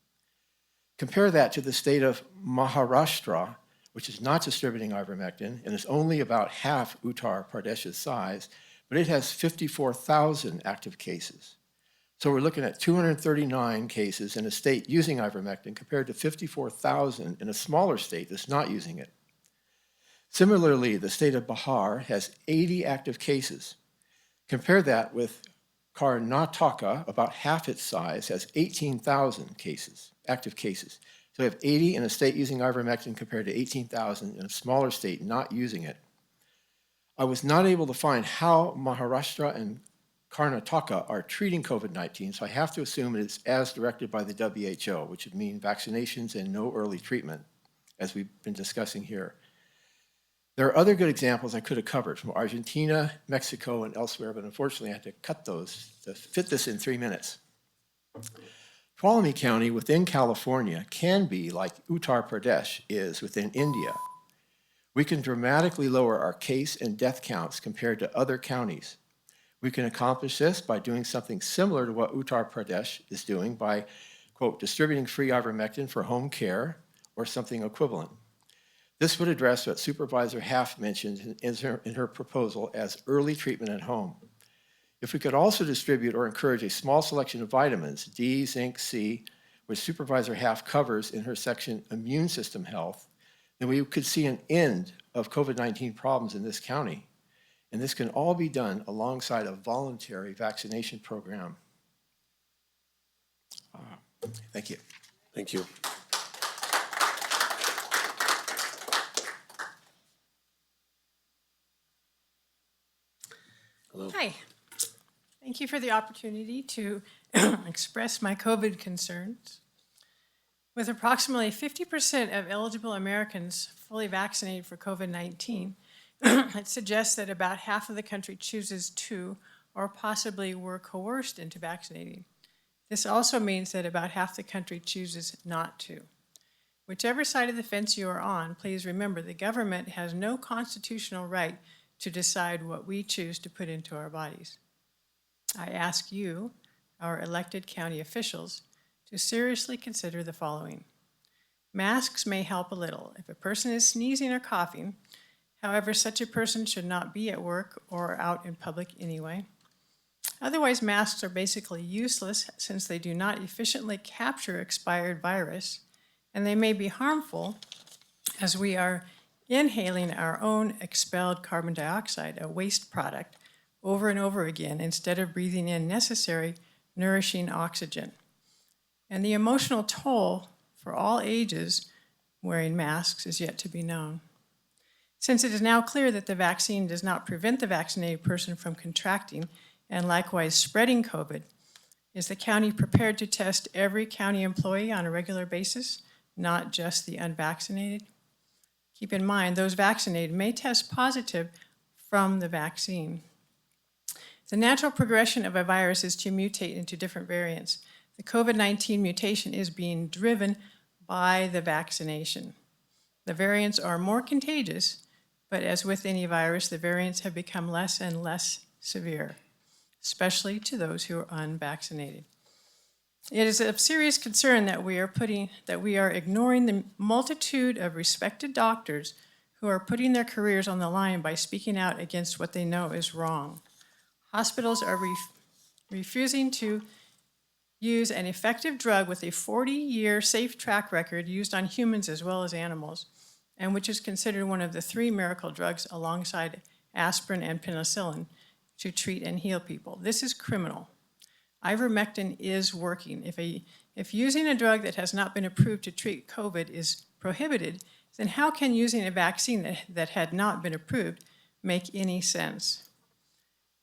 Compare that to the state of Maharashtra, which is not distributing ivermectin and is only about half Uttar Pradesh's size, but it has 54,000 active cases. So we're looking at 239 cases in a state using ivermectin compared to 54,000 in a smaller state that's not using it. Similarly, the state of Bihar has 80 active cases. Compare that with Karnataka, about half its size, has 18,000 cases, active cases. So we have 80 in a state using ivermectin compared to 18,000 in a smaller state not using it. I was not able to find how Maharashtra and Karnataka are treating COVID-19, so I have to assume it is as directed by the WHO, which would mean vaccinations and no early treatment, as we've been discussing here. There are other good examples I could have covered from Argentina, Mexico, and elsewhere, but unfortunately I had to cut those to fit this in 3 minutes. Tuolumne County within California can be like Uttar Pradesh is within India. We can dramatically lower our case and death counts compared to other counties. We can accomplish this by doing something similar to what Uttar Pradesh is doing by, quote, distributing free ivermectin for home care or something equivalent. This would address what Supervisor Half mentioned in her proposal as early treatment at home. If we could also distribute or encourage a small selection of vitamins, D, zinc, C, which Supervisor Half covers in her section Immune System Health, then we could see an end of COVID-19 problems in this county. And this can all be done alongside a voluntary vaccination program. Thank you. Thank you. Hello. Hi. Thank you for the opportunity to express my COVID concerns. With approximately 50% of eligible Americans fully vaccinated for COVID-19, it suggests that about half of the country chooses to or possibly were coerced into vaccinating. This also means that about half the country chooses not to. Whichever side of the fence you are on, please remember the government has no constitutional right to decide what we choose to put into our bodies. I ask you, our elected county officials, to seriously consider the following. Masks may help a little. If a person is sneezing or coughing, however, such a person should not be at work or out in public anyway. Otherwise, masks are basically useless since they do not efficiently capture expired virus, and they may be harmful as we are inhaling our own expelled carbon dioxide, a waste product, over and over again instead of breathing in necessary, nourishing oxygen. And the emotional toll for all ages wearing masks is yet to be known. Since it is now clear that the vaccine does not prevent the vaccinated person from contracting and likewise spreading COVID, is the county prepared to test every county employee on a regular basis, not just the unvaccinated? Keep in mind, those vaccinated may test positive from the vaccine. The natural progression of a virus is to mutate into different variants. The COVID-19 mutation is being driven by the vaccination. The variants are more contagious, but as with any virus, the variants have become less and less severe, especially to those who are unvaccinated. It is of serious concern that we are ignoring the multitude of respected doctors who are putting their careers on the line by speaking out against what they know is wrong. Hospitals are refusing to use an effective drug with a 40-year safe track record used on humans as well as animals, and which is considered one of the 3 miracle drugs alongside aspirin and penicillin to treat and heal people. This is criminal. Ivermectin is working. If using a drug that has not been approved to treat COVID is prohibited, then how can using a vaccine that had not been approved make any sense?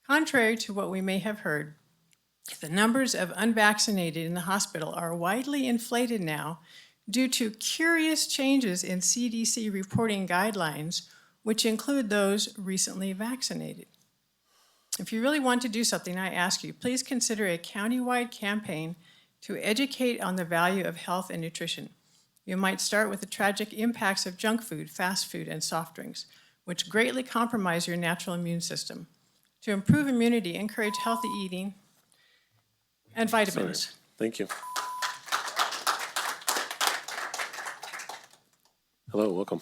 Contrary to what we may have heard, the numbers of unvaccinated in the hospital are widely inflated now due to curious changes in CDC reporting guidelines, which include those recently vaccinated. If you really want to do something, I ask you, please consider a countywide campaign to educate on the value of health and nutrition. You might start with the tragic impacts of junk food, fast food, and soft drinks, which greatly compromise your natural immune system. To improve immunity, encourage healthy eating and vitamins. Sorry. Thank you. Hello, welcome.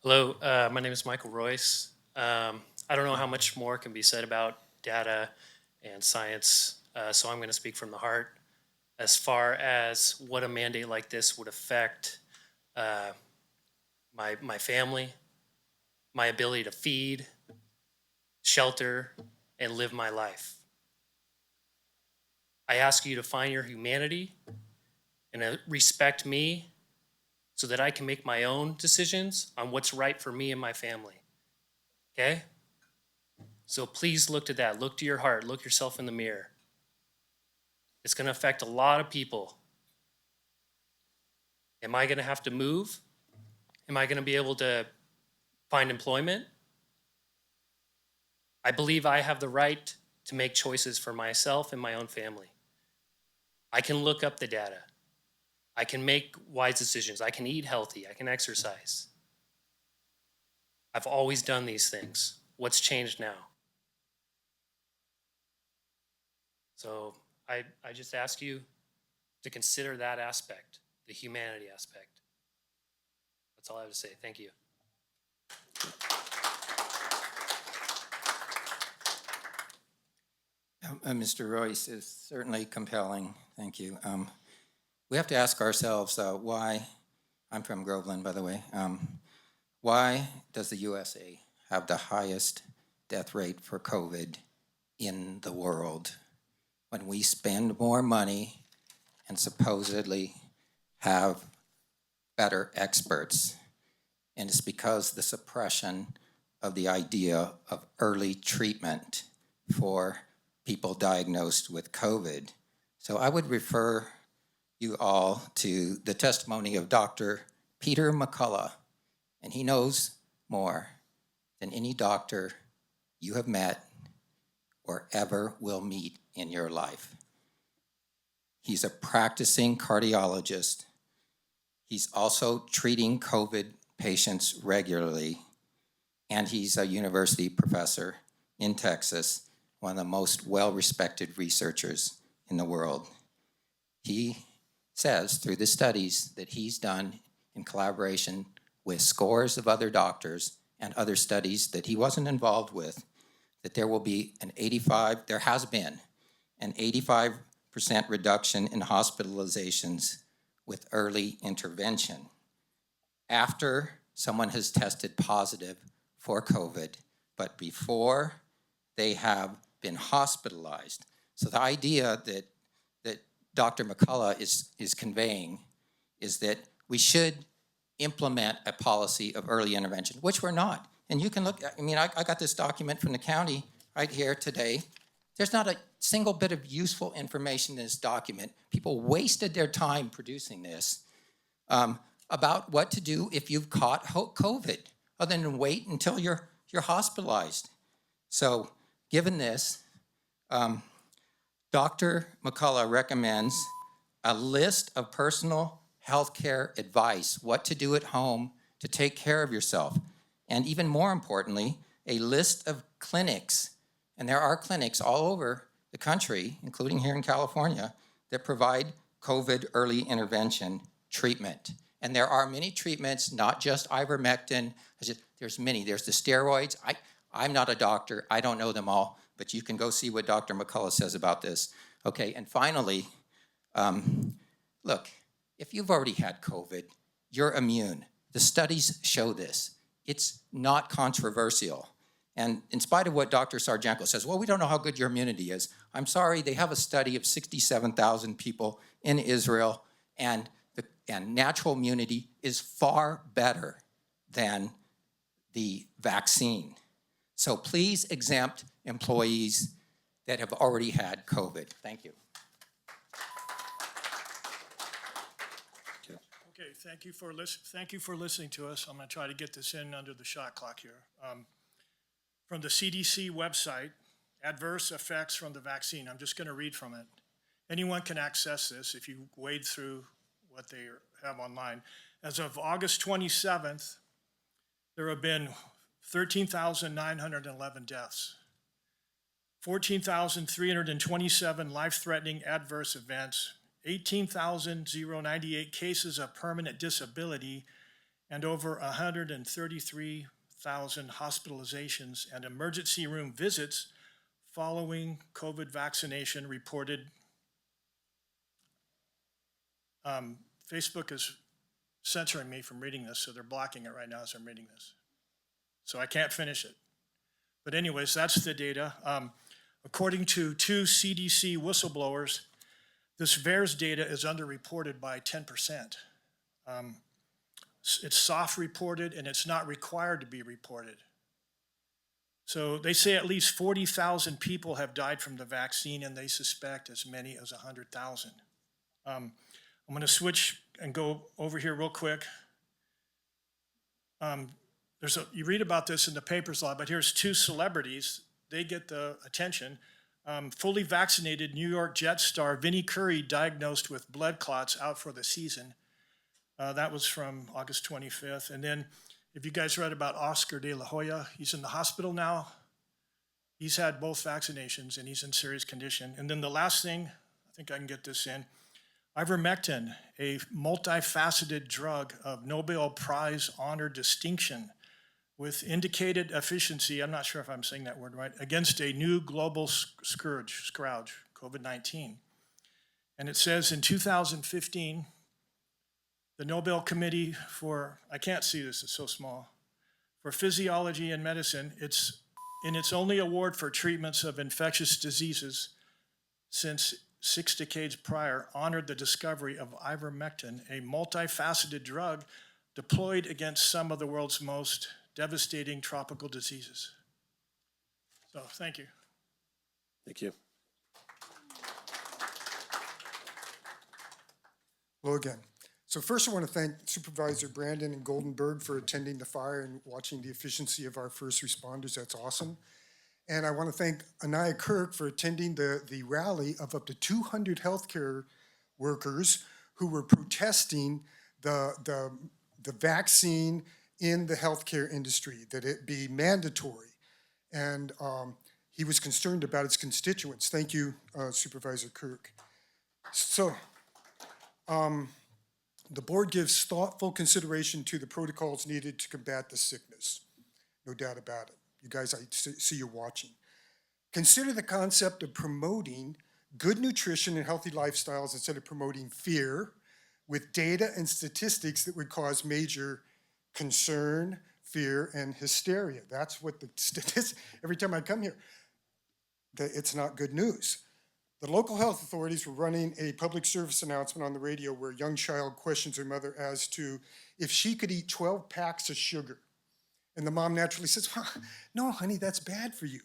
Hello, my name is Michael Royce. I don't know how much more can be said about data and science, so I'm going to speak from the heart. As far as what a mandate like this would affect my family, my ability to feed, shelter, and live my life. I ask you to find your humanity and respect me so that I can make my own decisions on what's right for me and my family. Okay? So please look to that. Look to your heart. Look yourself in the mirror. It's going to affect a lot of people. Am I going to have to move? Am I going to be able to find employment? I believe I have the right to make choices for myself and my own family. I can look up the data. I can make wise decisions. I can eat healthy. I can exercise. I've always done these things. What's changed now? So I just ask you to consider that aspect, the humanity aspect. That's all I have to say. Thank you. Mr. Royce is certainly compelling. Thank you. We have to ask ourselves why, I'm from Groveland, by the way, why does the USA have the highest death rate for COVID in the world when we spend more money and supposedly have better experts? And it's because the suppression of the idea of early treatment for people diagnosed with COVID. So I would refer you all to the testimony of Dr. Peter McCullough, and he knows more than any doctor you have met or ever will meet in your life. He's a practicing cardiologist. He's also treating COVID patients regularly, and he's a university professor in Texas, one of the most well-respected researchers in the world. He says through the studies that he's done in collaboration with scores of other doctors and other studies that he wasn't involved with, that there will be there has been an 85% reduction in hospitalizations with early intervention after someone has tested positive for COVID, but before they have been hospitalized. So the idea that Dr. McCullough is conveying is that we should implement a policy of early intervention, which we're not. And you can look, I got this document from the county right here today. There's not a single bit of useful information in this document. People wasted their time producing this about what to do if you've caught COVID, other than wait until you're hospitalized. So given this, Dr. McCullough recommends a list of personal health care advice, what to do at home to take care of yourself. And even more importantly, a list of clinics. And there are clinics all over the country, including here in California, that provide COVID early intervention treatment. And there are many treatments, not just ivermectin. There's many. There's the steroids. I'm not a doctor. I don't know them all. But you can go see what Dr. McCullough says about this. Okay, and finally, look, if you've already had COVID, you're immune. The studies show this. It's not controversial. And in spite of what Dr. Sarjenko says, well, we don't know how good your immunity is. I'm sorry, they have a study of 67,000 people in Israel, and natural immunity is far better than the vaccine. So please exempt employees that have already had COVID. Thank you. Okay, thank you for listening to us. I'm going to try to get this in under the shot clock here. From the CDC website, adverse effects from the vaccine. I'm just going to read from it. Anyone can access this if you wade through what they have online. As of August 27th, there have been 13,911 deaths, 14,327 life-threatening adverse events, 18,098 cases of permanent disability, and over 133,000 hospitalizations and emergency room visits following COVID vaccination reported. Facebook is censoring me from reading this, so they're blocking it right now as I'm reading this. So I can't finish it. But anyways, that's the data. According to 2 CDC whistleblowers, this VAERS data is underreported by 10%. It's soft reported and it's not required to be reported. So they say at least 40,000 people have died from the vaccine and they suspect as many as 100,000. I'm going to switch and go over here real quick. You read about this in the papers a lot, but here's 2 celebrities. They get the attention. Fully vaccinated New York Jets star Vinnie Curry diagnosed with blood clots, out for the season. That was from August 25th. And then if you guys read about Oscar de la Hoya, he's in the hospital now. He's had both vaccinations and he's in serious condition. And then the last thing, I think I can get this in, ivermectin, a multifaceted drug of Nobel Prize honored distinction with indicated efficiency, I'm not sure if I'm saying that word right, against a new global scourge, COVID-19. And it says in 2015, the Nobel Committee for, I can't see this, it's so small, for Physiology and Medicine, it's in its only award for treatments of infectious diseases since 6 decades prior, honored the discovery of ivermectin, a multifaceted drug deployed against some of the world's most devastating tropical diseases. So, thank you. Thank you. Hello again. So first I want to thank Supervisor Brandon and Goldenberg for attending the fire and watching the efficiency of our first responders. That's awesome. And I want to thank Anaya Kirk for attending the rally of up to 200 healthcare workers who were protesting the vaccine in the healthcare industry, that it be mandatory. And he was concerned about his constituents. Thank you, Supervisor Kirk. So, the board gives thoughtful consideration to the protocols needed to combat the sickness. No doubt about it. You guys, I see you're watching. Consider the concept of promoting good nutrition and healthy lifestyles instead of promoting fear with data and statistics that would cause major concern, fear, and hysteria. That's what the statistics, every time I come here, it's not good news. The local health authorities were running a public service announcement on the radio where a young child questions her mother as to if she could eat 12 packs of sugar. And the mom naturally says, well, no, honey, that's bad for you.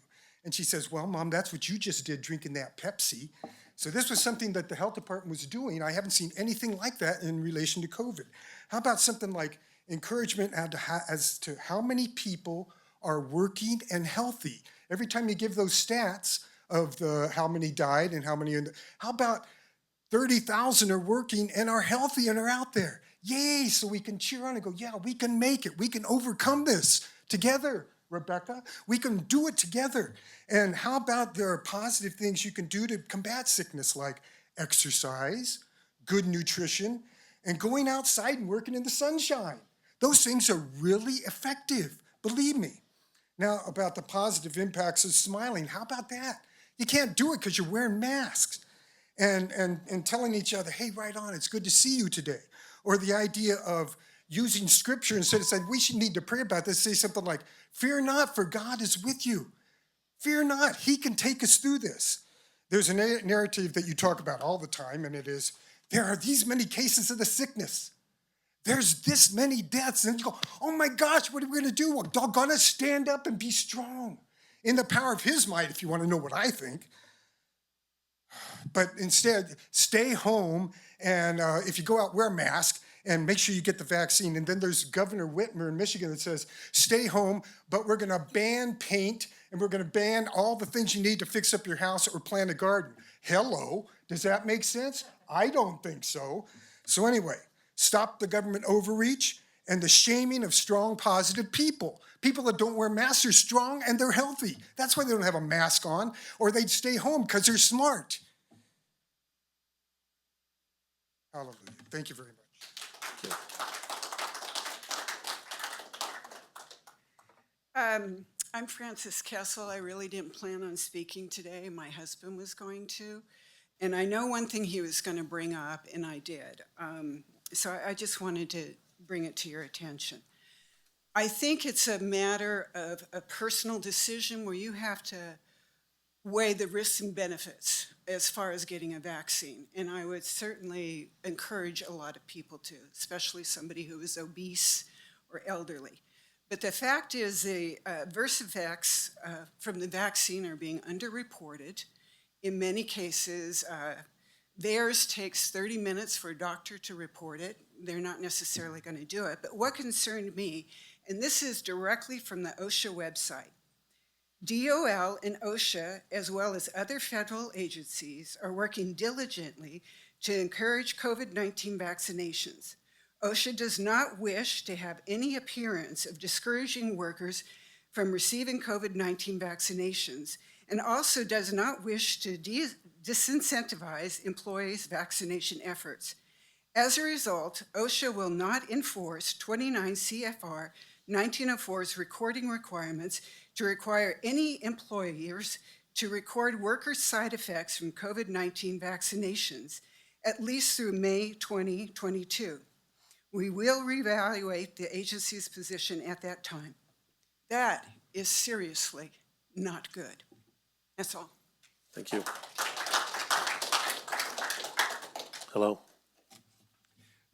And she says, well, Mom, that's what you just did, drinking that Pepsi. So this was something that the health department was doing. I haven't seen anything like that in relation to COVID. How about something like encouragement as to how many people are working and healthy? Every time you give those stats of how many died and how many, how about 30,000 are working and are healthy and are out there? Yay, so we can cheer on and go, yeah, we can make it. We can overcome this together, Rebecca. We can do it together. And how about there are positive things you can do to combat sickness, like exercise, good nutrition, and going outside and working in the sunshine. Those things are really effective, believe me. Now, about the positive impacts of smiling, how about that? You can't do it because you're wearing masks and telling each other, hey, right on, it's good to see you today. Or the idea of using scripture instead of saying, we should need to pray about this, say something like, fear not, for God is with you. Fear not, he can take us through this. There's a narrative that you talk about all the time, and it is, there are these many cases of the sickness. There's this many deaths. And you go, oh my gosh, what are we going to do? Well, doggone it, stand up and be strong in the power of his might, if you want to know what I think. But instead, stay home, and if you go out, wear a mask, and make sure you get the vaccine. And then there's Governor Whitmer in Michigan that says, stay home, but we're going to ban paint, and we're going to ban all the things you need to fix up your house or plant a garden. Hello, does that make sense? I don't think so. So anyway, stop the government overreach and the shaming of strong, positive people. People that don't wear masks are strong and they're healthy. That's why they don't have a mask on, or they'd stay home because they're smart. Hallelujah. Thank you very much. I'm Frances Kessel. I really didn't plan on speaking today. My husband was going to. And I know one thing he was going to bring up, and I did. So I just wanted to bring it to your attention. I think it's a matter of a personal decision where you have to weigh the risks and benefits as far as getting a vaccine. And I would certainly encourage a lot of people to, especially somebody who is obese or elderly. But the fact is the adverse effects from the vaccine are being underreported. In many cases, theirs takes 30 minutes for a doctor to report it. They're not necessarily going to do it. But what concerned me, and this is directly from the OSHA website, DOL and OSHA, as well as other federal agencies, are working diligently to encourage COVID-19 vaccinations. OSHA does not wish to have any appearance of discouraging workers from receiving COVID-19 vaccinations, and also does not wish to disincentivize employees' vaccination efforts. As a result, OSHA will not enforce 29 CFR 1904's recording requirements to require any employers to record workers' side effects from COVID-19 vaccinations, at least through May 2022. We will reevaluate the agency's position at that time. That is seriously not good. That's all. Thank you. Hello.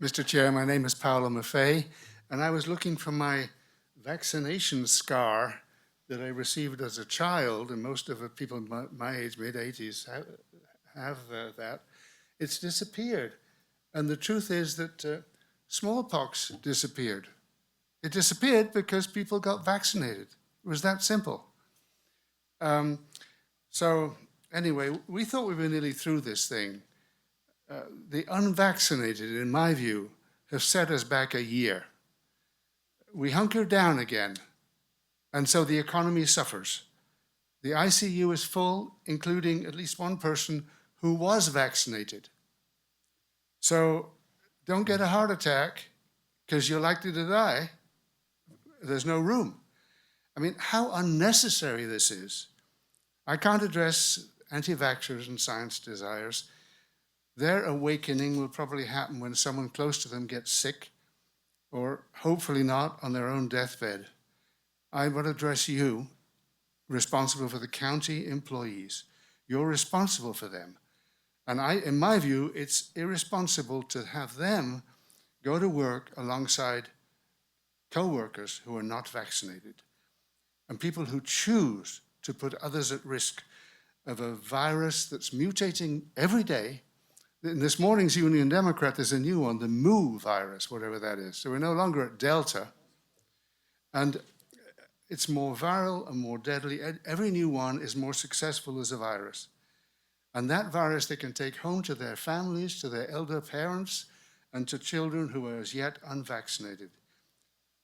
Mr. Chair, my name is Paolo Maffei, and I was looking for my vaccination scar that I received as a child, and most of the people my age, mid-80s, have that. It's disappeared. And the truth is that smallpox disappeared. It disappeared because people got vaccinated. It was that simple. So anyway, we thought we were nearly through this thing. The unvaccinated, in my view, have set us back a year. We hunkered down again, and so the economy suffers. The ICU is full, including at least one person who was vaccinated. So don't get a heart attack because you're likely to die. There's no room. I mean, how unnecessary this is. I can't address anti-vaxxers and science desires. Their awakening will probably happen when someone close to them gets sick, or hopefully not on their own deathbed. I will address you, responsible for the county employees. You're responsible for them. And in my view, it's irresponsible to have them go to work alongside co-workers who are not vaccinated, and people who choose to put others at risk of a virus that's mutating every day. In this morning's Union Democrat, there's a new one, the Mu virus, whatever that is. So we're no longer at Delta. And it's more viral and more deadly. Every new one is more successful as a virus. And that virus they can take home to their families, to their elder parents, and to children who are as yet unvaccinated.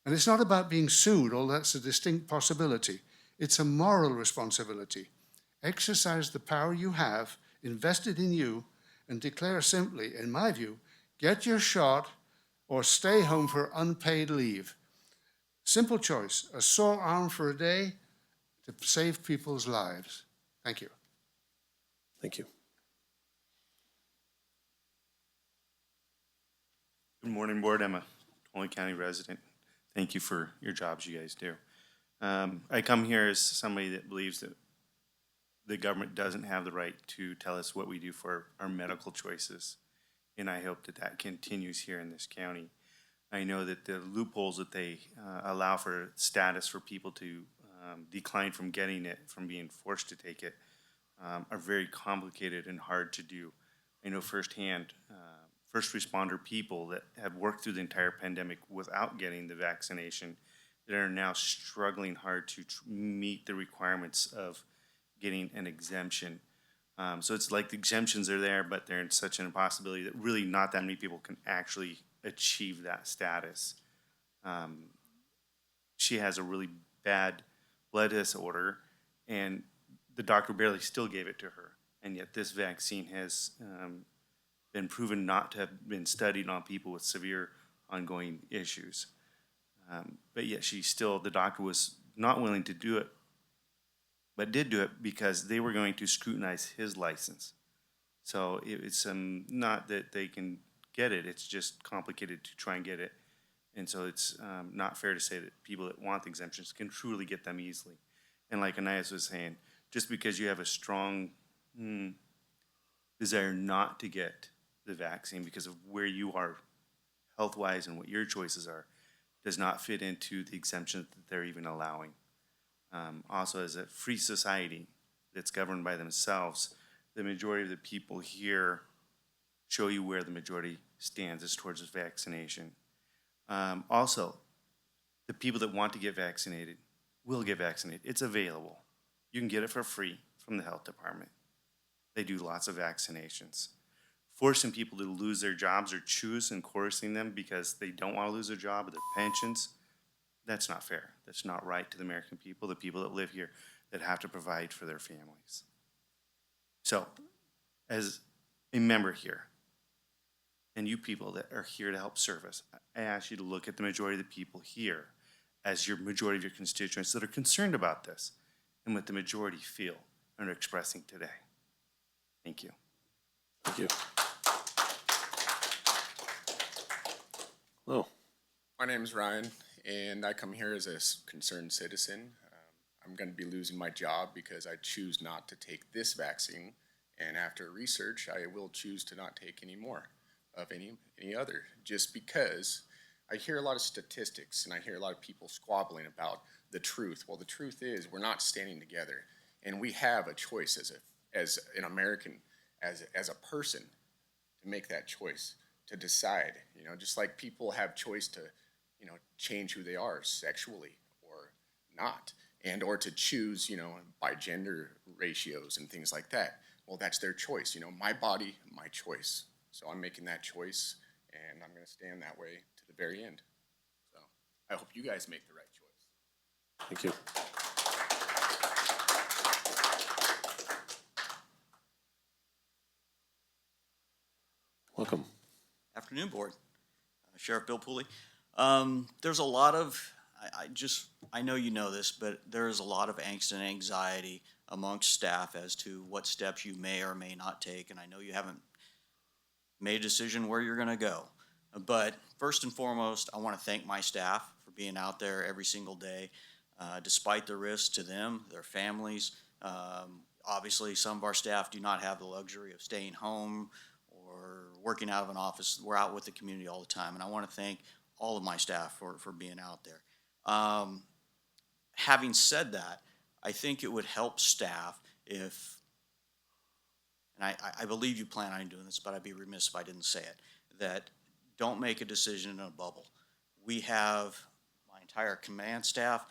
And it's not about being sued, although that's a distinct possibility. It's a moral responsibility. Exercise the power you have invested in you and declare simply, in my view, get your shot or stay home for unpaid leave. Simple choice, a sore arm for a day to save people's lives. Thank you. Thank you. Good morning, Board. I'm a Tolan County resident. Thank you for your jobs you guys do. I come here as somebody that believes that the government doesn't have the right to tell us what we do for our medical choices, and I hope that that continues here in this county. I know that the loopholes that they allow for status for people to decline from getting it, from being forced to take it, are very complicated and hard to do. I know firsthand first responder people that have worked through the entire pandemic without getting the vaccination that are now struggling hard to meet the requirements of getting an exemption. So it's like the exemptions are there, but they're in such an impossibility that really not that many people can actually achieve that status. She has a really bad blood disorder, and the doctor barely still gave it to her. And yet this vaccine has been proven not to have been studied on people with severe ongoing issues. But yet the doctor was not willing to do it, but did do it because they were going to scrutinize his license. So it's not that they can get it, it's just complicated to try and get it. And so it's not fair to say that people that want the exemptions can truly get them easily. And like Anais was saying, just because you have a strong desire not to get the vaccine because of where you are health-wise and what your choices are, does not fit into the exemption that they're even allowing. Also, as a free society that's governed by themselves, the majority of the people here show you where the majority stands as towards vaccination. Also, the people that want to get vaccinated will get vaccinated. It's available. You can get it for free from the health department. They do lots of vaccinations. Forcing people to lose their jobs or choose and coercing them because they don't want to lose their job or their pensions, that's not fair. That's not right to the American people, the people that live here that have to provide for their families. So, as a member here, and you people that are here to help serve us, I ask you to look at the majority of the people here as your majority of your constituents that are concerned about this and what the majority feel and are expressing today. Thank you. Thank you. Hello. My name is Ryan, and I come here as a concerned citizen. I'm going to be losing my job because I choose not to take this vaccine, and after research, I will choose to not take any more of any other, just because I hear a lot of statistics and I hear a lot of people squabbling about the truth. Well, the truth is we're not standing together, and we have a choice as an American, as a person, to make that choice, to decide. You know, just like people have choice to, you know, change who they are sexually or not, and or to choose, you know, by gender ratios and things like that. Well, that's their choice. You know, my body, my choice. So I'm making that choice, and I'm going to stand that way to the very end. So I hope you guys make the right choice. Thank you. Welcome. Afternoon, Board. Sheriff Bill Pooley. There's a lot of, I know you know this, but there is a lot of angst and anxiety amongst staff as to what steps you may or may not take, and I know you haven't made a decision where you're gonna go. But first and foremost, I wanna thank my staff for being out there every single day, despite the risks to them, their families. Obviously, some of our staff do not have the luxury of staying home or working out of an office. We're out with the community all the time, and I wanna thank all of my staff for being out there. Having said that, I think it would help staff if, and I believe you plan on doing this, but I'd be remiss if I didn't say it, that don't make a decision in a bubble. We have, my entire command staff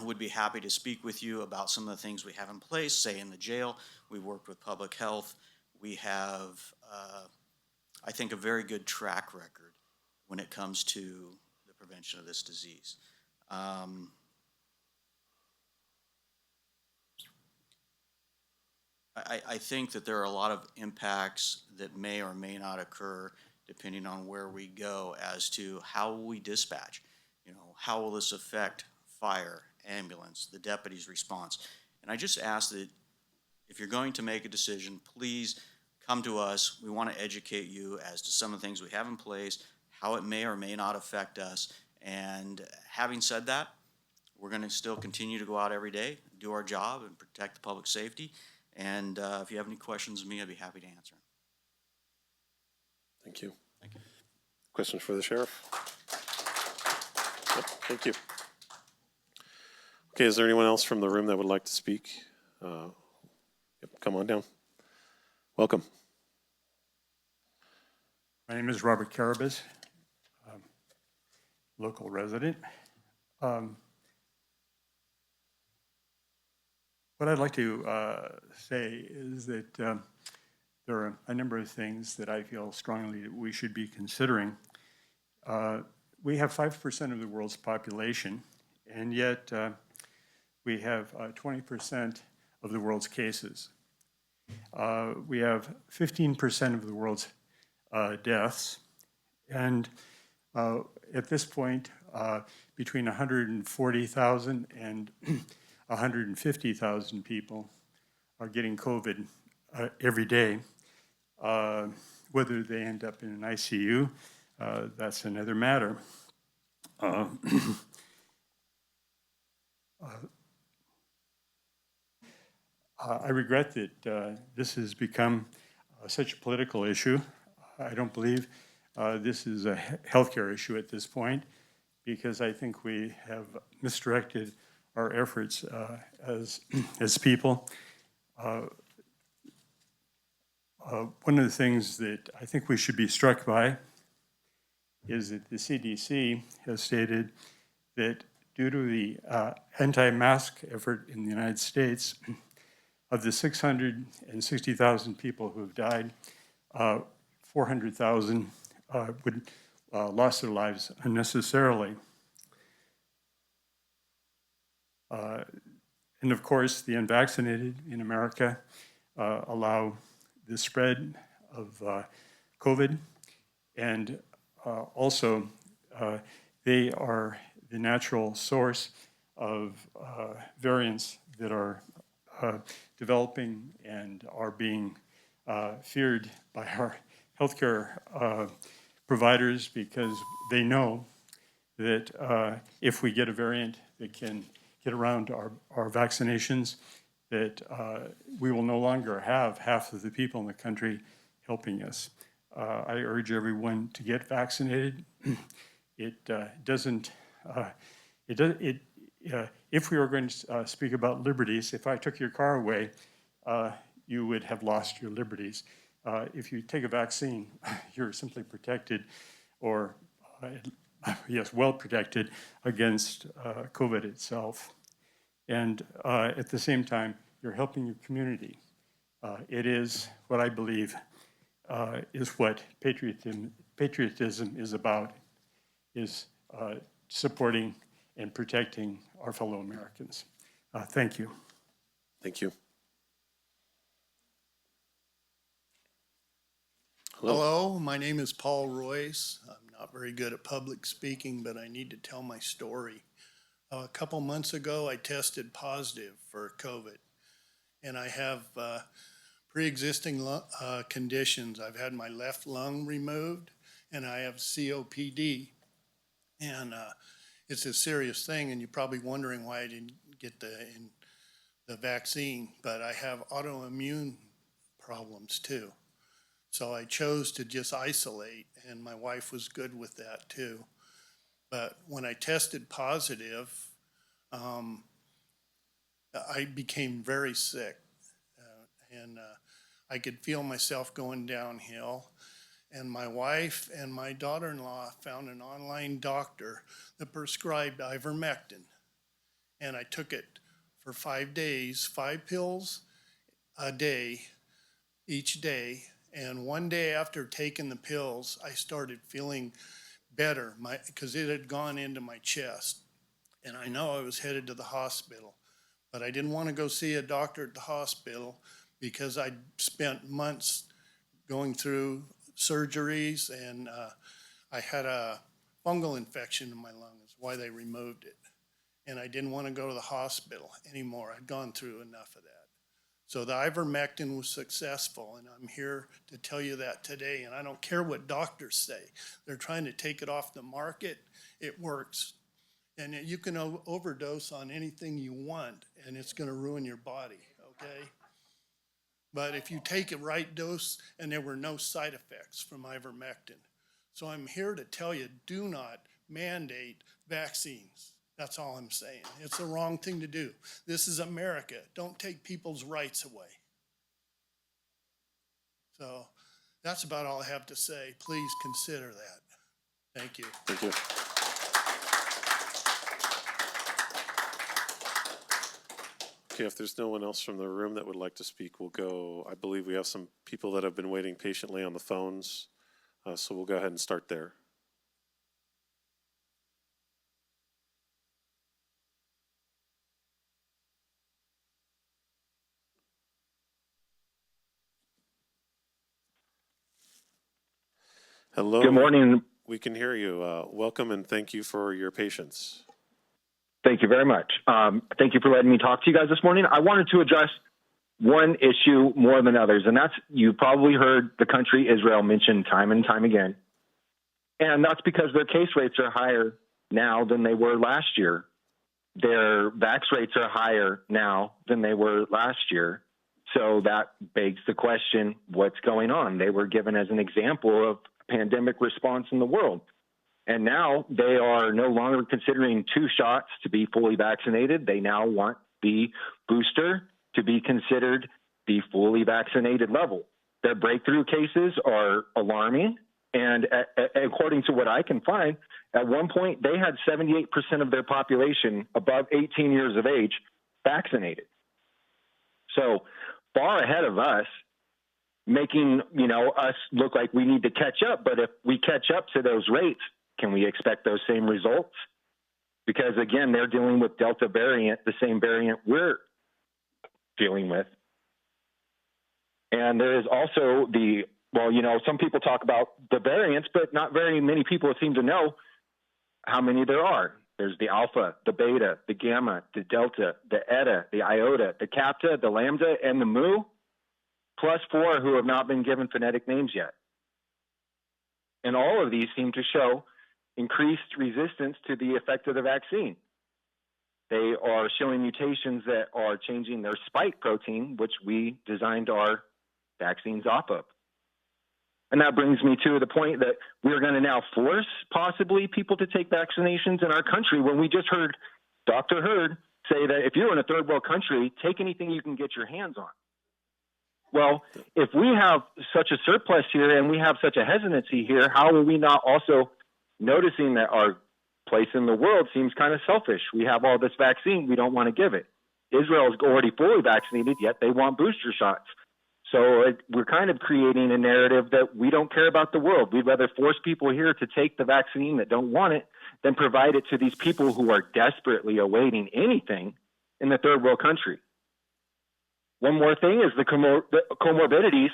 would be happy to speak with you about some of the things we have in place, say in the jail. We've worked with public health. We have, I think, a very good track record when it comes to the prevention of this disease. I think that there are a lot of impacts that may or may not occur depending on where we go as to how will we dispatch. You know, how will this affect fire, ambulance, the deputy's response? And I just ask that if you're going to make a decision, please come to us. We want to educate you as to some of the things we have in place, how it may or may not affect us. And having said that, we're going to still continue to go out every day, do our job, and protect the public safety. And if you have any questions of me, I'd be happy to answer them. Thank you. Thank you. Questions for the sheriff? Yep, thank you. Okay, is there anyone else from the room that would like to speak? Yep, come on down. Welcome. My name is Robert Carabas, local resident. What I'd like to say is that there are a number of things that I feel strongly that we should be considering. we have 5% of the world's population, and yet we have 20% of the world's cases. We have 15% of the world's deaths, and at this point, between 140,000 and 150,000 people are getting COVID every day. Whether they end up in an ICU, that's another matter. I regret that this has become such a political issue. I don't believe this is a healthcare issue at this point, because I think we have misdirected our efforts as people. One of the things that I think we should be struck by is that the CDC has stated that due to the anti-mask effort in the United States, of the 660,000 people who have died, 400,000 would lost their lives unnecessarily. And of course, the unvaccinated in America allow the spread of COVID, and also they are the natural source of variants that are developing and are being feared by our healthcare providers, because they know that if we get a variant that can get around our vaccinations, that we will no longer have half of the people in the country helping us. I urge everyone to get vaccinated. If we were going to speak about liberties, if I took your car away, you would have lost your liberties. If you take a vaccine, you're simply protected, or yes, well protected against COVID itself. And at the same time, you're helping your community. It is what I believe is what patriotism is about, is supporting and protecting our fellow Americans. Thank you. Thank you. Hello, my name is Paul Royce. I'm not very good at public speaking, but I need to tell my story. A couple months ago, I tested positive for COVID, and I have pre-existing conditions. I've had my left lung removed, and I have COPD, and it's a serious thing, and you're probably wondering why I didn't get the vaccine, but I have autoimmune problems too. So I chose to just isolate, and my wife was good with that too. But when I tested positive, I became very sick, and I could feel myself going downhill. And my wife and my daughter-in-law found an online doctor that prescribed ivermectin. And I took it for 5 days, 5 pills a day, each day. And one day after taking the pills, I started feeling better because it had gone into my chest. And I know I was headed to the hospital, but I didn't want to go see a doctor at the hospital because I'd spent months going through surgeries, and I had a fungal infection in my lung, is why they removed it. And I didn't want to go to the hospital anymore. I'd gone through enough of that. So the ivermectin was successful, and I'm here to tell you that today. And I don't care what doctors say. They're trying to take it off the market. It works. And you can overdose on anything you want, and it's going to ruin your body, okay? But if you take a right dose, and there were no side effects from ivermectin. So I'm here to tell you, do not mandate vaccines. That's all I'm saying. It's the wrong thing to do. This is America. Don't take people's rights away. So that's about all I have to say. Please consider that. Thank you. Thank you. Okay, if there's no one else from the room that would like to speak, we'll go. I believe we have some people that have been waiting patiently on the phones, so we'll go ahead and start there. Hello. Good morning. We can hear you. Welcome and thank you for your patience. Thank you very much. Thank you for letting me talk to you guys this morning. I wanted to address one issue more than others, and that's you probably heard the country Israel mentioned time and time again. And that's because their case rates are higher now than they were last year. Their vax rates are higher now than they were last year. So that begs the question, what's going on? They were given as an example of pandemic response in the world. And now they are no longer considering 2 shots to be fully vaccinated. They now want the booster to be considered the fully vaccinated level. Their breakthrough cases are alarming. And according to what I can find, at one point they had 78% of their population above 18 years of age vaccinated. So far ahead of us, making, us look like we need to catch up. But if we catch up to those rates, can we expect those same results? Because again, they're dealing with Delta variant, the same variant we're dealing with. And there is also some people talk about the variants, but not very many people seem to know how many there are. There's the Alpha, the Beta, the Gamma, the Delta, the Eta, the Iota, the Kappa, the Lambda, and the Mu, plus 4 who have not been given phonetic names yet. And all of these seem to show increased resistance to the effect of the vaccine. They are showing mutations that are changing their spike protein, which we designed our vaccines off of. And that brings me to the point that we're going to now force possibly people to take vaccinations in our country when we just heard Dr. Hurd say that if you're in a third world country, take anything you can get your hands on. Well, if we have such a surplus here and we have such a hesitancy here, how are we not also noticing that our place in the world seems kind of selfish? We have all this vaccine, we don't want to give it. Israel is already fully vaccinated, yet they want booster shots. So we're kind of creating a narrative that we don't care about the world. We'd rather force people here to take the vaccine that don't want it than provide it to these people who are desperately awaiting anything in the third world country. One more thing is the comorbidities.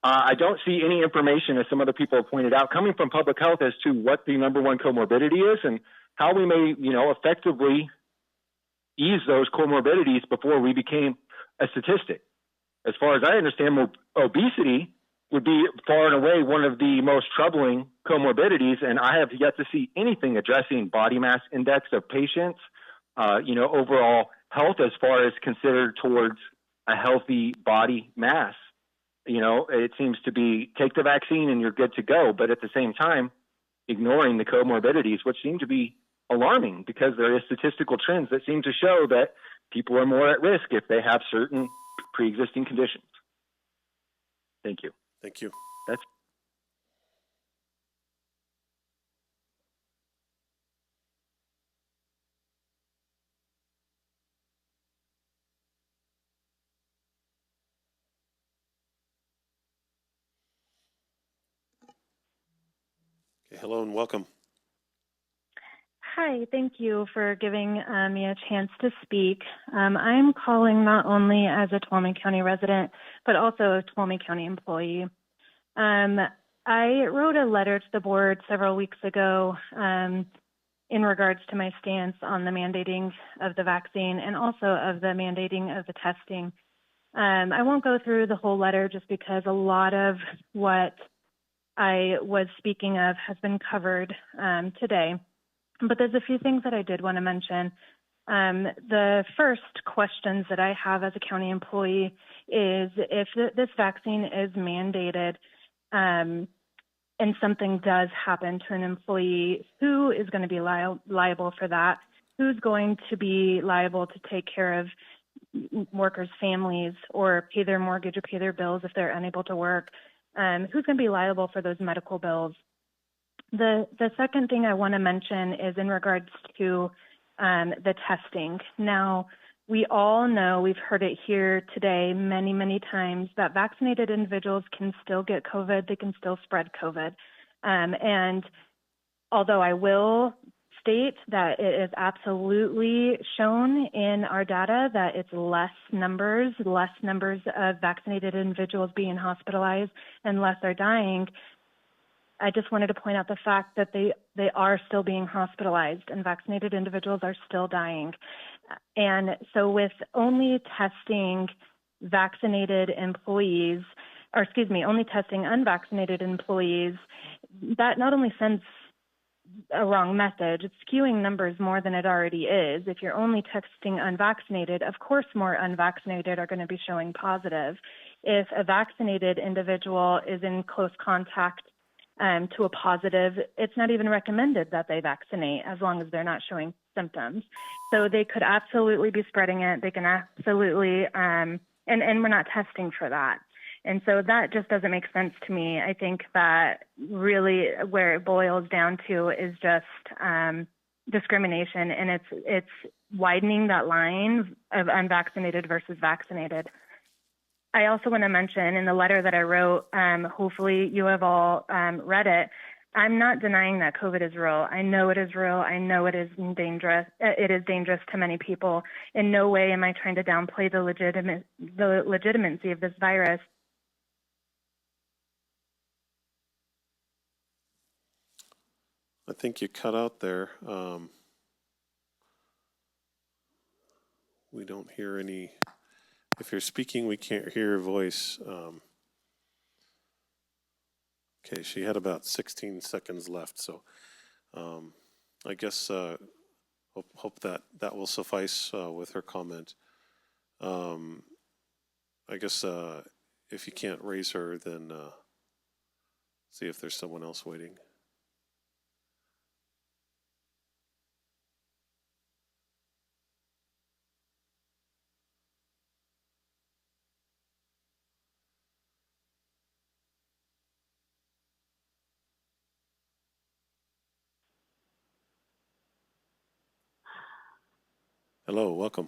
I don't see any information, as some other people have pointed out, coming from public health as to what the number one comorbidity is and how we may, effectively ease those comorbidities before we became a statistic. As far as I understand, obesity would be far and away one of the most troubling comorbidities, and I have yet to see anything addressing body mass index of patients, overall health as far as considered towards a healthy body mass. It seems to be take the vaccine and you're good to go, but at the same time, ignoring the comorbidities, which seem to be alarming because there is statistical trends that seem to show that people are more at risk if they have certain pre-existing conditions. Thank you. Thank you. That's Okay, hello and welcome. Hi, thank you for giving me a chance to speak. I'm calling not only as a Tuolumne County resident, but also a Tuolumne County employee. I wrote a letter to the board several weeks ago in regards to my stance on the mandating of the vaccine and also of the mandating of the testing. I won't go through the whole letter just because a lot of what I was speaking of has been covered today. But there's a few things that I did want to mention. The first questions that I have as a county employee is if this vaccine is mandated and something does happen to an employee, who is going to be liable for that? Who's going to be liable to take care of workers' families or pay their mortgage or pay their bills if they're unable to work? Who's going to be liable for those medical bills? The second thing I want to mention is in regards to the testing. Now, we all know, we've heard it here today many, many times, that vaccinated individuals can still get COVID, they can still spread COVID. And although I will state that it is absolutely shown in our data that it's less numbers of vaccinated individuals being hospitalized and less are dying, I just wanted to point out the fact that they are still being hospitalized and vaccinated individuals are still dying. And so with only testing vaccinated employees, or excuse me, only testing unvaccinated employees, that not only sends a wrong message, it's skewing numbers more than it already is. If you're only testing unvaccinated, of course more unvaccinated are going to be showing positive. If a vaccinated individual is in close contact to a positive, it's not even recommended that they vaccinate as long as they're not showing symptoms. So they could absolutely be spreading it. They can absolutely, and we're not testing for that. And so that just doesn't make sense to me. I think that really where it boils down to is just discrimination, and it's widening that line of unvaccinated versus vaccinated. I also want to mention in the letter that I wrote, hopefully you have all read it, I'm not denying that COVID is real. I know it is real. I know it is dangerous. It is dangerous to many people. In no way am I trying to downplay the legitimacy of this virus. I think you cut out there. We don't hear any. If you're speaking, we can't hear your voice. Okay, she had about 16 seconds left, so I guess hope that will suffice with her comment. I guess if you can't raise her, then see if there's someone else waiting. Hello, welcome.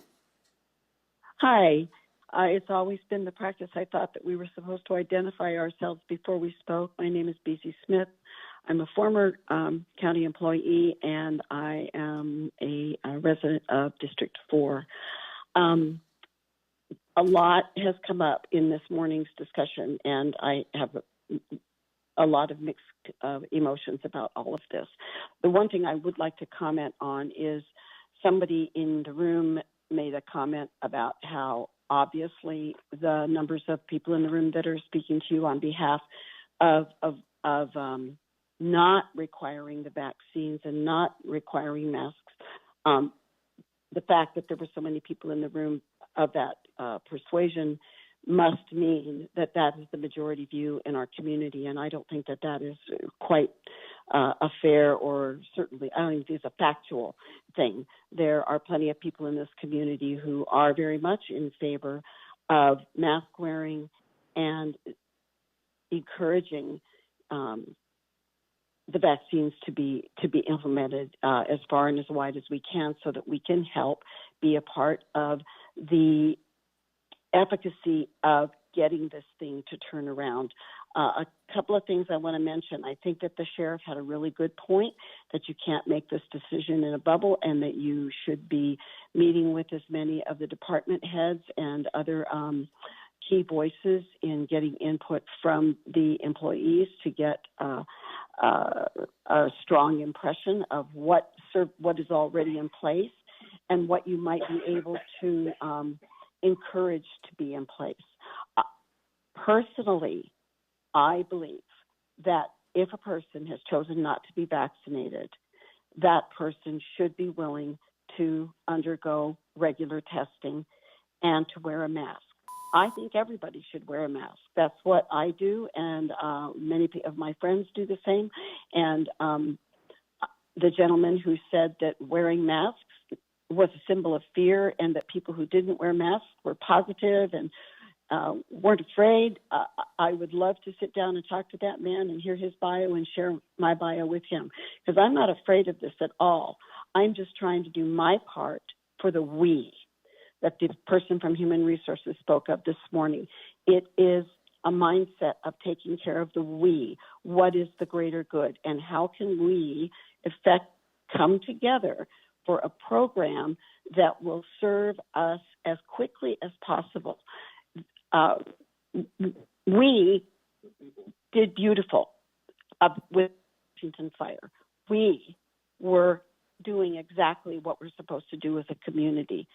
Hi. It's always been the practice. I thought that we were supposed to identify ourselves before we spoke. My name is B.C. Smith. I'm a former county employee, and I am a resident of District 4. A lot has come up in this morning's discussion, and I have a lot of mixed emotions about all of this. The one thing I would like to comment on is somebody in the room made a comment about how obviously the numbers of people in the room that are speaking to you on behalf of not requiring the vaccines and not requiring masks, the fact that there were so many people in the room of that persuasion must mean that that is the majority view in our community, and I don't think that that is quite a fair, or certainly I don't even think it's a factual thing. There are plenty of people in this community who are very much in favor of mask wearing and encouraging the vaccines to be implemented as far and as wide as we can, so that we can help be a part of the efficacy of getting this thing to turn around. A couple of things I want to mention. I think that the sheriff had a really good point that you can't make this decision in a bubble, and that you should be meeting with as many of the department heads and other key voices in getting input from the employees to get a strong impression of what is already in place and what you might be able to encourage to be in place. Personally, I believe that if a person has chosen not to be vaccinated, that person should be willing to undergo regular testing and to wear a mask. I think everybody should wear a mask. That's what I do, and many of my friends do the same. And the gentleman who said that wearing masks was a symbol of fear, and that people who didn't wear masks were positive and weren't afraid. I would love to sit down and talk to that man and hear his bio and share my bio with him, because I'm not afraid of this at all. I'm just trying to do my part for the we that the person from Human Resources spoke of this morning. It is a mindset of taking care of the we. What is the greater good, and how can we come together for a program that will serve us as quickly as possible? We did beautiful. with Washington Fire. We were doing exactly what we're supposed to do as a community.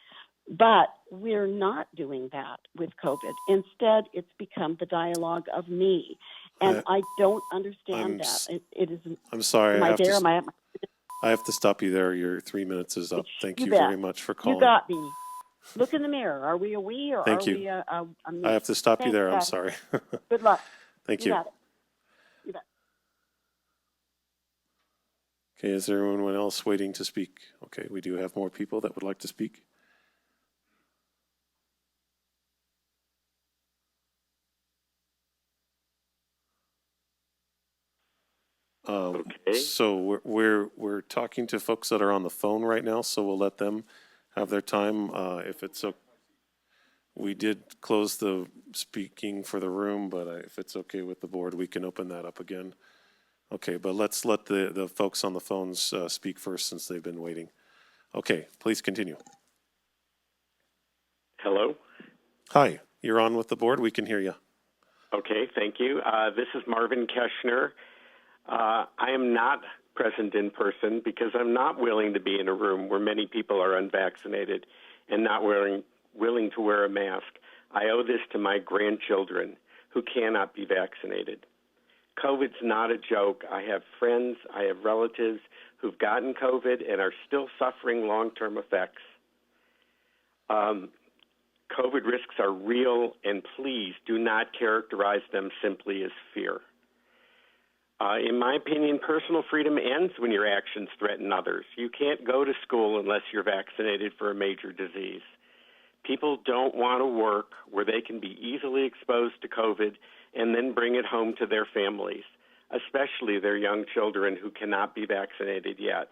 But we're not doing that with COVID. Instead, it's become the dialogue of me. And I don't understand that. It is. I'm sorry. Am I there? Am I at my? I have to stop you there. Your 3 minutes is up. Thank you bet. very much for calling. You got me. Look in the mirror. Are we a we or Thank are you. we a me? I have to stop you Thanks, there. I'm guys. sorry. Good luck. Thank you. Got it. You bet. Okay, is there anyone else waiting to speak? Okay, we do have more people that would like to speak. So we're talking to folks that are on the phone right now, so we'll let them have their time. If it's we did close the speaking for the room, but if it's okay with the board, we can open that up again. Okay, but let's let the folks on the phones speak first since they've been waiting. Okay, please continue. Hello. Hi, you're on with the board. We can hear you. Okay, thank you. This is Marvin Keschner. I am not present in person because I'm not willing to be in a room where many people are unvaccinated and not willing to wear a mask. I owe this to my grandchildren who cannot be vaccinated. COVID's not a joke. I have friends, I have relatives who've gotten COVID and are still suffering long-term effects. COVID risks are real, and please do not characterize them simply as fear. In my opinion, personal freedom ends when your actions threaten others. You can't go to school unless you're vaccinated for a major disease. People don't want to work where they can be easily exposed to COVID and then bring it home to their families, especially their young children who cannot be vaccinated yet.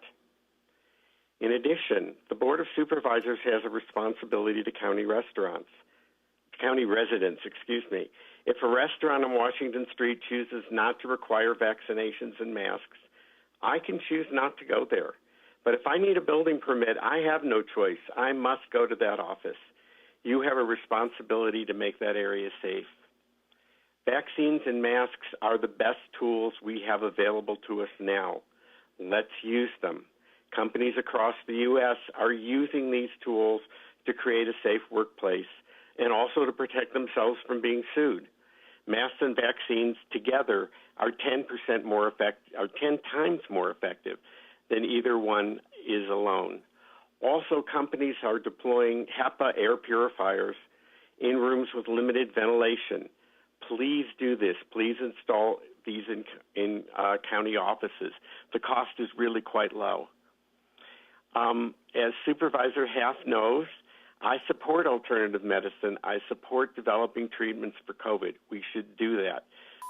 In addition, the Board of Supervisors has a responsibility to county residents. If a restaurant on Washington Street chooses not to require vaccinations and masks, I can choose not to go there. But if I need a building permit, I have no choice. I must go to that office. You have a responsibility to make that area safe. Vaccines and masks are the best tools we have available to us now. Let's use them. Companies across the U.S. are using these tools to create a safe workplace and also to protect themselves from being sued. Masks and vaccines together are 10 times more effective than either one is alone. Also, companies are deploying HEPA air purifiers in rooms with limited ventilation. Please do this. Please install these in county offices. The cost is really quite low. As Supervisor Half knows, I support alternative medicine. I support developing treatments for COVID. We should do that.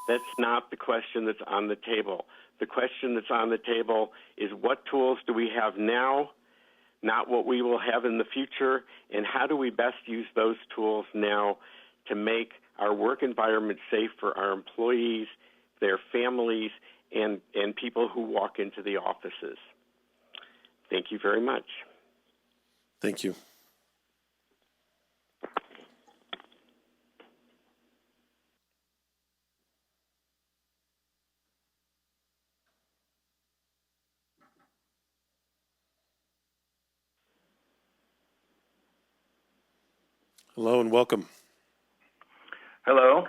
That's not the question that's on the table. The question that's on the table is what tools do we have now, not what we will have in the future, and how do we best use those tools now to make our work environment safe for our employees, their families, and people who walk into the offices. Thank you very much. Thank you. Hello and welcome. Hello.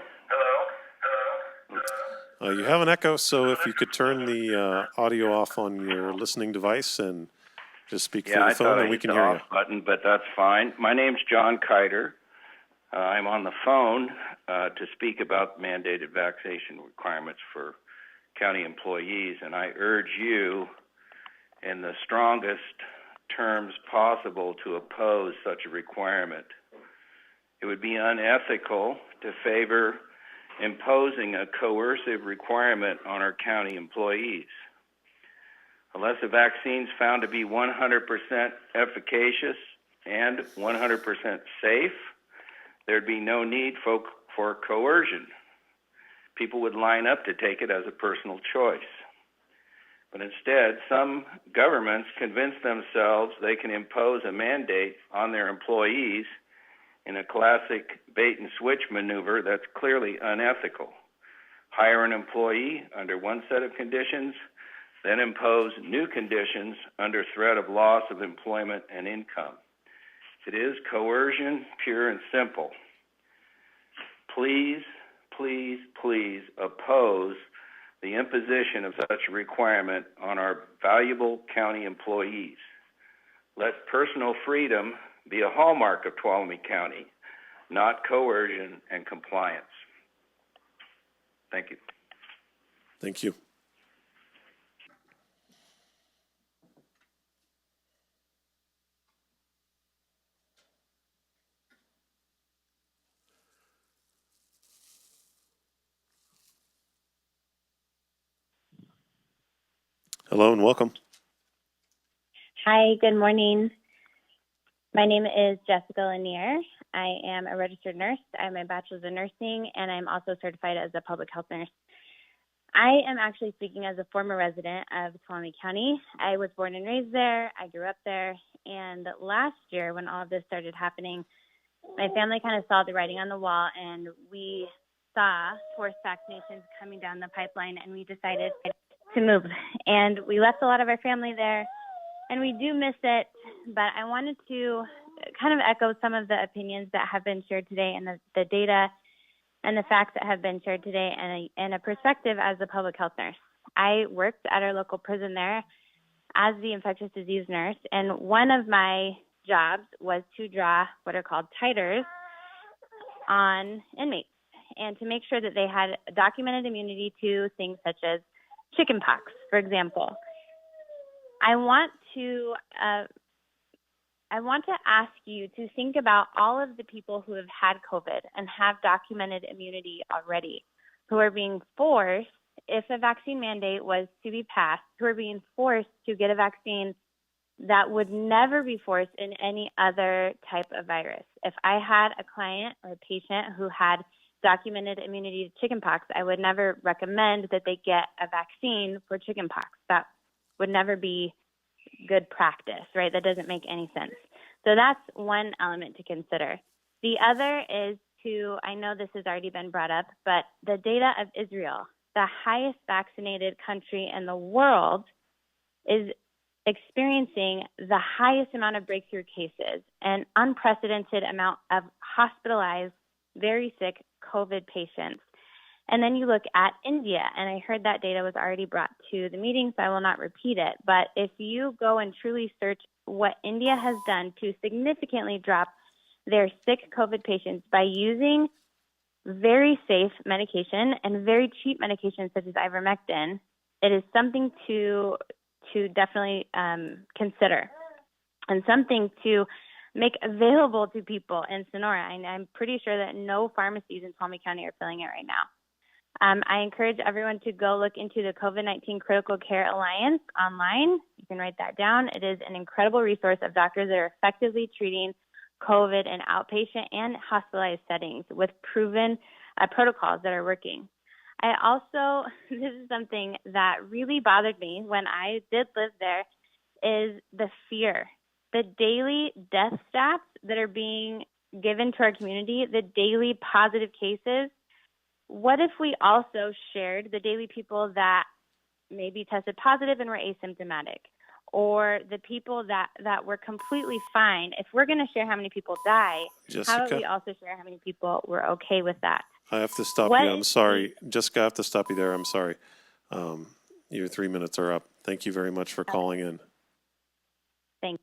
You have an echo, so if you could turn the audio off on your listening device and just speak through the phone, and we can hear you. I thought I hit the off button, but that's fine. My name's John Kiter. I'm on the phone to speak about mandated vaccination requirements for county employees, and I urge you in the strongest terms possible to oppose such a requirement. It would be unethical to favor imposing a coercive requirement on our county employees. Unless a vaccine is found to be 100% efficacious and 100% safe, there'd be no need for coercion. People would line up to take it as a personal choice. But instead, some governments convince themselves they can impose a mandate on their employees in a classic bait and switch maneuver that's clearly unethical. hire an employee under one set of conditions, then impose new conditions under threat of loss of employment and income. It is coercion, pure and simple. Please, please, please oppose the imposition of such a requirement on our valuable county employees. Let personal freedom be a hallmark of Tuolumne County, not coercion and compliance. Thank you. Thank you. Hello and welcome. Hi, good morning. My name is Jessica Lanier. I am a registered nurse. I have my bachelor's in nursing, and I'm also certified as a public health nurse. I am actually speaking as a former resident of Tuolumne County. I was born and raised there. I grew up there. And last year, when all of this started happening, my family kind of saw the writing on the wall, and we saw forced vaccinations coming down the pipeline, and we decided to move. And we left a lot of our family there, and we do miss it. But I wanted to kind of echo some of the opinions that have been shared today and the data and the facts that have been shared today and a perspective as a public health nurse. I worked at our local prison there as the infectious disease nurse, and one of my jobs was to draw what are called titers on inmates and to make sure that they had documented immunity to things such as chickenpox, for example. I want to ask you to think about all of the people who have had COVID and have documented immunity already, who are being forced, if a vaccine mandate was to be passed, who are being forced to get a vaccine that would never be forced in any other type of virus. If I had a client or a patient who had documented immunity to chickenpox, I would never recommend that they get a vaccine for chickenpox. That would never be good practice, right? That doesn't make any sense. So that's one element to consider. The other is I know this has already been brought up, but the data of Israel, the highest vaccinated country in the world, is experiencing the highest amount of breakthrough cases, an unprecedented amount of hospitalized, very sick COVID patients. And then you look at India, and I heard that data was already brought to the meeting, so I will not repeat it. But if you go and truly search what India has done to significantly drop their sick COVID patients by using very safe medication and very cheap medication such as ivermectin, it is something to definitely consider and something to make available to people in Sonora. And I'm pretty sure that no pharmacies in Tuolumne County are filling it right now. I encourage everyone to go look into the COVID-19 Critical Care Alliance online. You can write that down. It is an incredible resource of doctors that are effectively treating COVID in outpatient and hospitalized settings with proven protocols that are working. I also, this is something that really bothered me when I did live there, is the fear. The daily death stats that are being given to our community, the daily positive cases. What if we also shared the daily people that maybe tested positive and were asymptomatic? Or the people that were completely fine? If we're going to share how many people die, Jessica? how about we also share how many people were okay with that? I have to stop you. I'm sorry. Jessica, I have to stop you there. I'm sorry. Your 3 minutes are up. Thank you very much for calling in. Thanks.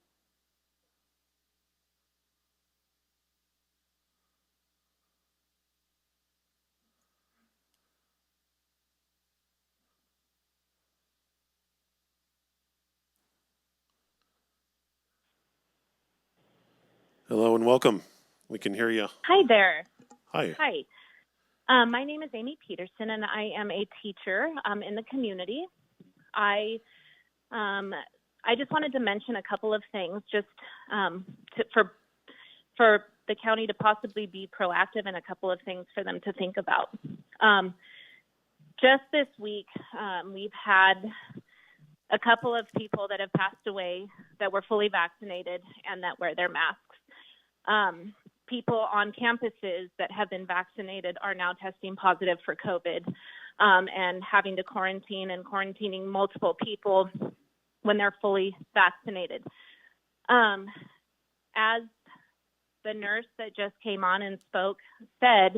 Hello and welcome. We can hear you. Hi there. Hi. Hi. My name is Amy Peterson, and I am a teacher in the community. I just wanted to mention a couple of things just for the county to possibly be proactive, and a couple of things for them to think about. Just this week, we've had a couple of people that have passed away that were fully vaccinated and that wear their masks. People on campuses that have been vaccinated are now testing positive for COVID. and having to quarantine and quarantining multiple people when they're fully vaccinated. As the nurse that just came on and spoke said,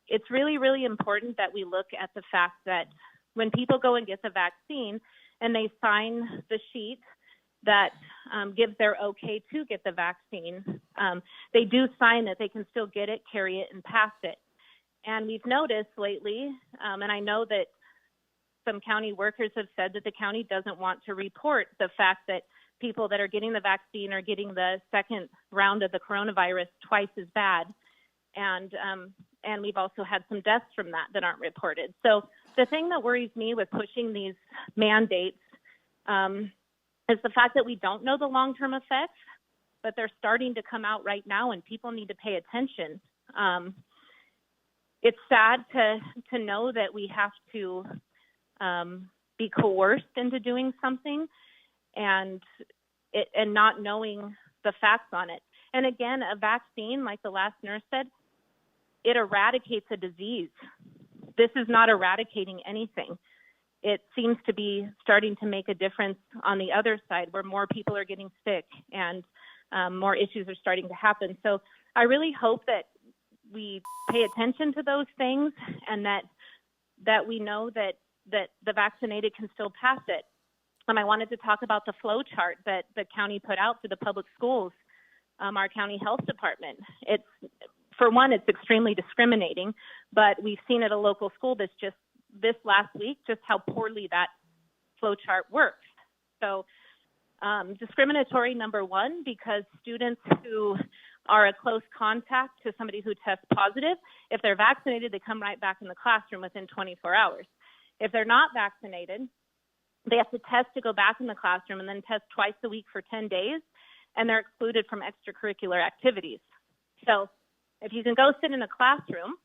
it's really, really important that we look at the fact that when people go and get the vaccine and they sign the sheet that gives their okay to get the vaccine, they do sign that they can still get it, carry it, and pass it. And we've noticed lately, and I know that some county workers have said that the county doesn't want to report the fact that people that are getting the vaccine are getting the second round of the coronavirus twice as bad. And we've also had some deaths from that aren't reported. So the thing that worries me with pushing these mandates is the fact that we don't know the long-term effects, but they're starting to come out right now and people need to pay attention. It's sad to know that we have to be coerced into doing something and not knowing the facts on it. And again, a vaccine, like the last nurse said, it eradicates a disease. This is not eradicating anything. It seems to be starting to make a difference on the other side where more people are getting sick and more issues are starting to happen. So I really hope that we pay attention to those things and that we know that the vaccinated can still pass it. And I wanted to talk about the flow chart that the county put out for the public schools, our county health department. For one, it's extremely discriminating, but we've seen at a local school this last week just how poorly that flow chart works. So discriminatory, number one, because students who are a close contact to somebody who tests positive, if they're vaccinated, they come right back in the classroom within 24 hours. If they're not vaccinated, they have to test to go back in the classroom and then test twice a week for 10 days, and they're excluded from extracurricular activities. So if you can go sit in a classroom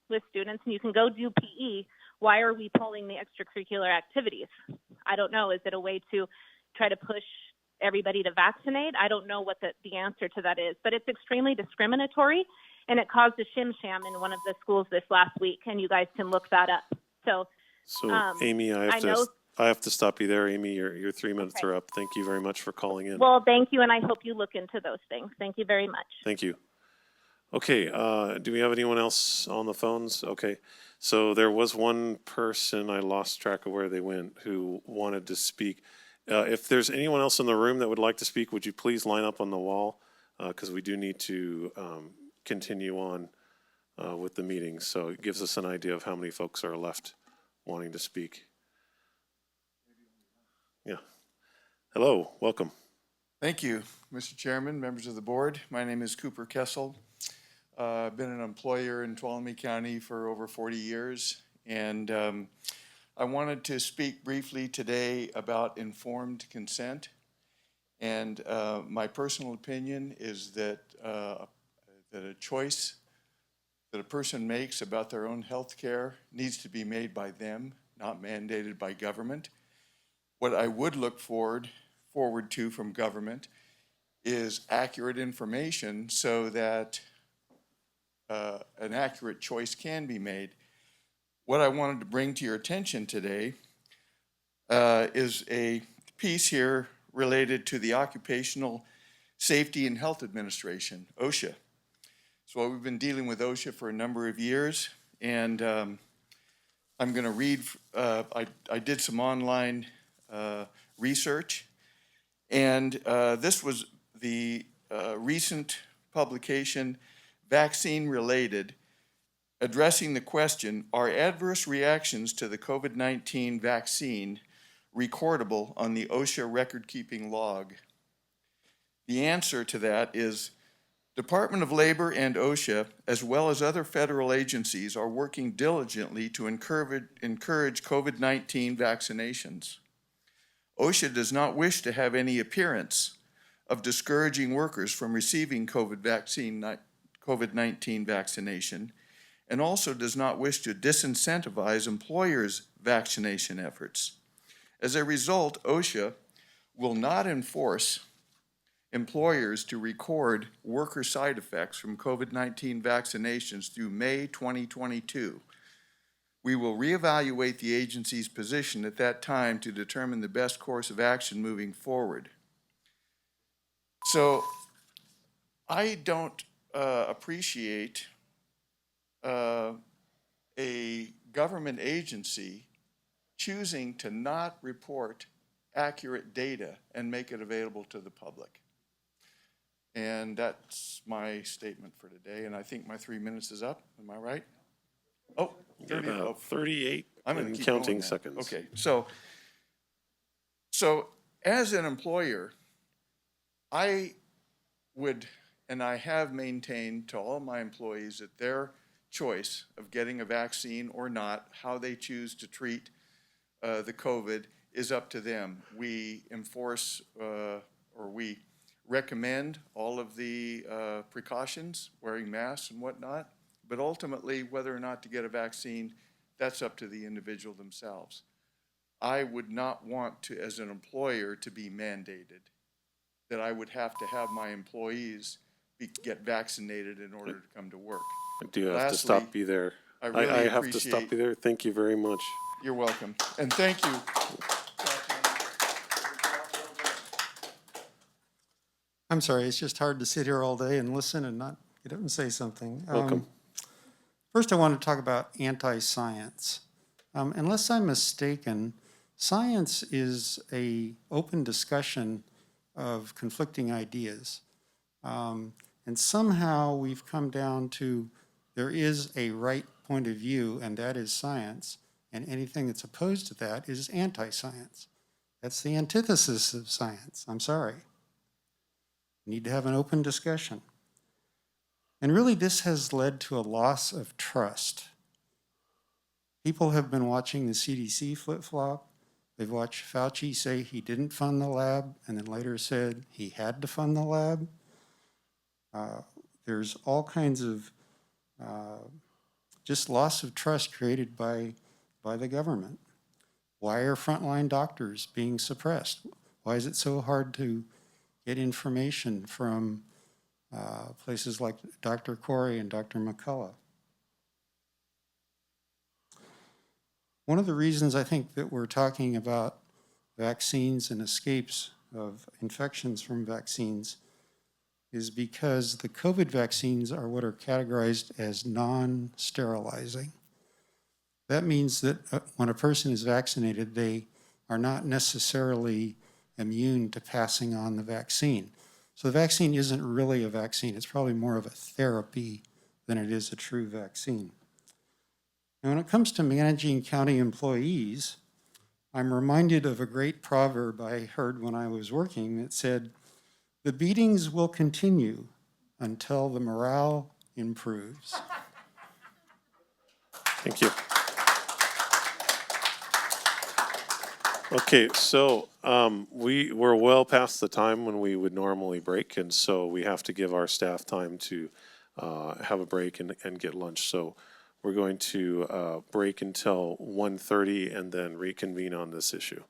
with students and you can go do PE, why are we pulling the extracurricular activities? I don't know. Is it a way to try to push everybody to vaccinate? I don't know what the answer to that is, but it's extremely discriminatory, and it caused a shim sham in one of the schools this last week, and you guys can look that up. So Amy, I have to stop you there. Amy, your 3 minutes are up. Thank you very much for calling in. Well, thank you, and I hope you look into those things. Thank you very much. Thank you. Okay, do we have anyone else on the phones? Okay, so there was one person, I lost track of where they went, who wanted to speak. If there's anyone else in the room that would like to speak, would you please line up on the wall? Because we do need to continue on with the meeting. So it gives us an idea of how many folks are left wanting to speak. Yeah. Hello, welcome. Thank you, Mr. Chairman, members of the board. My name is Cooper Kessel. I've been an employer in Tuolumne County for over 40 years, and I wanted to speak briefly today about informed consent. And my personal opinion is that a choice that a person makes about their own health care needs to be made by them, not mandated by government. What I would look forward to from government is accurate information so that an accurate choice can be made. What I wanted to bring to your attention today is a piece here related to the Occupational Safety and Health Administration, OSHA. So we've been dealing with OSHA for a number of years, and I'm going to read, I did some online research, and this was the recent publication, Vaccine Related, addressing the question, are adverse reactions to the COVID-19 vaccine recordable on the OSHA record-keeping log? The answer to that is Department of Labor and OSHA, as well as other federal agencies, are working diligently to encourage COVID-19 vaccinations. OSHA does not wish to have any appearance of discouraging workers from receiving COVID-19 vaccination, and also does not wish to disincentivize employers' vaccination efforts. As a result, OSHA will not enforce employers to record worker side effects from COVID-19 vaccinations through May 2022. We will reevaluate the agency's position at that time to determine the best course of action moving forward. So I don't appreciate a government agency choosing to not report accurate data and make it available to the public. And that's my statement for today, and I think my 3 minutes is up. Am I right? Oh, 30, About 38 I'm gonna and keep counting going now. seconds. Okay, so as an employer, I would, and I have maintained to all my employees that their choice of getting a vaccine or not, how they choose to treat the COVID is up to them. We enforce or we recommend all of the precautions, wearing masks and whatnot, but ultimately whether or not to get a vaccine, that's up to the individual themselves. I would not want to, as an employer, to be mandated that I would have to have my employees get vaccinated in order to come to work. I do have to Lastly, stop you there. I really I have to stop appreciate- you there. Thank you very much. You're welcome, and thank you. I'm sorry, it's just hard to sit here all day and listen and not get up and say something. Welcome. First, I want to talk about anti-science. Unless I'm mistaken, science is a open discussion of conflicting ideas. And somehow we've come down to there is a right point of view, and that is science, and anything that's opposed to that is anti-science. That's the antithesis of science. I'm sorry. We need to have an open discussion. And really, this has led to a loss of trust. People have been watching the CDC flip-flop. They've watched Fauci say he didn't fund the lab and then later said he had to fund the lab. There's all kinds of just loss of trust created by the government. Why are frontline doctors being suppressed? Why is it so hard to get information from places like Dr. Corey and Dr. McCullough? One of the reasons I think that we're talking about vaccines and escapes of infections from vaccines is because the COVID vaccines are what are categorized as non-sterilizing. That means that when a person is vaccinated, they are not necessarily immune to passing on the vaccine. So the vaccine isn't really a vaccine. It's probably more of a therapy than it is a true vaccine. And when it comes to managing county employees, I'm reminded of a great proverb I heard when I was working that said, "The beatings will continue until the morale improves." Thank you. Okay, so we're well past the time when we would normally break, and so we have to give our staff time to have a break and get lunch. So we're going to break until 1:30 and then reconvene on this issue.